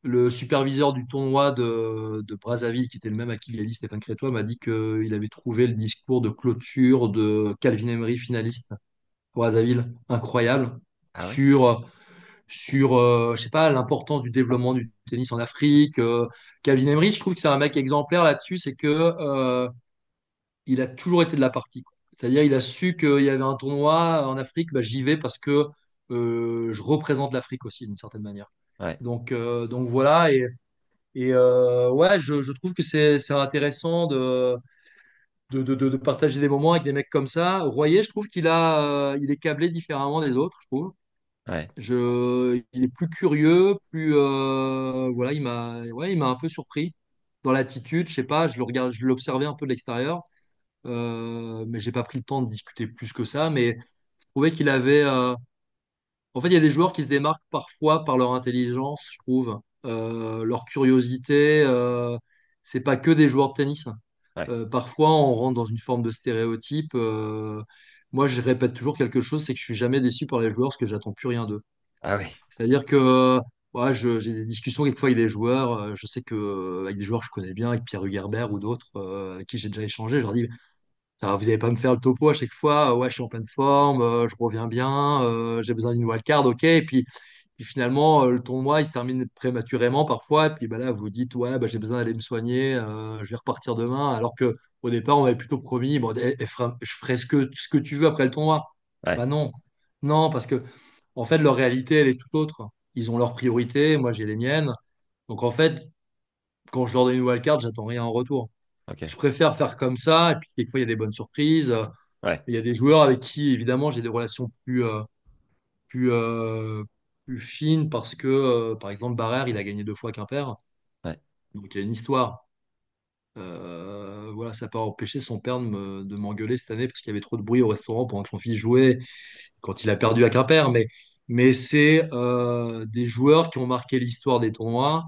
Speaker 2: le superviseur du tournoi de Brazzaville, qui était le même à Kigali, Stéphane Crétois, m'a dit qu'il avait trouvé le discours de clôture de Calvin Emery, finaliste pour Brazzaville, incroyable,
Speaker 1: Ah ouais?
Speaker 2: sur, je sais pas, l'importance du développement du tennis en Afrique. Calvin Emery, je trouve que c'est un mec exemplaire là-dessus, c'est que il a toujours été de la partie, quoi. C'est-à-dire, il a su qu'il y avait un tournoi en Afrique, bah, j'y vais parce que je représente l'Afrique aussi, d'une certaine manière.
Speaker 1: Ouais.
Speaker 2: Donc voilà, ouais, je trouve que c'est intéressant de partager des moments avec des mecs comme ça. Royer, je trouve il est câblé différemment des autres, je trouve.
Speaker 1: Ouais.
Speaker 2: Il est plus curieux, voilà, il m'a un peu surpris dans l'attitude. Je sais pas, je l'observais un peu de l'extérieur, mais j'ai pas pris le temps de discuter plus que ça. Mais je trouvais qu'il avait, en fait, il y a des joueurs qui se démarquent parfois par leur intelligence, je trouve, leur curiosité. C'est pas que des joueurs de tennis.
Speaker 1: Ouais.
Speaker 2: Parfois, on rentre dans une forme de stéréotype. Moi, je répète toujours quelque chose, c'est que je suis jamais déçu par les joueurs parce que j'attends plus rien d'eux.
Speaker 1: Ah oui.
Speaker 2: C'est-à-dire que ouais, j'ai des discussions quelquefois avec des joueurs. Je sais que avec des joueurs que je connais bien, avec Pierre Hugerbert ou d'autres avec qui j'ai déjà échangé, je leur dis vous n'allez pas me faire le topo à chaque fois. Ouais, je suis en pleine forme, je reviens bien, j'ai besoin d'une wildcard, ok. Puis finalement, le tournoi, il se termine prématurément parfois. Et puis bah là, vous dites, ouais, bah, j'ai besoin d'aller me soigner, je vais repartir demain. Alors que au départ, on m'avait plutôt promis, bon, je ferai ce que tu veux après le tournoi.
Speaker 1: Ouais.
Speaker 2: Bah non, non, parce que en fait, leur réalité, elle est tout autre. Ils ont leurs priorités, moi j'ai les miennes. Donc en fait, quand je leur donne une wildcard, j'attends rien en retour.
Speaker 1: Ok.
Speaker 2: Je préfère faire comme ça, et puis quelquefois il y a des bonnes surprises.
Speaker 1: Ouais.
Speaker 2: Il y a des joueurs avec qui, évidemment, j'ai des relations plus, euh, plus fines parce que, par exemple, Barrère, il a gagné 2 fois à Quimper.
Speaker 1: Ouais.
Speaker 2: Donc il y a une histoire. Voilà, ça n'a pas empêché son père de m'engueuler cette année parce qu'il y avait trop de bruit au restaurant pendant que son fils jouait quand il a perdu à Quimper. Mais c'est des joueurs qui ont marqué l'histoire des tournois.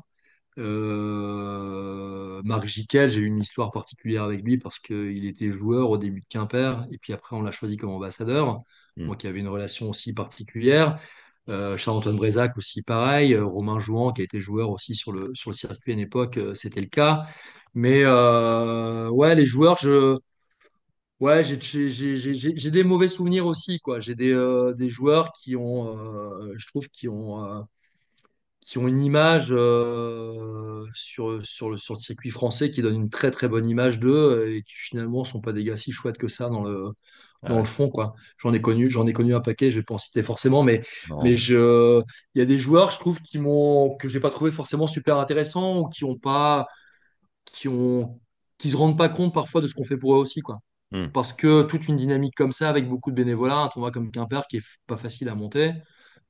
Speaker 2: Marc Jiquel, j'ai eu une histoire particulière avec lui parce qu'il était joueur au début de Quimper et puis après on l'a choisi comme ambassadeur.
Speaker 1: Hmm.
Speaker 2: Donc il y avait une relation aussi particulière. Charles-Antoine Brézac aussi pareil. Romain Jouan qui a été joueur aussi sur le circuit à une époque, c'était le cas. Mais ouais, les joueurs, ouais, j'ai des mauvais souvenirs aussi, quoi. J'ai des joueurs je trouve, qui ont une image sur le circuit français qui donne une très très bonne image d'eux et qui finalement sont pas des gars si chouettes que ça
Speaker 1: Ah
Speaker 2: dans le
Speaker 1: ouais.
Speaker 2: fond, quoi. J'en ai connu un paquet, je vais pas en citer forcément, mais
Speaker 1: Non.
Speaker 2: il y a des joueurs, je trouve, que j'ai pas trouvé forcément super intéressants ou qui ont, qui se rendent pas compte parfois de ce qu'on fait pour eux aussi, quoi.
Speaker 1: Hmm.
Speaker 2: Parce que toute une dynamique comme ça, avec beaucoup de bénévolat, un tournoi comme Quimper qui est pas facile à monter,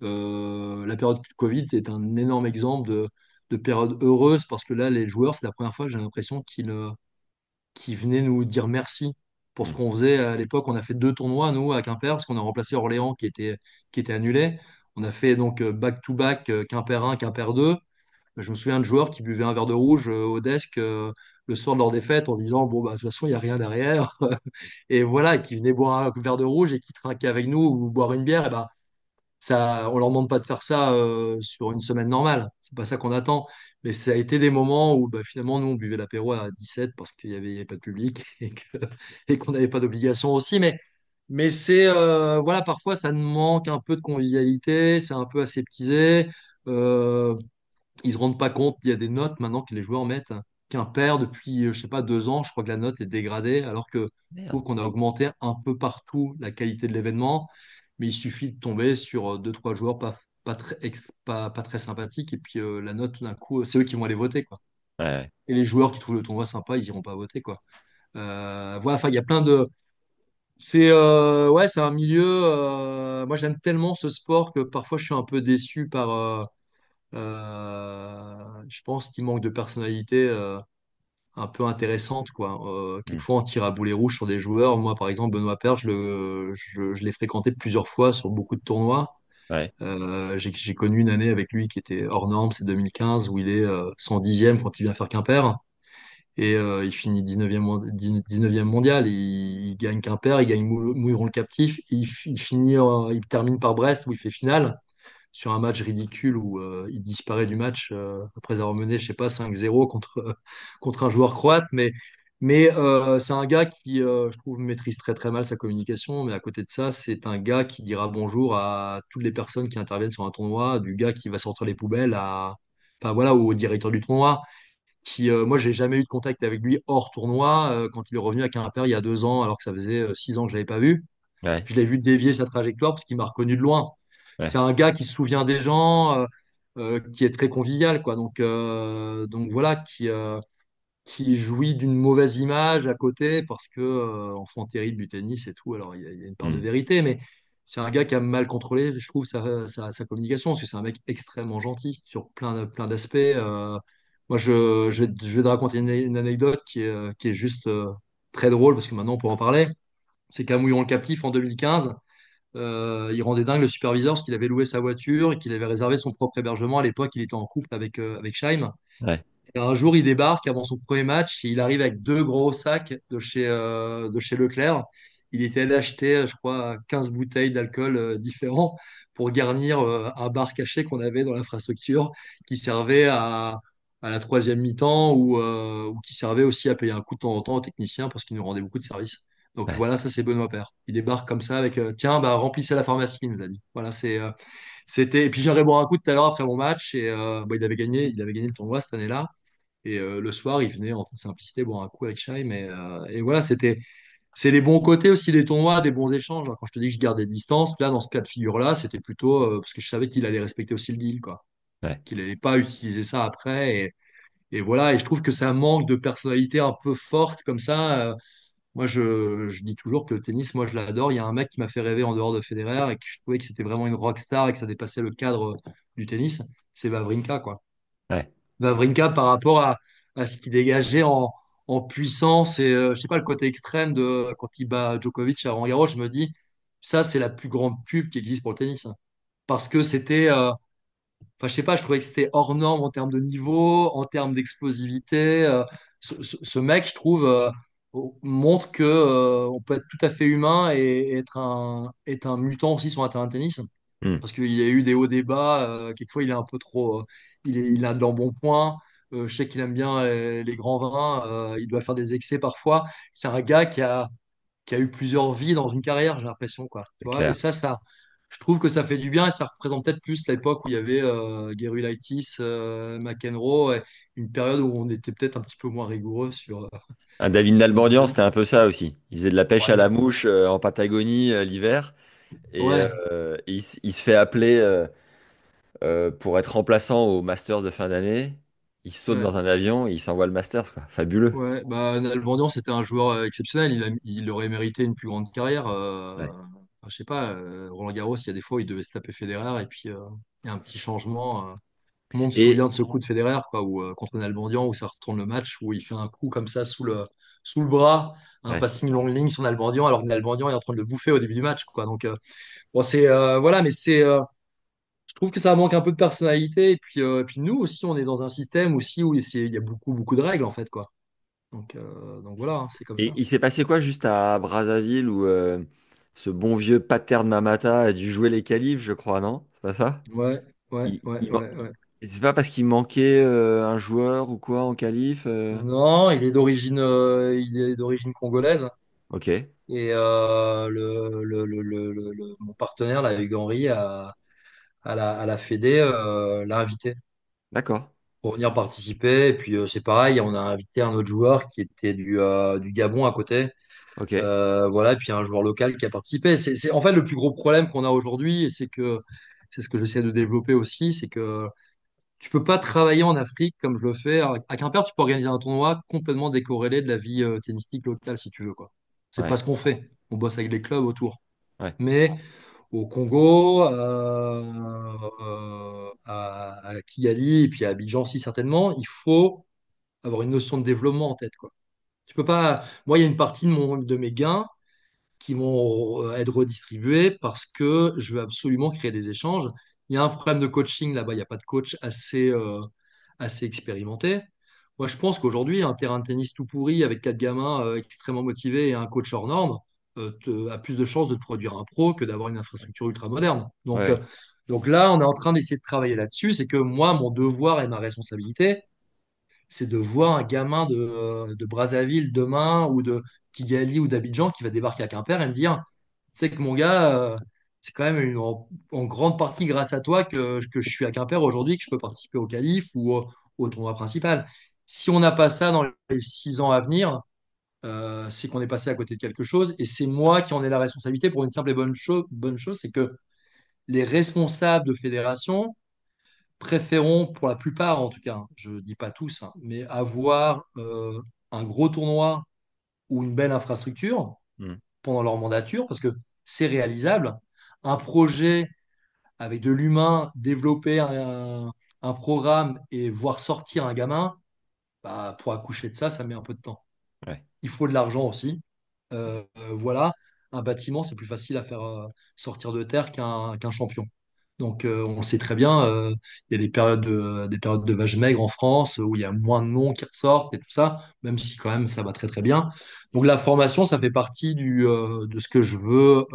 Speaker 2: la période Covid est un énorme exemple de période heureuse parce que là, les joueurs, c'est la première fois que j'ai l'impression qu'ils venaient nous dire merci pour ce
Speaker 1: Hmm.
Speaker 2: qu'on faisait à l'époque. On a fait 2 tournois, nous, à Quimper, parce qu'on a remplacé Orléans qui était annulé. On a fait donc back-to-back Quimper 1, Quimper 2. Je me souviens de joueurs qui buvaient un verre de rouge au desk le soir de leur défaite en disant, bon, bah, de toute façon, il n'y a rien derrière. Et voilà, et qui venaient boire un verre de rouge et qui trinquaient avec nous ou boire une bière, et ben, ça, on leur demande pas de faire ça sur une semaine normale. C'est pas ça qu'on attend. Mais ça a été des moments où bah, finalement, nous, on buvait l'apéro à 17 parce qu'il y avait pas de public et qu'on n'avait pas d'obligation aussi. Mais c'est, voilà, parfois, ça nous manque un peu de convivialité, c'est un peu aseptisé. Euh, Ils se rendent pas compte, il y a des notes maintenant que les joueurs mettent. Qu'un père, depuis, je sais pas, 2 ans, je crois que la note est dégradée, alors que je trouve
Speaker 1: Merde.
Speaker 2: qu'on a augmenté un peu partout la qualité de l'événement. Mais il suffit de tomber sur deux, trois joueurs pas très sympathiques, et puis la note, tout d'un coup, c'est eux qui vont aller voter, quoi.
Speaker 1: Ouais, ouais.
Speaker 2: Et les joueurs qui trouvent le tournoi sympa, ils iront pas voter, quoi. Voilà, enfin, il y a plein de. C'est ouais, c'est un milieu. Moi, j'aime tellement ce sport que parfois je suis un peu déçu par. Je pense qu'il manque de personnalité un peu intéressante, quoi.
Speaker 1: Hmm.
Speaker 2: Quelquefois, on tire à boulet rouge sur des joueurs. Moi, par exemple, Benoît Paire, je l'ai fréquenté plusieurs fois sur beaucoup de tournois.
Speaker 1: Ouais,
Speaker 2: J'ai connu une année avec lui qui était hors norme, c'est 2015, où il est 110e quand il vient faire Quimper. Et il finit 19e mondial. Il gagne Quimper, il gagne Mouilleron le captif. Il finit, il termine par Brest où il fait finale sur un match ridicule où il disparaît du match après avoir mené, je sais pas, 5-0 contre un joueur croate. Mais c'est un gars qui, je trouve, maîtrise très très mal sa communication. Mais à côté de ça, c'est un gars qui dira bonjour à toutes les personnes qui interviennent sur un tournoi, du gars qui va sortir les poubelles enfin voilà, au directeur du tournoi. Moi, j'ai jamais eu de contact avec lui hors tournoi. Quand il est revenu à Quimper il y a 2 ans, alors que ça faisait 6 ans que je l'avais pas vu,
Speaker 1: ouais,
Speaker 2: je l'ai vu dévier sa trajectoire parce qu'il m'a reconnu de loin. C'est
Speaker 1: ouais.
Speaker 2: un gars qui se souvient des gens, qui est très convivial, quoi. Donc voilà, qui jouit d'une mauvaise image à côté parce que enfant terrible du tennis et tout. Alors il y a une part de
Speaker 1: Hmm.
Speaker 2: vérité, mais c'est un gars qui a mal contrôlé, je trouve, sa communication parce que c'est un mec extrêmement gentil sur plein d'aspects. Moi, je vais te raconter une anecdote qui est juste très drôle parce que maintenant on peut en parler. C'est qu'à Mouillon-le-Captif en 2015, il rendait dingue le superviseur parce qu'il avait loué sa voiture et qu'il avait réservé son propre hébergement. À l'époque, il était en couple avec Scheim.
Speaker 1: Ouais,
Speaker 2: Et un jour, il débarque avant son premier match et il arrive avec deux gros sacs de chez Leclerc. Il était allé acheter, je crois, 15 bouteilles d'alcool différents pour garnir un bar caché qu'on avait dans l'infrastructure qui servait à la troisième mi-temps ou qui servait aussi à payer un coup de temps en temps aux techniciens parce qu'il nous rendait beaucoup de services. Donc
Speaker 1: ouais,
Speaker 2: voilà, ça c'est Benoît Paire. Il débarque comme ça avec tiens, bah, remplissez la pharmacie, il nous a dit. Voilà, c'était. Et puis j'aimerais boire un coup tout à l'heure après mon match et bah, il avait gagné le tournoi cette année-là. Et le soir, il venait en toute simplicité boire un coup avec Shai. Et voilà, c'est les bons côtés aussi des tournois, des bons échanges. Quand je te dis que je garde des distances, là, dans ce cas de figure-là, c'était plutôt parce que je savais qu'il allait respecter aussi le deal, quoi.
Speaker 1: ouais,
Speaker 2: Qu'il allait pas utiliser ça après. Et voilà, et je trouve que ça manque de personnalité un peu forte comme ça. Moi, je dis toujours que le tennis, moi, je l'adore. Il y a un mec qui m'a fait rêver en dehors de Federer et que je trouvais que c'était vraiment une rockstar et que ça dépassait le cadre du tennis. C'est Wawrinka, quoi.
Speaker 1: ouais.
Speaker 2: Wawrinka par rapport à ce qu'il dégageait en puissance et je sais pas le côté extrême de quand il bat Djokovic à Roland-Garros, je me dis ça c'est la plus grande pub qui existe pour le tennis, hein. Parce que c'était enfin je sais pas, je trouvais que c'était hors norme en termes de niveau, en termes d'explosivité. Ce mec, je trouve, montre que on peut être tout à fait humain et être un mutant aussi sur un terrain de tennis.
Speaker 1: Hmm.
Speaker 2: Parce qu'il y a eu des hauts, des bas. Quelquefois, il est un peu trop. Il a de l'embonpoint. Je sais qu'il aime bien les grands vins. Il doit faire des excès parfois. C'est un gars qui a eu plusieurs vies dans une carrière, j'ai l'impression, quoi. Tu
Speaker 1: C'est
Speaker 2: vois? Et
Speaker 1: clair.
Speaker 2: ça, je trouve que ça fait du bien et ça représente peut-être plus l'époque où il y avait Gerulaitis, McEnroe, et une période où on était peut-être un petit peu moins rigoureux sur,
Speaker 1: Un David
Speaker 2: sur le
Speaker 1: Nalbandian,
Speaker 2: tennis.
Speaker 1: c'était un peu ça aussi. Il faisait de la pêche à
Speaker 2: Ouais,
Speaker 1: la mouche en Patagonie l'hiver et
Speaker 2: ouais,
Speaker 1: il se fait appeler pour être remplaçant au Masters de fin d'année. Il saute
Speaker 2: ouais.
Speaker 1: dans un avion et il s'envoie le Masters, quoi. Fabuleux.
Speaker 2: Ouais, bah, Nalbandian, c'était un joueur exceptionnel. Il aurait mérité une plus grande carrière.
Speaker 1: Ouais.
Speaker 2: Enfin, je sais pas, Roland Garros, il y a des fois où il devait se taper Federer et puis il y a un petit changement. Tout le monde se
Speaker 1: Et
Speaker 2: souvient de ce coup de Federer, quoi, contre Nalbandian, où ça retourne le match, où il fait un coup comme ça sous le bras, un
Speaker 1: ouais,
Speaker 2: passing long ligne sur Nalbandian, alors que Nalbandian est en train de le bouffer au début du match, quoi. Donc, bon, voilà, mais je trouve que ça manque un peu de personnalité. Et puis nous aussi, on est dans un système aussi où il y a beaucoup, beaucoup de règles, en fait, quoi. Donc voilà, hein, c'est comme
Speaker 1: Et
Speaker 2: ça.
Speaker 1: il s'est passé quoi juste à Brazzaville où ce bon vieux pater de Mamata a dû jouer les qualifs, je crois, non? C'est pas ça?
Speaker 2: Ouais, ouais,
Speaker 1: Il,
Speaker 2: ouais,
Speaker 1: il man-
Speaker 2: ouais, ouais.
Speaker 1: et c'est pas parce qu'il manquait un joueur ou quoi en qualif
Speaker 2: Non, il est d'origine congolaise.
Speaker 1: Ok,
Speaker 2: Et mon partenaire, là, Hugues Henry, à la Fédé, l'a invité
Speaker 1: d'accord.
Speaker 2: pour venir participer. Et puis c'est pareil, on a invité un autre joueur qui était du Gabon à côté.
Speaker 1: Ok,
Speaker 2: Voilà, et puis un joueur local qui a participé. En fait le plus gros problème qu'on a aujourd'hui, et c'est ce que j'essaie de développer aussi, c'est que tu peux pas travailler en Afrique comme je le fais. À Quimper, tu peux organiser un tournoi complètement décorrélé de la vie tennistique locale si tu veux, quoi. C'est pas
Speaker 1: ouais,
Speaker 2: ce qu'on fait. On bosse avec les clubs autour.
Speaker 1: ouais,
Speaker 2: Mais au Congo, à Kigali et puis à Abidjan aussi certainement, il faut avoir une notion de développement en tête, quoi. Tu peux pas. Moi, il y a une partie de mes gains qui vont être redistribués parce que je veux absolument créer des échanges. Il y a un problème de coaching là-bas, il n'y a pas de coach assez expérimenté. Moi, je pense qu'aujourd'hui, un terrain de tennis tout pourri avec quatre gamins extrêmement motivés et un coach hors norme a plus de chances de te produire un pro que d'avoir une infrastructure ultra moderne.
Speaker 1: ouais,
Speaker 2: Donc là, on est en train d'essayer de travailler là-dessus. C'est que moi, mon devoir et ma responsabilité, c'est de voir un gamin de Brazzaville demain ou de Kigali ou d'Abidjan qui va débarquer à Quimper et me dire, tu sais que mon gars, c'est quand même en grande partie grâce à toi que je suis à Quimper aujourd'hui, que je peux participer au qualif ou au tournoi principal. Si on n'a pas ça dans les 6 ans à venir, c'est qu'on est passé à côté de quelque chose et c'est moi qui en ai la responsabilité pour une simple et bonne chose, c'est que les responsables de fédération préférons, pour la plupart en tout cas, hein, je ne dis pas tous, hein, mais avoir un gros tournoi ou une belle infrastructure
Speaker 1: hmm,
Speaker 2: pendant leur mandature, parce que c'est réalisable. Un projet avec de l'humain, développer un programme et voir sortir un gamin, bah, pour accoucher de ça, ça met un peu de temps.
Speaker 1: ouais,
Speaker 2: Il faut de l'argent aussi. Voilà, un bâtiment, c'est plus facile à faire sortir de terre qu'un champion. Donc, on le sait très bien, il y a des périodes de vaches maigres en France où il y a moins de noms qui ressortent et tout ça, même si quand même ça va très très bien. Donc, la formation, ça fait partie de ce que je veux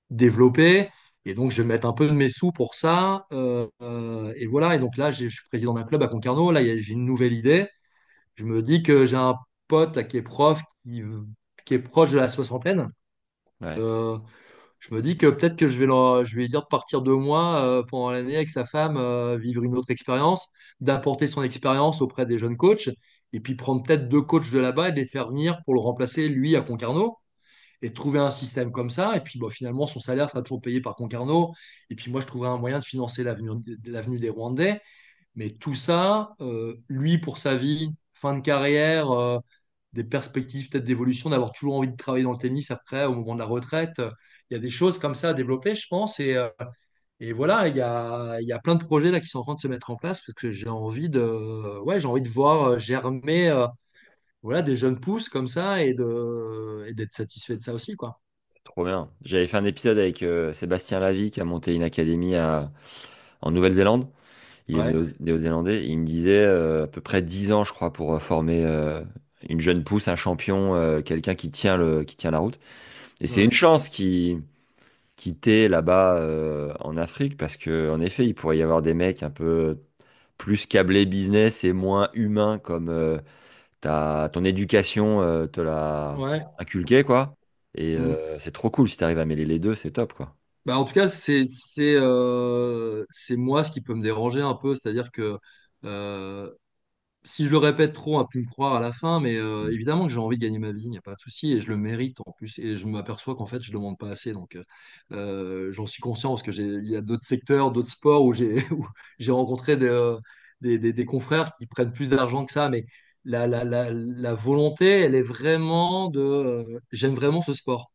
Speaker 2: développer. Et donc, je vais mettre un peu de mes sous pour ça. Et voilà. Et donc là, je suis président d'un club à Concarneau. Là, j'ai une nouvelle idée. Je me dis que j'ai un pote là, qui est prof, qui est proche de la soixantaine.
Speaker 1: ouais,
Speaker 2: Euh, je me dis que peut-être que je vais lui dire de partir 2 mois pendant l'année avec sa femme, vivre une autre expérience, d'apporter son expérience auprès des jeunes coachs, et puis prendre peut-être 2 coachs de là-bas et de les faire venir pour le remplacer, lui, à Concarneau, et trouver un système comme ça. Et puis bon, finalement, son salaire sera toujours payé par Concarneau. Et puis moi, je trouverai un moyen de financer l'avenue des Rwandais. Mais tout ça, lui, pour sa vie, fin de carrière, des perspectives peut-être d'évolution, d'avoir toujours envie de travailler dans le tennis après, au moment de la retraite. Il y a des choses comme ça à développer, je pense. Et voilà, il y a plein de projets là qui sont en train de se mettre en place parce que ouais, j'ai envie de voir germer voilà, des jeunes pousses comme ça et d'être satisfait de ça aussi, quoi.
Speaker 1: trop bien. J'avais fait un épisode avec Sébastien Lavie qui a monté une académie en Nouvelle-Zélande. Il est
Speaker 2: Ouais,
Speaker 1: néo-zélandais. Il me disait à peu près 10 ans, je crois, pour former une jeune pousse, un champion, quelqu'un qui tient la route. Et c'est une
Speaker 2: ouais,
Speaker 1: chance qui t'est là-bas en Afrique parce que en effet, il pourrait y avoir des mecs un peu plus câblés business et moins humains comme ton éducation te l'a
Speaker 2: ouais.
Speaker 1: inculqué, quoi. Et
Speaker 2: Mm.
Speaker 1: c'est trop cool si tu arrives à mêler les deux, c'est top, quoi.
Speaker 2: Bah, en tout cas, c'est moi ce qui peut me déranger un peu, c'est-à-dire que euh, si je le répète trop, on va plus me croire à la fin, mais
Speaker 1: Mm.
Speaker 2: évidemment que j'ai envie de gagner ma vie, il n'y a pas de souci, et je le mérite en plus, et je m'aperçois qu'en fait, je ne demande pas assez, donc j'en suis conscient parce que il y a d'autres secteurs, d'autres sports où j'ai où j'ai rencontré des confrères qui prennent plus d'argent que ça, mais la volonté, elle est vraiment j'aime vraiment ce sport.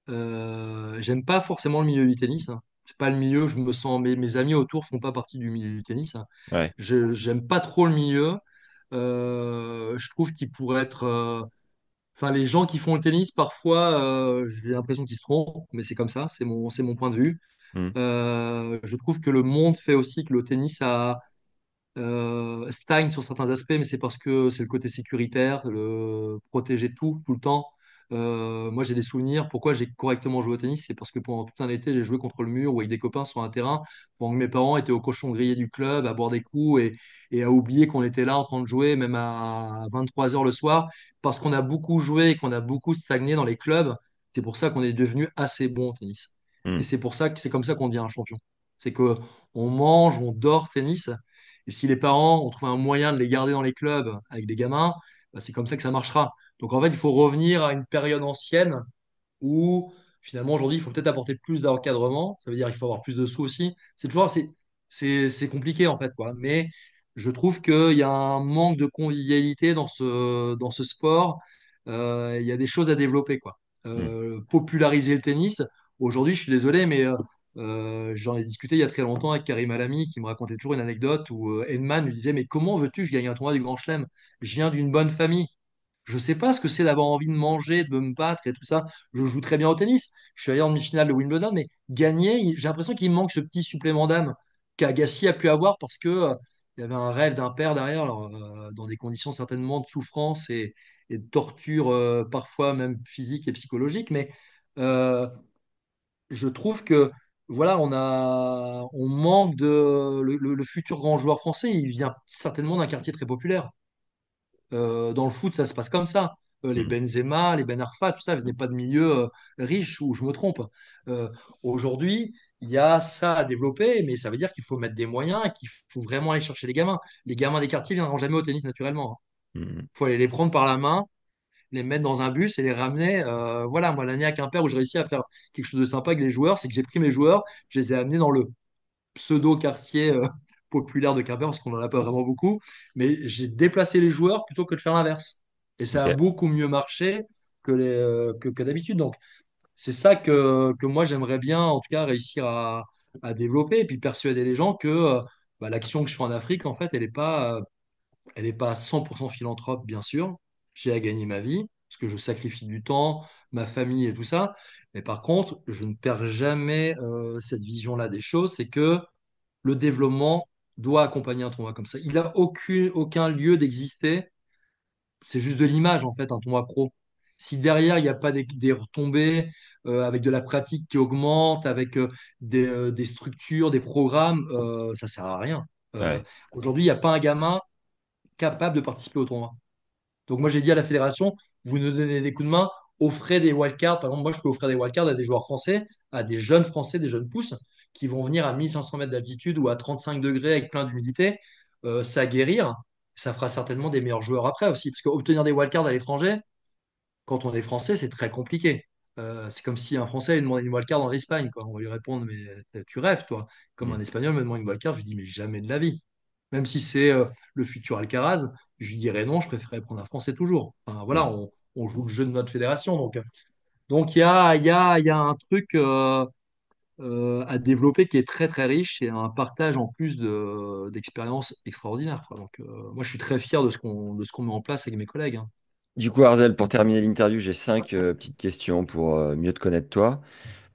Speaker 2: J'aime pas forcément le milieu du tennis, hein. C'est pas le milieu, je me sens, mes amis autour font pas partie du milieu du tennis, hein.
Speaker 1: Ouais,
Speaker 2: J'aime pas trop le milieu. Je trouve qu'il pourrait être. Enfin, les gens qui font le tennis, parfois, j'ai l'impression qu'ils se trompent, mais c'est comme ça, c'est mon point de vue.
Speaker 1: Hmm.
Speaker 2: Je trouve que le monde fait aussi que le tennis stagne sur certains aspects, mais c'est parce que c'est le côté sécuritaire, le protéger tout le temps. Moi, j'ai des souvenirs. Pourquoi j'ai correctement joué au tennis? C'est parce que pendant tout un été, j'ai joué contre le mur ou avec des copains sur un terrain, pendant que mes parents étaient au cochon grillé du club, à boire des coups et à oublier qu'on était là en train de jouer, même à 23 heures le soir, parce qu'on a beaucoup joué et qu'on a beaucoup stagné dans les clubs. C'est pour ça qu'on est devenu assez bon au tennis. Et
Speaker 1: Hmm.
Speaker 2: c'est pour ça que c'est comme ça qu'on devient un champion. C'est que on mange, on dort tennis. Et si les parents ont trouvé un moyen de les garder dans les clubs avec des gamins, bah, c'est comme ça que ça marchera. Donc en fait, il faut revenir à une période ancienne où finalement aujourd'hui, il faut peut-être apporter plus d'encadrement. Ça veut dire qu'il faut avoir plus de sous aussi. C'est toujours c'est compliqué en fait quoi. Mais je trouve qu'il y a un manque de convivialité dans ce sport. Il y a des choses à développer quoi.
Speaker 1: Hmm.
Speaker 2: Populariser le tennis. Aujourd'hui, je suis désolé, mais j'en ai discuté il y a très longtemps avec Karim Alami qui me racontait toujours une anecdote où Edman lui disait, mais comment veux-tu que je gagne un tournoi du Grand Chelem? Je viens d'une bonne famille. Je sais pas ce que c'est d'avoir envie de manger, de me battre et tout ça. Je joue très bien au tennis. Je suis allé en demi-finale de Wimbledon, mais gagner, j'ai l'impression qu'il me manque ce petit supplément d'âme qu'Agassi a pu avoir parce que il y avait un rêve d'un père derrière, alors, dans des conditions certainement de souffrance et de torture, parfois même physique et psychologique. Mais euh, je trouve que voilà, on manque de le futur grand joueur français. Il vient certainement d'un quartier très populaire. Dans le foot, ça se passe comme ça. Les
Speaker 1: Hmm.
Speaker 2: Benzema, les Ben Arfa, tout ça, venaient pas de milieux riches où je me trompe. Euh, Aujourd'hui, il y a ça à développer, mais ça veut dire qu'il faut mettre des moyens et qu'il faut vraiment aller chercher les gamins. Les gamins des quartiers viendront jamais au tennis naturellement.
Speaker 1: Hmm.
Speaker 2: Il faut aller les prendre par la main, les mettre dans un bus et les ramener. Voilà, moi, l'année à Quimper où j'ai réussi à faire quelque chose de sympa avec les joueurs, c'est que j'ai pris mes joueurs, je les ai amenés dans le pseudo-quartier populaire de Quimper, parce qu'on n'en a pas vraiment beaucoup, mais j'ai déplacé les joueurs plutôt que de faire l'inverse. Et ça a
Speaker 1: Ok.
Speaker 2: beaucoup mieux marché que d'habitude. Donc, c'est ça que moi, j'aimerais bien, en tout cas, réussir à développer et puis persuader les gens que bah, l'action que je fais en Afrique, en fait, elle est pas à 100% philanthrope, bien sûr. J'ai à gagner ma vie, parce que je sacrifie du temps, ma famille et tout ça. Mais par contre, je ne perds jamais cette vision-là des choses, c'est que le développement doit accompagner un tournoi comme ça. Il n'a aucun lieu d'exister. C'est juste de l'image, en fait, un tournoi pro. Si derrière, il n'y a pas des retombées avec de la pratique qui augmente, avec des structures, des programmes, ça ne sert à rien. Euh,
Speaker 1: Ouais.
Speaker 2: Aujourd'hui, il n'y a pas un gamin capable de participer au tournoi. Donc moi j'ai dit à la fédération, vous nous donnez des coups de main, offrez des wildcards. Par exemple, moi je peux offrir des wildcards à des joueurs français, à des jeunes français, des jeunes pousses, qui vont venir à 1500 mètres d'altitude ou à 35 degrés avec plein d'humidité, s'aguerrir. Ça fera certainement des meilleurs joueurs après aussi. Parce qu'obtenir des wildcards à l'étranger, quand on est français, c'est très compliqué. C'est comme si un Français lui demandait une wildcard en Espagne, quoi. On va lui répondre, mais tu rêves, toi. Comme un
Speaker 1: Hmm.
Speaker 2: Espagnol me demande une wildcard, je lui dis, mais jamais de la vie. Même si c'est le futur Alcaraz, je lui dirais non, je préférerais prendre un Français toujours. Enfin, voilà,
Speaker 1: Hmm.
Speaker 2: on joue le jeu de notre fédération. Donc il y a un truc à développer qui est très très riche et un partage en plus d'expériences extraordinaires, quoi. Donc moi, je suis très fier de ce qu'on met en place avec mes collègues, hein.
Speaker 1: Du coup, Arzel, pour terminer l'interview, j'ai cinq petites questions pour mieux te connaître toi.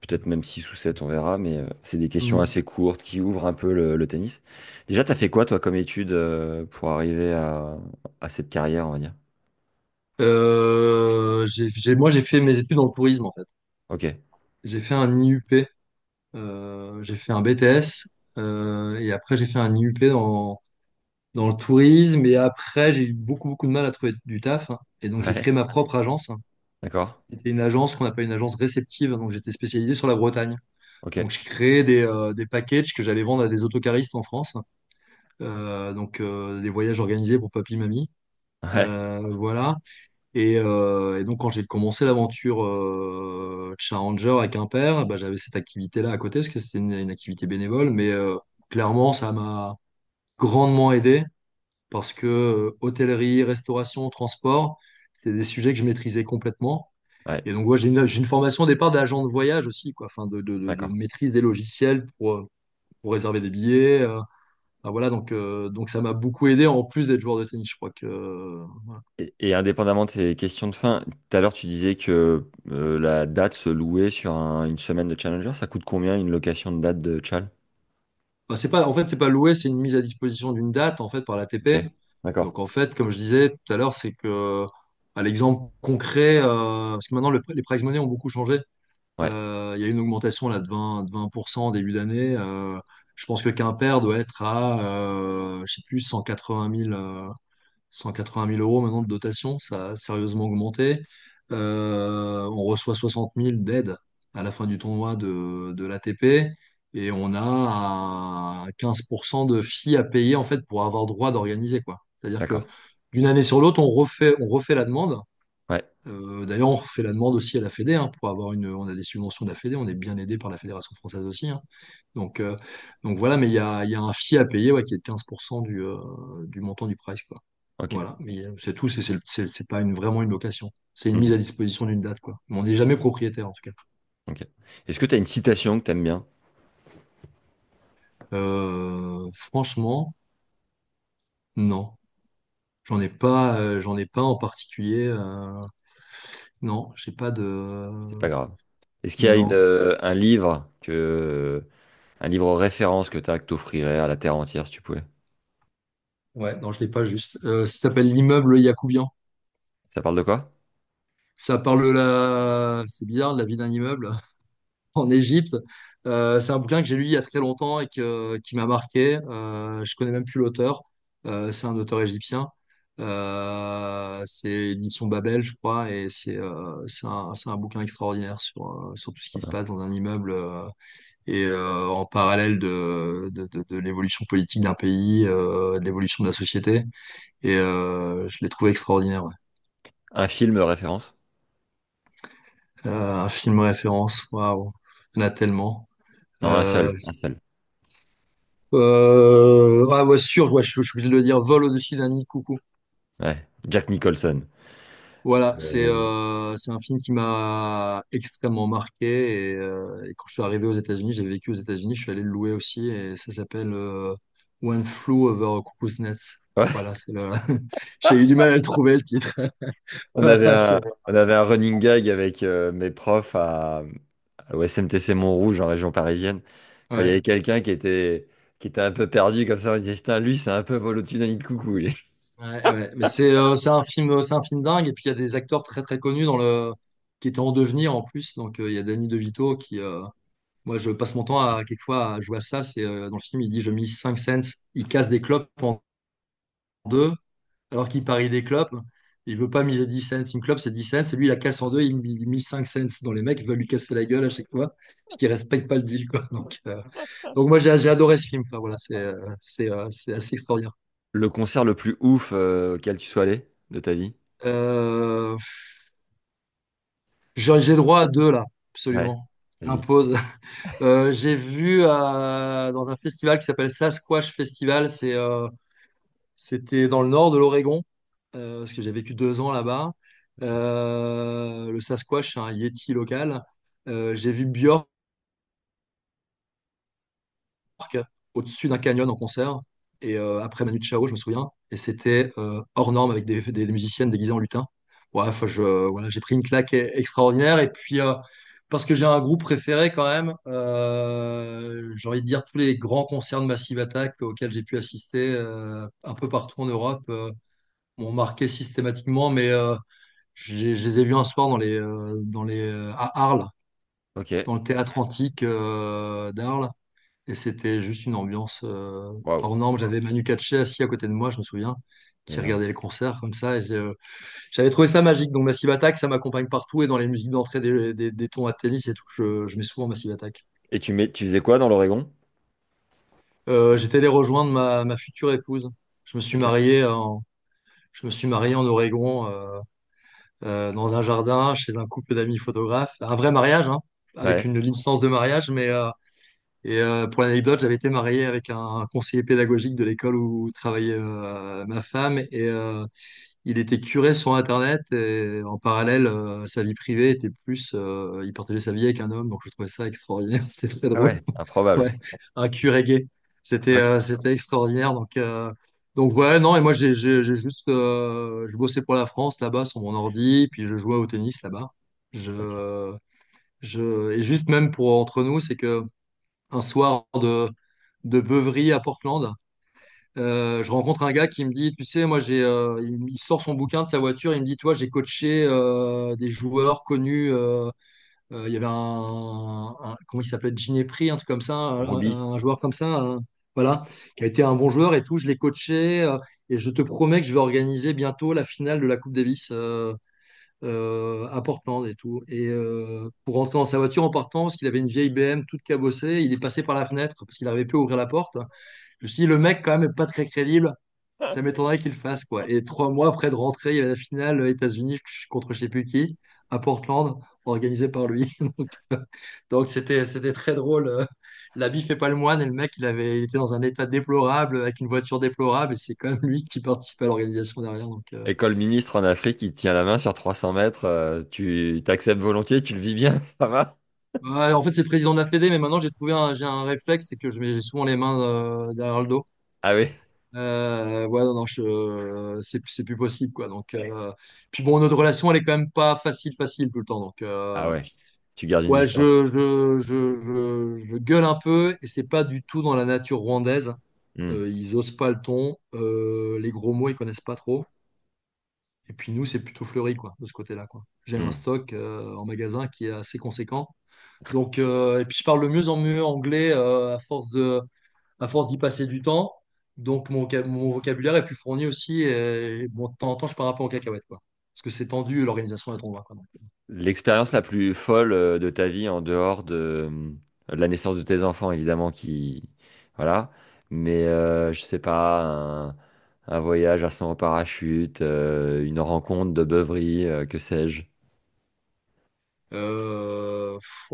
Speaker 1: Peut-être même 6 ou 7, on verra, mais c'est des questions
Speaker 2: Mhm.
Speaker 1: assez courtes qui ouvrent un peu le tennis. Déjà, tu as fait quoi, toi, comme étude pour arriver à cette carrière, on va dire?
Speaker 2: Moi, j'ai fait mes études dans le tourisme, en fait.
Speaker 1: Ok,
Speaker 2: J'ai fait un IUP, j'ai fait un BTS, et après, j'ai fait un IUP dans le tourisme. Et après, j'ai eu beaucoup, beaucoup de mal à trouver du taf, hein. Et donc, j'ai
Speaker 1: ouais,
Speaker 2: créé ma propre agence.
Speaker 1: d'accord,
Speaker 2: C'était une agence qu'on appelle une agence réceptive. Donc, j'étais spécialisé sur la Bretagne.
Speaker 1: ok,
Speaker 2: Donc, je créais des packages que j'allais vendre à des autocaristes en France. Donc, des voyages organisés pour papy, mamie.
Speaker 1: ouais,
Speaker 2: Voilà. Et donc, quand j'ai commencé l'aventure Challenger à Quimper, bah, j'avais cette activité-là à côté, parce que c'était une activité bénévole. Mais clairement, ça m'a grandement aidé, parce que hôtellerie, restauration, transport, c'était des sujets que je maîtrisais complètement.
Speaker 1: ouais,
Speaker 2: Et donc, ouais, j'ai une formation au départ d'agent de voyage aussi, quoi, enfin, de
Speaker 1: d'accord.
Speaker 2: maîtrise des logiciels pour réserver des billets. voilà, donc ça m'a beaucoup aidé en plus d'être joueur de tennis. Je crois que voilà.
Speaker 1: Et indépendamment de ces questions de fin, tout à l'heure tu disais que la date se louait sur une semaine de Challenger. Ça coûte combien une location de date de Chal?
Speaker 2: Bah, c'est pas, en fait, c'est pas loué, c'est une mise à disposition d'une date en fait par
Speaker 1: Ok,
Speaker 2: l'ATP.
Speaker 1: d'accord.
Speaker 2: Donc en fait, comme je disais tout à l'heure, c'est que à l'exemple concret, parce que maintenant les prize money ont beaucoup changé.
Speaker 1: Ouais,
Speaker 2: Il y a eu une augmentation là de 20% en début d'année. Je pense que Quimper doit être à, je sais plus, 180 000 euros maintenant de dotation. Ça a sérieusement augmenté. On reçoit 60 000 d'aide à la fin du tournoi de l'ATP. Et on a 15% de filles à payer en fait pour avoir droit d'organiser, quoi. C'est-à-dire que
Speaker 1: d'accord.
Speaker 2: d'une année sur l'autre, on refait la demande.
Speaker 1: Ouais.
Speaker 2: D'ailleurs, on fait la demande aussi à la Fédé, hein, pour avoir on a des subventions de la Fédé, on est bien aidé par la Fédération française aussi, hein. Donc, euh, donc voilà, mais il y a un fee à payer, ouais, qui est de 15% du montant du price, quoi.
Speaker 1: Ok.
Speaker 2: Voilà, mais c'est tout, c'est pas vraiment une location, c'est une mise
Speaker 1: Mhm.
Speaker 2: à disposition d'une date, quoi. Mais on n'est jamais propriétaire en tout cas.
Speaker 1: Ok. Est-ce que tu as une citation que tu aimes bien?
Speaker 2: Franchement, non, j'en ai pas en particulier. Non, j'ai pas
Speaker 1: C'est
Speaker 2: de,
Speaker 1: pas grave. Est-ce qu'il y a
Speaker 2: non.
Speaker 1: un livre référence que tu as que t'offrirais à la terre entière si tu pouvais?
Speaker 2: Ouais, non, je l'ai pas juste. Ça s'appelle L'immeuble Yacoubian.
Speaker 1: Ça parle de quoi?
Speaker 2: Ça parle c'est bizarre, de la vie d'un immeuble en Égypte. C'est un bouquin que j'ai lu il y a très longtemps et qui m'a marqué. Je connais même plus l'auteur. C'est un auteur égyptien. C'est édition Babel, je crois, et c'est un bouquin extraordinaire sur tout ce qui se passe dans un immeuble et en parallèle de l'évolution politique d'un pays, de l'évolution de la société. Et je l'ai trouvé extraordinaire, ouais.
Speaker 1: Un film référence?
Speaker 2: Un film référence, waouh, il y en a tellement.
Speaker 1: Non, un seul,
Speaker 2: Euh,
Speaker 1: un seul.
Speaker 2: ah ouais, sûr, ouais, je suis obligé de le dire, Vol au-dessus d'un nid de coucou.
Speaker 1: Ouais, Jack Nicholson.
Speaker 2: Voilà, c'est
Speaker 1: Euh,
Speaker 2: euh, c'est un film qui m'a extrêmement marqué. Et quand je suis arrivé aux États-Unis, j'avais vécu aux États-Unis, je suis allé le louer aussi. Et ça s'appelle One Flew Over a Cuckoo's Nest.
Speaker 1: ouais.
Speaker 2: Voilà, c'est le. J'ai eu du mal à le trouver, le titre.
Speaker 1: On avait
Speaker 2: Voilà,
Speaker 1: un, on avait un running gag avec mes profs au SMTC Montrouge en région parisienne. Quand il y
Speaker 2: ouais.
Speaker 1: avait quelqu'un qui était un peu perdu comme ça, on disait, putain, lui, c'est un peu vol au-dessus d'un nid de coucou, lui.
Speaker 2: Ouais, ouais. Mais c'est un film dingue. Et puis il y a des acteurs très très connus qui étaient en devenir en plus. Donc il y a Danny DeVito qui, moi je passe mon temps quelquefois à jouer à ça. C'est dans le film il dit je mise 5 cents, il casse des clopes en deux, alors qu'il parie des clopes. Il veut pas miser 10 cents. Une clope c'est 10 cents. Et lui il la casse en deux, il mise 5 cents dans les mecs, il veut lui casser la gueule à chaque fois parce qu'il respecte pas le deal, quoi. Donc moi j'ai adoré ce film. Enfin voilà, c'est assez extraordinaire.
Speaker 1: Le concert le plus ouf auquel tu sois allé de ta vie?
Speaker 2: Euh, j'ai droit à deux là,
Speaker 1: Ouais,
Speaker 2: absolument.
Speaker 1: vas-y.
Speaker 2: Impose. J'ai vu dans un festival qui s'appelle Sasquatch Festival. C'était dans le nord de l'Oregon, parce que j'ai vécu 2 ans là-bas. Le Sasquatch, c'est un Yeti local. J'ai vu Björk au-dessus d'un canyon en concert. Et après Manu Chao, je me souviens. Et c'était hors norme avec des musiciennes déguisées en lutins. Ouais, enfin, voilà, j'ai pris une claque extraordinaire. Et puis, parce que j'ai un groupe préféré quand même, j'ai envie de dire tous les grands concerts de Massive Attack auxquels j'ai pu assister un peu partout en Europe m'ont marqué systématiquement. Mais je les ai vus un soir à Arles,
Speaker 1: Ok,
Speaker 2: dans le théâtre antique d'Arles. Et c'était juste une ambiance
Speaker 1: waouh,
Speaker 2: hors norme. J'avais Manu Katché assis à côté de moi, je me souviens, qui
Speaker 1: énorme.
Speaker 2: regardait les concerts comme ça. Et j'avais trouvé ça magique. Donc Massive Attack, ça m'accompagne partout et dans les musiques d'entrée des tons à tennis et tout. Je mets souvent Massive Attack.
Speaker 1: Et tu faisais quoi dans l'Oregon?
Speaker 2: J'étais allé rejoindre ma future épouse. Je me suis
Speaker 1: Ok.
Speaker 2: marié en, je me suis marié en Oregon, dans un jardin, chez un couple d'amis photographes. Un vrai mariage, hein, avec
Speaker 1: Ouais,
Speaker 2: une licence de mariage, mais pour l'anecdote, j'avais été marié avec un conseiller pédagogique de l'école où travaillait ma femme et il était curé sur Internet et en parallèle, sa vie privée était il partageait sa vie avec un homme, donc je trouvais ça extraordinaire, c'était très
Speaker 1: ah
Speaker 2: drôle.
Speaker 1: ouais, improbable.
Speaker 2: Ouais, un curé gay. C'était extraordinaire. Donc ouais, non, et moi j'ai juste je bossais pour la France là-bas sur mon ordi, puis je jouais au tennis là-bas.
Speaker 1: Ok.
Speaker 2: Et juste même pour entre nous, c'est que un soir de beuverie à Portland, je rencontre un gars qui me dit, tu sais, moi il sort son bouquin de sa voiture, il me dit, toi, j'ai coaché des joueurs connus. Il y avait comment il s'appelait, Ginepri, un truc comme ça,
Speaker 1: Roby.
Speaker 2: un joueur comme ça, voilà, qui a été un bon joueur et tout. Je l'ai coaché et je te promets que je vais organiser bientôt la finale de la Coupe Davis à Portland et tout. Et pour rentrer dans sa voiture en partant, parce qu'il avait une vieille BM toute cabossée, il est passé par la fenêtre parce qu'il n'arrivait plus à ouvrir la porte. Je me suis dit, le mec, quand même, est pas très crédible. Ça m'étonnerait qu'il le fasse, quoi. Et 3 mois après de rentrer, il y avait la finale États-Unis contre je sais plus qui, à Portland, organisée par lui. Donc c'était très drôle. L'habit fait pas le moine et le mec, il était dans un état déplorable, avec une voiture déplorable, et c'est quand même lui qui participe à l'organisation derrière.
Speaker 1: École ministre en Afrique, il tient la main sur 300 mètres. Tu t'acceptes volontiers, tu le vis bien, ça va?
Speaker 2: Ouais, en fait, c'est le président de la Fédé, mais maintenant j'ai un réflexe, c'est que j'ai souvent les mains derrière le dos.
Speaker 1: Ah oui?
Speaker 2: Ouais, non, non, c'est plus possible, quoi. Puis bon, notre relation, elle est quand même pas facile tout le temps.
Speaker 1: Ah ouais. Tu gardes une
Speaker 2: Ouais,
Speaker 1: distance.
Speaker 2: je gueule un peu et c'est pas du tout dans la nature rwandaise.
Speaker 1: Hmm.
Speaker 2: Ils osent pas le ton. Les gros mots, ils connaissent pas trop. Et puis nous, c'est plutôt fleuri, quoi, de ce côté-là, quoi. J'ai un
Speaker 1: Hmm.
Speaker 2: stock en magasin qui est assez conséquent. Et puis je parle de mieux en mieux anglais à force d'y passer du temps. Donc mon vocabulaire est plus fourni aussi. Et bon, de temps en temps, je pars un peu en cacahuète, quoi. Parce que c'est tendu l'organisation d'un tournoi, quoi.
Speaker 1: L'expérience la plus folle de ta vie en dehors de la naissance de tes enfants, évidemment, qui... Voilà. Mais je sais pas, un voyage à son en parachute, une rencontre de beuverie, que sais-je.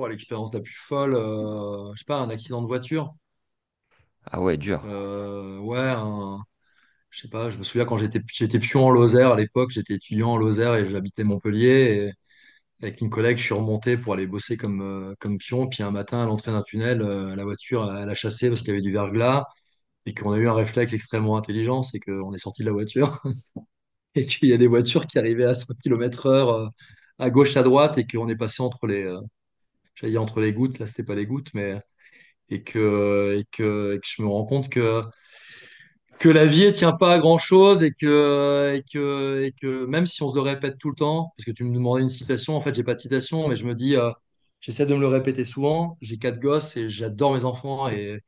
Speaker 2: L'expérience la plus folle, je sais pas, un accident de voiture.
Speaker 1: Ah ouais, dur.
Speaker 2: Ouais, je sais pas, je me souviens quand j'étais pion en Lozère à l'époque, j'étais étudiant en Lozère et j'habitais Montpellier. Et avec une collègue, je suis remonté pour aller bosser comme pion. Puis un matin, à l'entrée d'un tunnel, la voiture, elle a chassé parce qu'il y avait du verglas et qu'on a eu un réflexe extrêmement intelligent, c'est qu'on est sorti de la voiture et qu'il y a des voitures qui arrivaient à 100 km/h à gauche, à droite et qu'on est passé j'allais dire entre les gouttes, là c'était pas les gouttes, mais et que je me rends compte que la vie ne tient pas à grand-chose et que même si on se le répète tout le temps, parce que tu me demandais une citation, en fait, j'ai pas de citation, mais je me dis, j'essaie de me le répéter souvent. J'ai 4 gosses et j'adore mes enfants et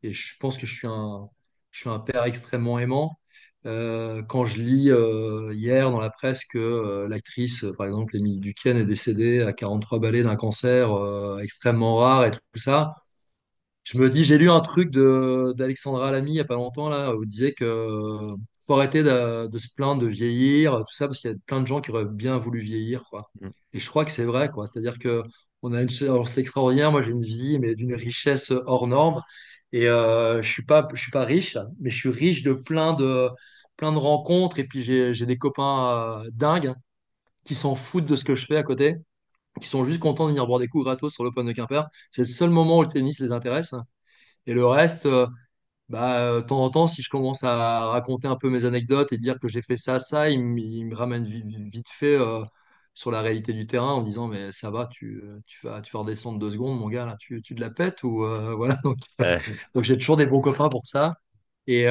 Speaker 2: je pense que je suis un père extrêmement aimant. Quand je lis hier dans la presse que l'actrice, par exemple, Émilie Duquesne, est décédée à 43 balais d'un cancer extrêmement rare et tout ça, je me dis, j'ai lu un truc d'Alexandra Lamy il n'y a pas longtemps, là, où il disait que faut arrêter de se plaindre de vieillir, tout ça, parce qu'il y a plein de gens qui auraient bien voulu vieillir, quoi.
Speaker 1: Hmm.
Speaker 2: Et je crois que c'est vrai, quoi. C'est-à-dire que on a alors, c'est extraordinaire. Moi, j'ai une vie, mais d'une richesse hors norme. Et je suis pas riche, mais je suis riche de plein de rencontres. Et puis j'ai des copains dingues qui s'en foutent de ce que je fais à côté, qui sont juste contents de venir boire des coups gratos sur l'Open de Quimper. C'est le seul moment où le tennis les intéresse. Et le reste, de temps en temps, si je commence à raconter un peu mes anecdotes et dire que j'ai fait ça, ça, ils me ramènent vite fait sur la réalité du terrain en disant, mais ça va, tu vas redescendre 2 secondes, mon gars, là, tu te la pètes ou voilà. Donc j'ai toujours des bons copains pour ça. Et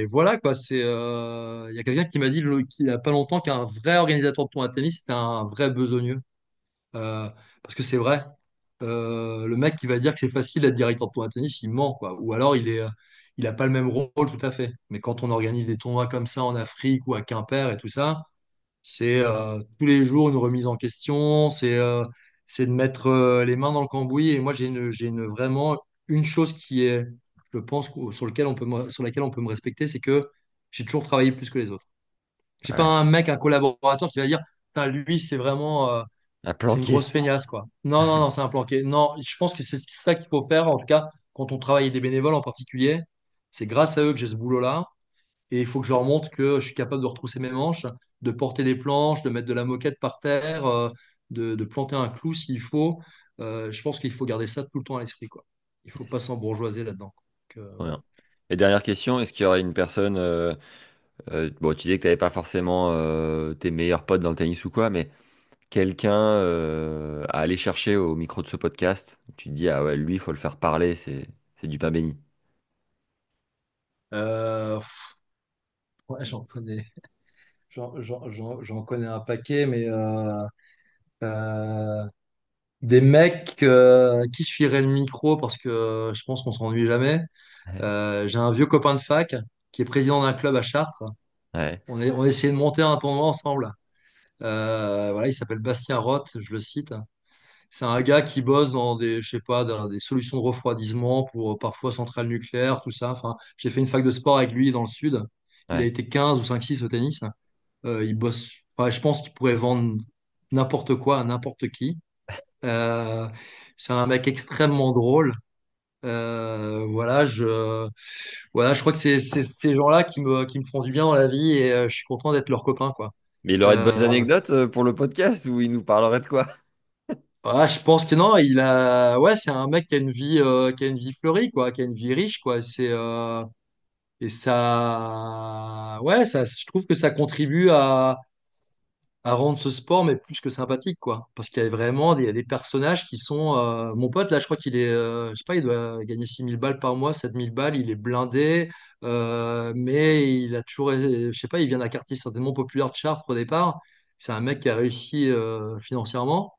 Speaker 2: voilà, quoi. Il y a quelqu'un qui m'a dit qu'il n'y a pas longtemps qu'un vrai organisateur de tournoi de tennis, c'était un vrai besogneux. Euh, Parce que c'est vrai. Le mec qui va dire que c'est facile d'être directeur de tournoi de tennis, il ment, quoi. Ou alors il a pas le même rôle tout à fait. Mais quand on organise des tournois comme ça en Afrique ou à Quimper et tout ça, c'est tous les jours une remise en question. C'est de mettre les mains dans le cambouis. Et moi, vraiment une chose qui est, je pense, sur laquelle on peut me respecter, c'est que j'ai toujours travaillé plus que les autres. J'ai pas
Speaker 1: Ouais.
Speaker 2: un collaborateur qui va dire, putain, lui,
Speaker 1: Un
Speaker 2: c'est une
Speaker 1: planqué.
Speaker 2: grosse feignasse, quoi. Non, non, non, c'est un planqué. Non, je pense que c'est ça qu'il faut faire, en tout cas, quand on travaille avec des bénévoles en particulier. C'est grâce à eux que j'ai ce boulot-là. Et il faut que je leur montre que je suis capable de retrousser mes manches, de porter des planches, de mettre de la moquette par terre, de planter un clou s'il faut. Je pense qu'il faut garder ça tout le temps à l'esprit, quoi. Il faut pas s'embourgeoiser là-dedans.
Speaker 1: Trop
Speaker 2: Voilà.
Speaker 1: bien. Et dernière question, est-ce qu'il y aurait une personne, bon, tu disais que tu n'avais pas forcément tes meilleurs potes dans le tennis ou quoi, mais quelqu'un à aller chercher au micro de ce podcast, tu te dis, ah ouais, lui, il faut le faire parler, c'est du pain béni.
Speaker 2: Pff, ouais, j'en connais un paquet, mais euh, des mecs qui je filerais le micro parce que je pense qu'on s'ennuie jamais.
Speaker 1: Ouais.
Speaker 2: J'ai un vieux copain de fac qui est président d'un club à Chartres.
Speaker 1: Ouais.
Speaker 2: On a essayé de monter un tournoi ensemble. Voilà, il s'appelle Bastien Roth, je le cite. C'est un gars qui bosse dans des, je sais pas, dans des solutions de refroidissement pour parfois centrales nucléaires, tout ça. Enfin, j'ai fait une fac de sport avec lui dans le sud. Il a
Speaker 1: Ouais.
Speaker 2: été 15 ou 5-6 au tennis. Il bosse. Ouais, je pense qu'il pourrait vendre n'importe quoi à n'importe qui. Euh, c'est un mec extrêmement drôle. Voilà, je crois que c'est ces gens-là qui me font du bien dans la vie et je suis content d'être leur copain, quoi.
Speaker 1: Mais il aurait de bonnes
Speaker 2: Euh,
Speaker 1: anecdotes pour le podcast ou il nous parlerait de quoi?
Speaker 2: je pense que non, ouais, c'est un mec qui a une vie fleurie, quoi, qui a une vie riche, quoi. Et ça, ouais, ça, je trouve que ça contribue à rendre ce sport mais plus que sympathique quoi parce qu'il y a vraiment il y a des personnages qui sont mon pote là je crois qu'il est je sais pas il doit gagner 6 000 balles par mois 7 000 balles il est blindé mais il a toujours je sais pas il vient d'un quartier certainement populaire de Chartres au départ c'est un mec qui a réussi financièrement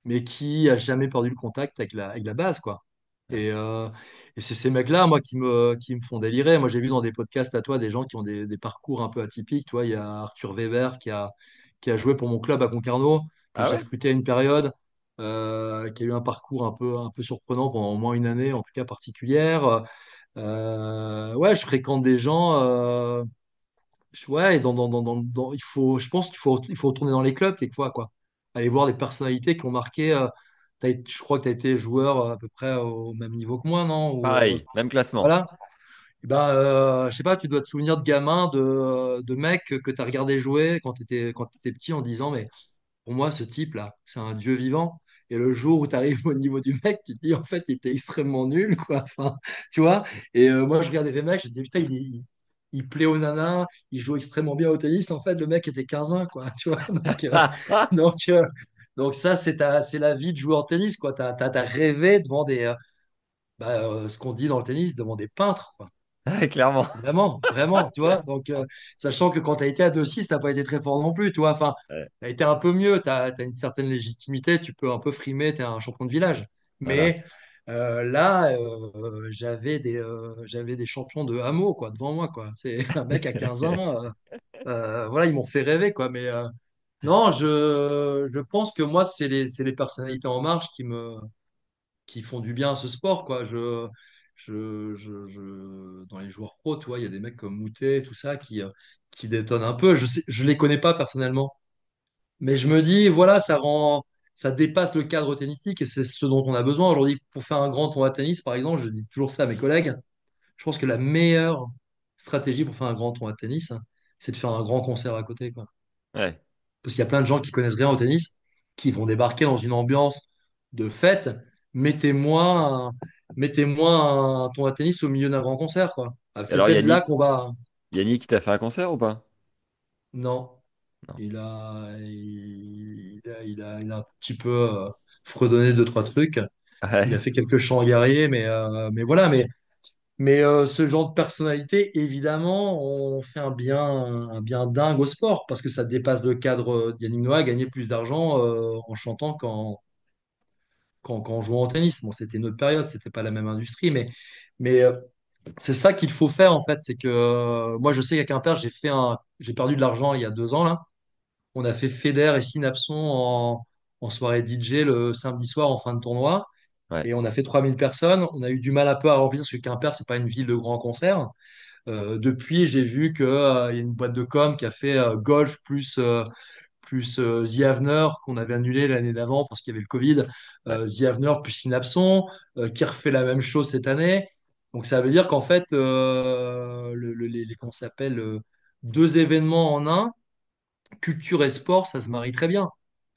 Speaker 2: mais qui a jamais perdu le contact avec la base, quoi.
Speaker 1: Ouais.
Speaker 2: Et, euh, et c'est ces mecs-là, moi, qui me font délirer. Moi, j'ai vu dans des podcasts à toi des gens qui ont des parcours un peu atypiques. Toi, il y a Arthur Weber qui a joué pour mon club à Concarneau, que
Speaker 1: Ah
Speaker 2: j'ai
Speaker 1: ouais?
Speaker 2: recruté à une période, qui a eu un parcours un peu surprenant pendant au moins une année, en tout cas particulière. Ouais, je fréquente des gens. Ouais, et je pense il faut retourner dans les clubs quelquefois, quoi. Aller voir des personnalités qui ont marqué. Je crois que tu as été joueur à peu près au même niveau que moi, non?
Speaker 1: Pareil, même classement.
Speaker 2: Voilà. Et ben, je sais pas, tu dois te souvenir de gamins, de mecs que tu as regardé jouer quand tu étais petit en disant, mais pour moi, ce type-là, c'est un dieu vivant. Et le jour où tu arrives au niveau du mec, tu te dis, en fait, il était extrêmement nul, quoi. Enfin, tu vois? Et moi, je regardais des mecs, je me disais, putain, il plaît aux nanas, il joue extrêmement bien au tennis. En fait, le mec était 15 ans, quoi. Tu vois? Donc, euh, donc ça, c'est la vie de joueur de tennis, quoi. T'as rêvé devant ce qu'on dit dans le tennis, devant des peintres, quoi.
Speaker 1: Ouais, clairement.
Speaker 2: Vraiment, vraiment, tu vois. Donc, sachant que quand tu as été à 2-6, tu n'as pas été très fort non plus, tu vois. Enfin,
Speaker 1: Ouais,
Speaker 2: tu as été un peu mieux, tu as une certaine légitimité, tu peux un peu frimer, tu es un champion de village.
Speaker 1: voilà.
Speaker 2: Mais là, j'avais des champions de hameau, quoi, devant moi, quoi. C'est un mec à 15 ans, voilà, ils m'ont fait rêver, quoi. Mais non, je pense que moi, c'est les personnalités en marche qui font du bien à ce sport, quoi. Dans les joueurs pro, tu vois, il y a des mecs comme Moutet, tout ça, qui détonnent un peu. Je les connais pas personnellement, mais je me dis, voilà, ça dépasse le cadre tennistique et c'est ce dont on a besoin aujourd'hui pour faire un grand tournoi de tennis, par exemple. Je dis toujours ça à mes collègues. Je pense que la meilleure stratégie pour faire un grand tournoi de tennis, c'est de faire un grand concert à côté, quoi.
Speaker 1: Ouais.
Speaker 2: Parce qu'il y a plein de gens qui connaissent rien au tennis, qui vont débarquer dans une ambiance de fête. Mettez-moi un, mettez-moi un tournoi de tennis au milieu d'un grand concert, quoi. Ah,
Speaker 1: Et
Speaker 2: c'est
Speaker 1: alors,
Speaker 2: peut-être là qu'on va.
Speaker 1: Yannick, t'a fait un concert ou pas?
Speaker 2: Non,
Speaker 1: Non.
Speaker 2: il a un petit peu fredonné deux, trois trucs. Il a
Speaker 1: Ouais.
Speaker 2: fait quelques chants guerriers, mais voilà. Mais ce genre de personnalité, évidemment, on fait un bien dingue au sport parce que ça dépasse le cadre d'Yannick Noah, gagner plus d'argent en chantant qu'en jouant au tennis. Bon, c'était une autre période, c'était pas la même industrie, mais c'est ça qu'il faut faire en fait. C'est que moi, je sais qu'à Quimper, j'ai perdu de l'argent il y a 2 ans là. On a fait Federer et Synapson en soirée DJ le samedi soir en fin de tournoi.
Speaker 1: Ouais.
Speaker 2: Et on a fait 3000 personnes. On a eu du mal un peu à remplir parce que Quimper, c'est pas une ville de grands concerts. Depuis, j'ai vu qu'il y a une boîte de com qui a fait golf plus The Avener qu'on avait annulé l'année d'avant parce qu'il y avait le Covid.
Speaker 1: Ouais.
Speaker 2: The Avener plus Synapson qui refait la même chose cette année. Donc ça veut dire qu'en fait, comment ça s'appelle, deux événements en un, culture et sport, ça se marie très bien.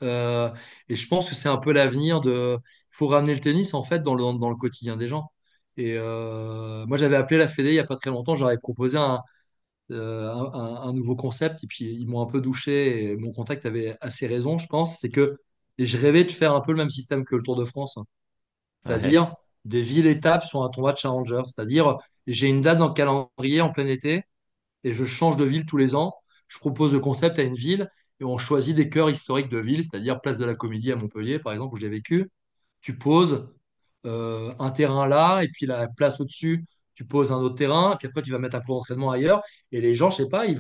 Speaker 2: Euh, et je pense que c'est un peu l'avenir de. Il faut ramener le tennis en fait dans le quotidien des gens. Et moi, j'avais appelé la Fédé il n'y a pas très longtemps. J'aurais proposé un nouveau concept. Et puis, ils m'ont un peu douché. Et mon contact avait assez raison, je pense. C'est que et je rêvais de faire un peu le même système que le Tour de France, hein.
Speaker 1: Ouais,
Speaker 2: C'est-à-dire des villes-étapes sur un tournoi de Challenger. C'est-à-dire, j'ai une date dans le calendrier en plein été et je change de ville tous les ans. Je propose le concept à une ville et on choisit des cœurs historiques de ville, c'est-à-dire Place de la Comédie à Montpellier, par exemple, où j'ai vécu. Tu poses un terrain là, et puis la place au-dessus, tu poses un autre terrain, puis après tu vas mettre un cours d'entraînement ailleurs, et les gens, je sais pas, ils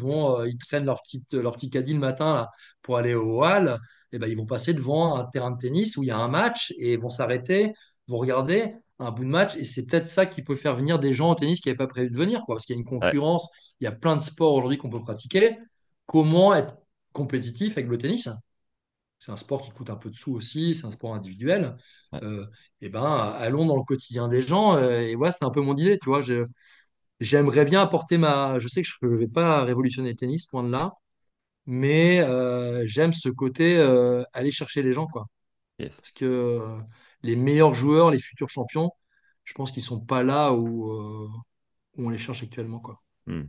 Speaker 2: traînent leur petit caddie le matin là, pour aller au hall, et ben ils vont passer devant un terrain de tennis où il y a un match, et ils vont s'arrêter, vont regarder un bout de match, et c'est peut-être ça qui peut faire venir des gens au tennis qui n'avaient pas prévu de venir, quoi, parce qu'il y a une
Speaker 1: ouais,
Speaker 2: concurrence, il y a plein de sports aujourd'hui qu'on peut pratiquer. Comment être compétitif avec le tennis? C'est un sport qui coûte un peu de sous aussi, c'est un sport individuel.
Speaker 1: ouais.
Speaker 2: Euh, et ben, allons dans le quotidien des gens. Et voilà, c'est un peu mon idée, tu vois. J'aimerais bien apporter ma. Je sais que je ne vais pas révolutionner le tennis, loin de là, mais j'aime ce côté aller chercher les gens, quoi.
Speaker 1: Yes.
Speaker 2: Parce que les meilleurs joueurs, les futurs champions, je pense qu'ils sont pas là où on les cherche actuellement, quoi.
Speaker 1: Hmm.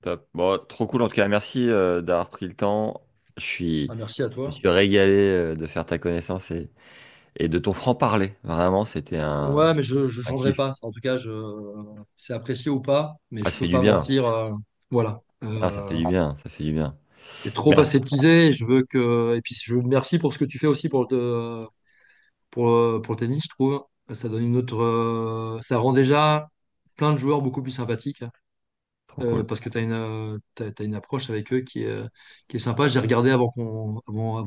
Speaker 1: Top. Bon, trop cool en tout cas. Merci d'avoir pris le temps. Je suis,
Speaker 2: Ah, merci à
Speaker 1: je me
Speaker 2: toi.
Speaker 1: suis régalé de faire ta connaissance et de ton franc-parler. Vraiment, c'était
Speaker 2: Ouais, mais je ne
Speaker 1: un
Speaker 2: changerai
Speaker 1: kiff.
Speaker 2: pas. En tout cas, c'est apprécié ou pas, mais
Speaker 1: Ah,
Speaker 2: je
Speaker 1: ça fait
Speaker 2: peux
Speaker 1: du
Speaker 2: pas
Speaker 1: bien.
Speaker 2: mentir. Voilà.
Speaker 1: Ah, ça fait du bien. Ça fait du bien.
Speaker 2: C'est trop
Speaker 1: Merci.
Speaker 2: aseptisé. Je veux que. Et puis, je merci pour ce que tu fais aussi pour le tennis, je trouve. Ça donne une autre. Ça rend déjà plein de joueurs beaucoup plus sympathiques, hein.
Speaker 1: Trop cool.
Speaker 2: Parce que tu as t'as une approche avec eux qui est sympa. J'ai regardé avant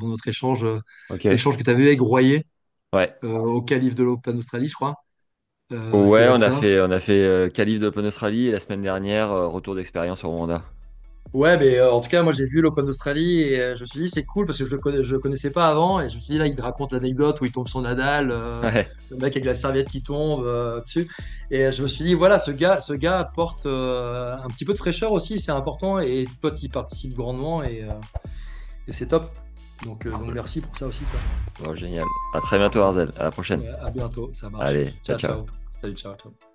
Speaker 2: notre
Speaker 1: Ok.
Speaker 2: l'échange que tu as vu avec Royer
Speaker 1: Ouais.
Speaker 2: au qualif de l'Open Australie, je crois. Ça
Speaker 1: Ouais,
Speaker 2: doit être ça.
Speaker 1: on a fait qualif de l'Open Australie et la semaine dernière, retour d'expérience au Rwanda.
Speaker 2: Ouais, mais en tout cas, moi j'ai vu l'Open d'Australie et je me suis dit c'est cool parce que je le connaissais pas avant et je me suis dit là il te raconte l'anecdote où il tombe sur Nadal,
Speaker 1: Ouais,
Speaker 2: le mec avec la serviette qui tombe dessus et je me suis dit voilà ce gars apporte un petit peu de fraîcheur aussi, c'est important et toi tu y participes grandement et c'est top. Donc
Speaker 1: cool.
Speaker 2: merci pour ça aussi quoi.
Speaker 1: Bon, génial. À très bientôt, Arzel. À la prochaine.
Speaker 2: Ouais, à bientôt, ça marche.
Speaker 1: Allez, ciao,
Speaker 2: Ciao
Speaker 1: ciao.
Speaker 2: ciao. Salut ciao ciao.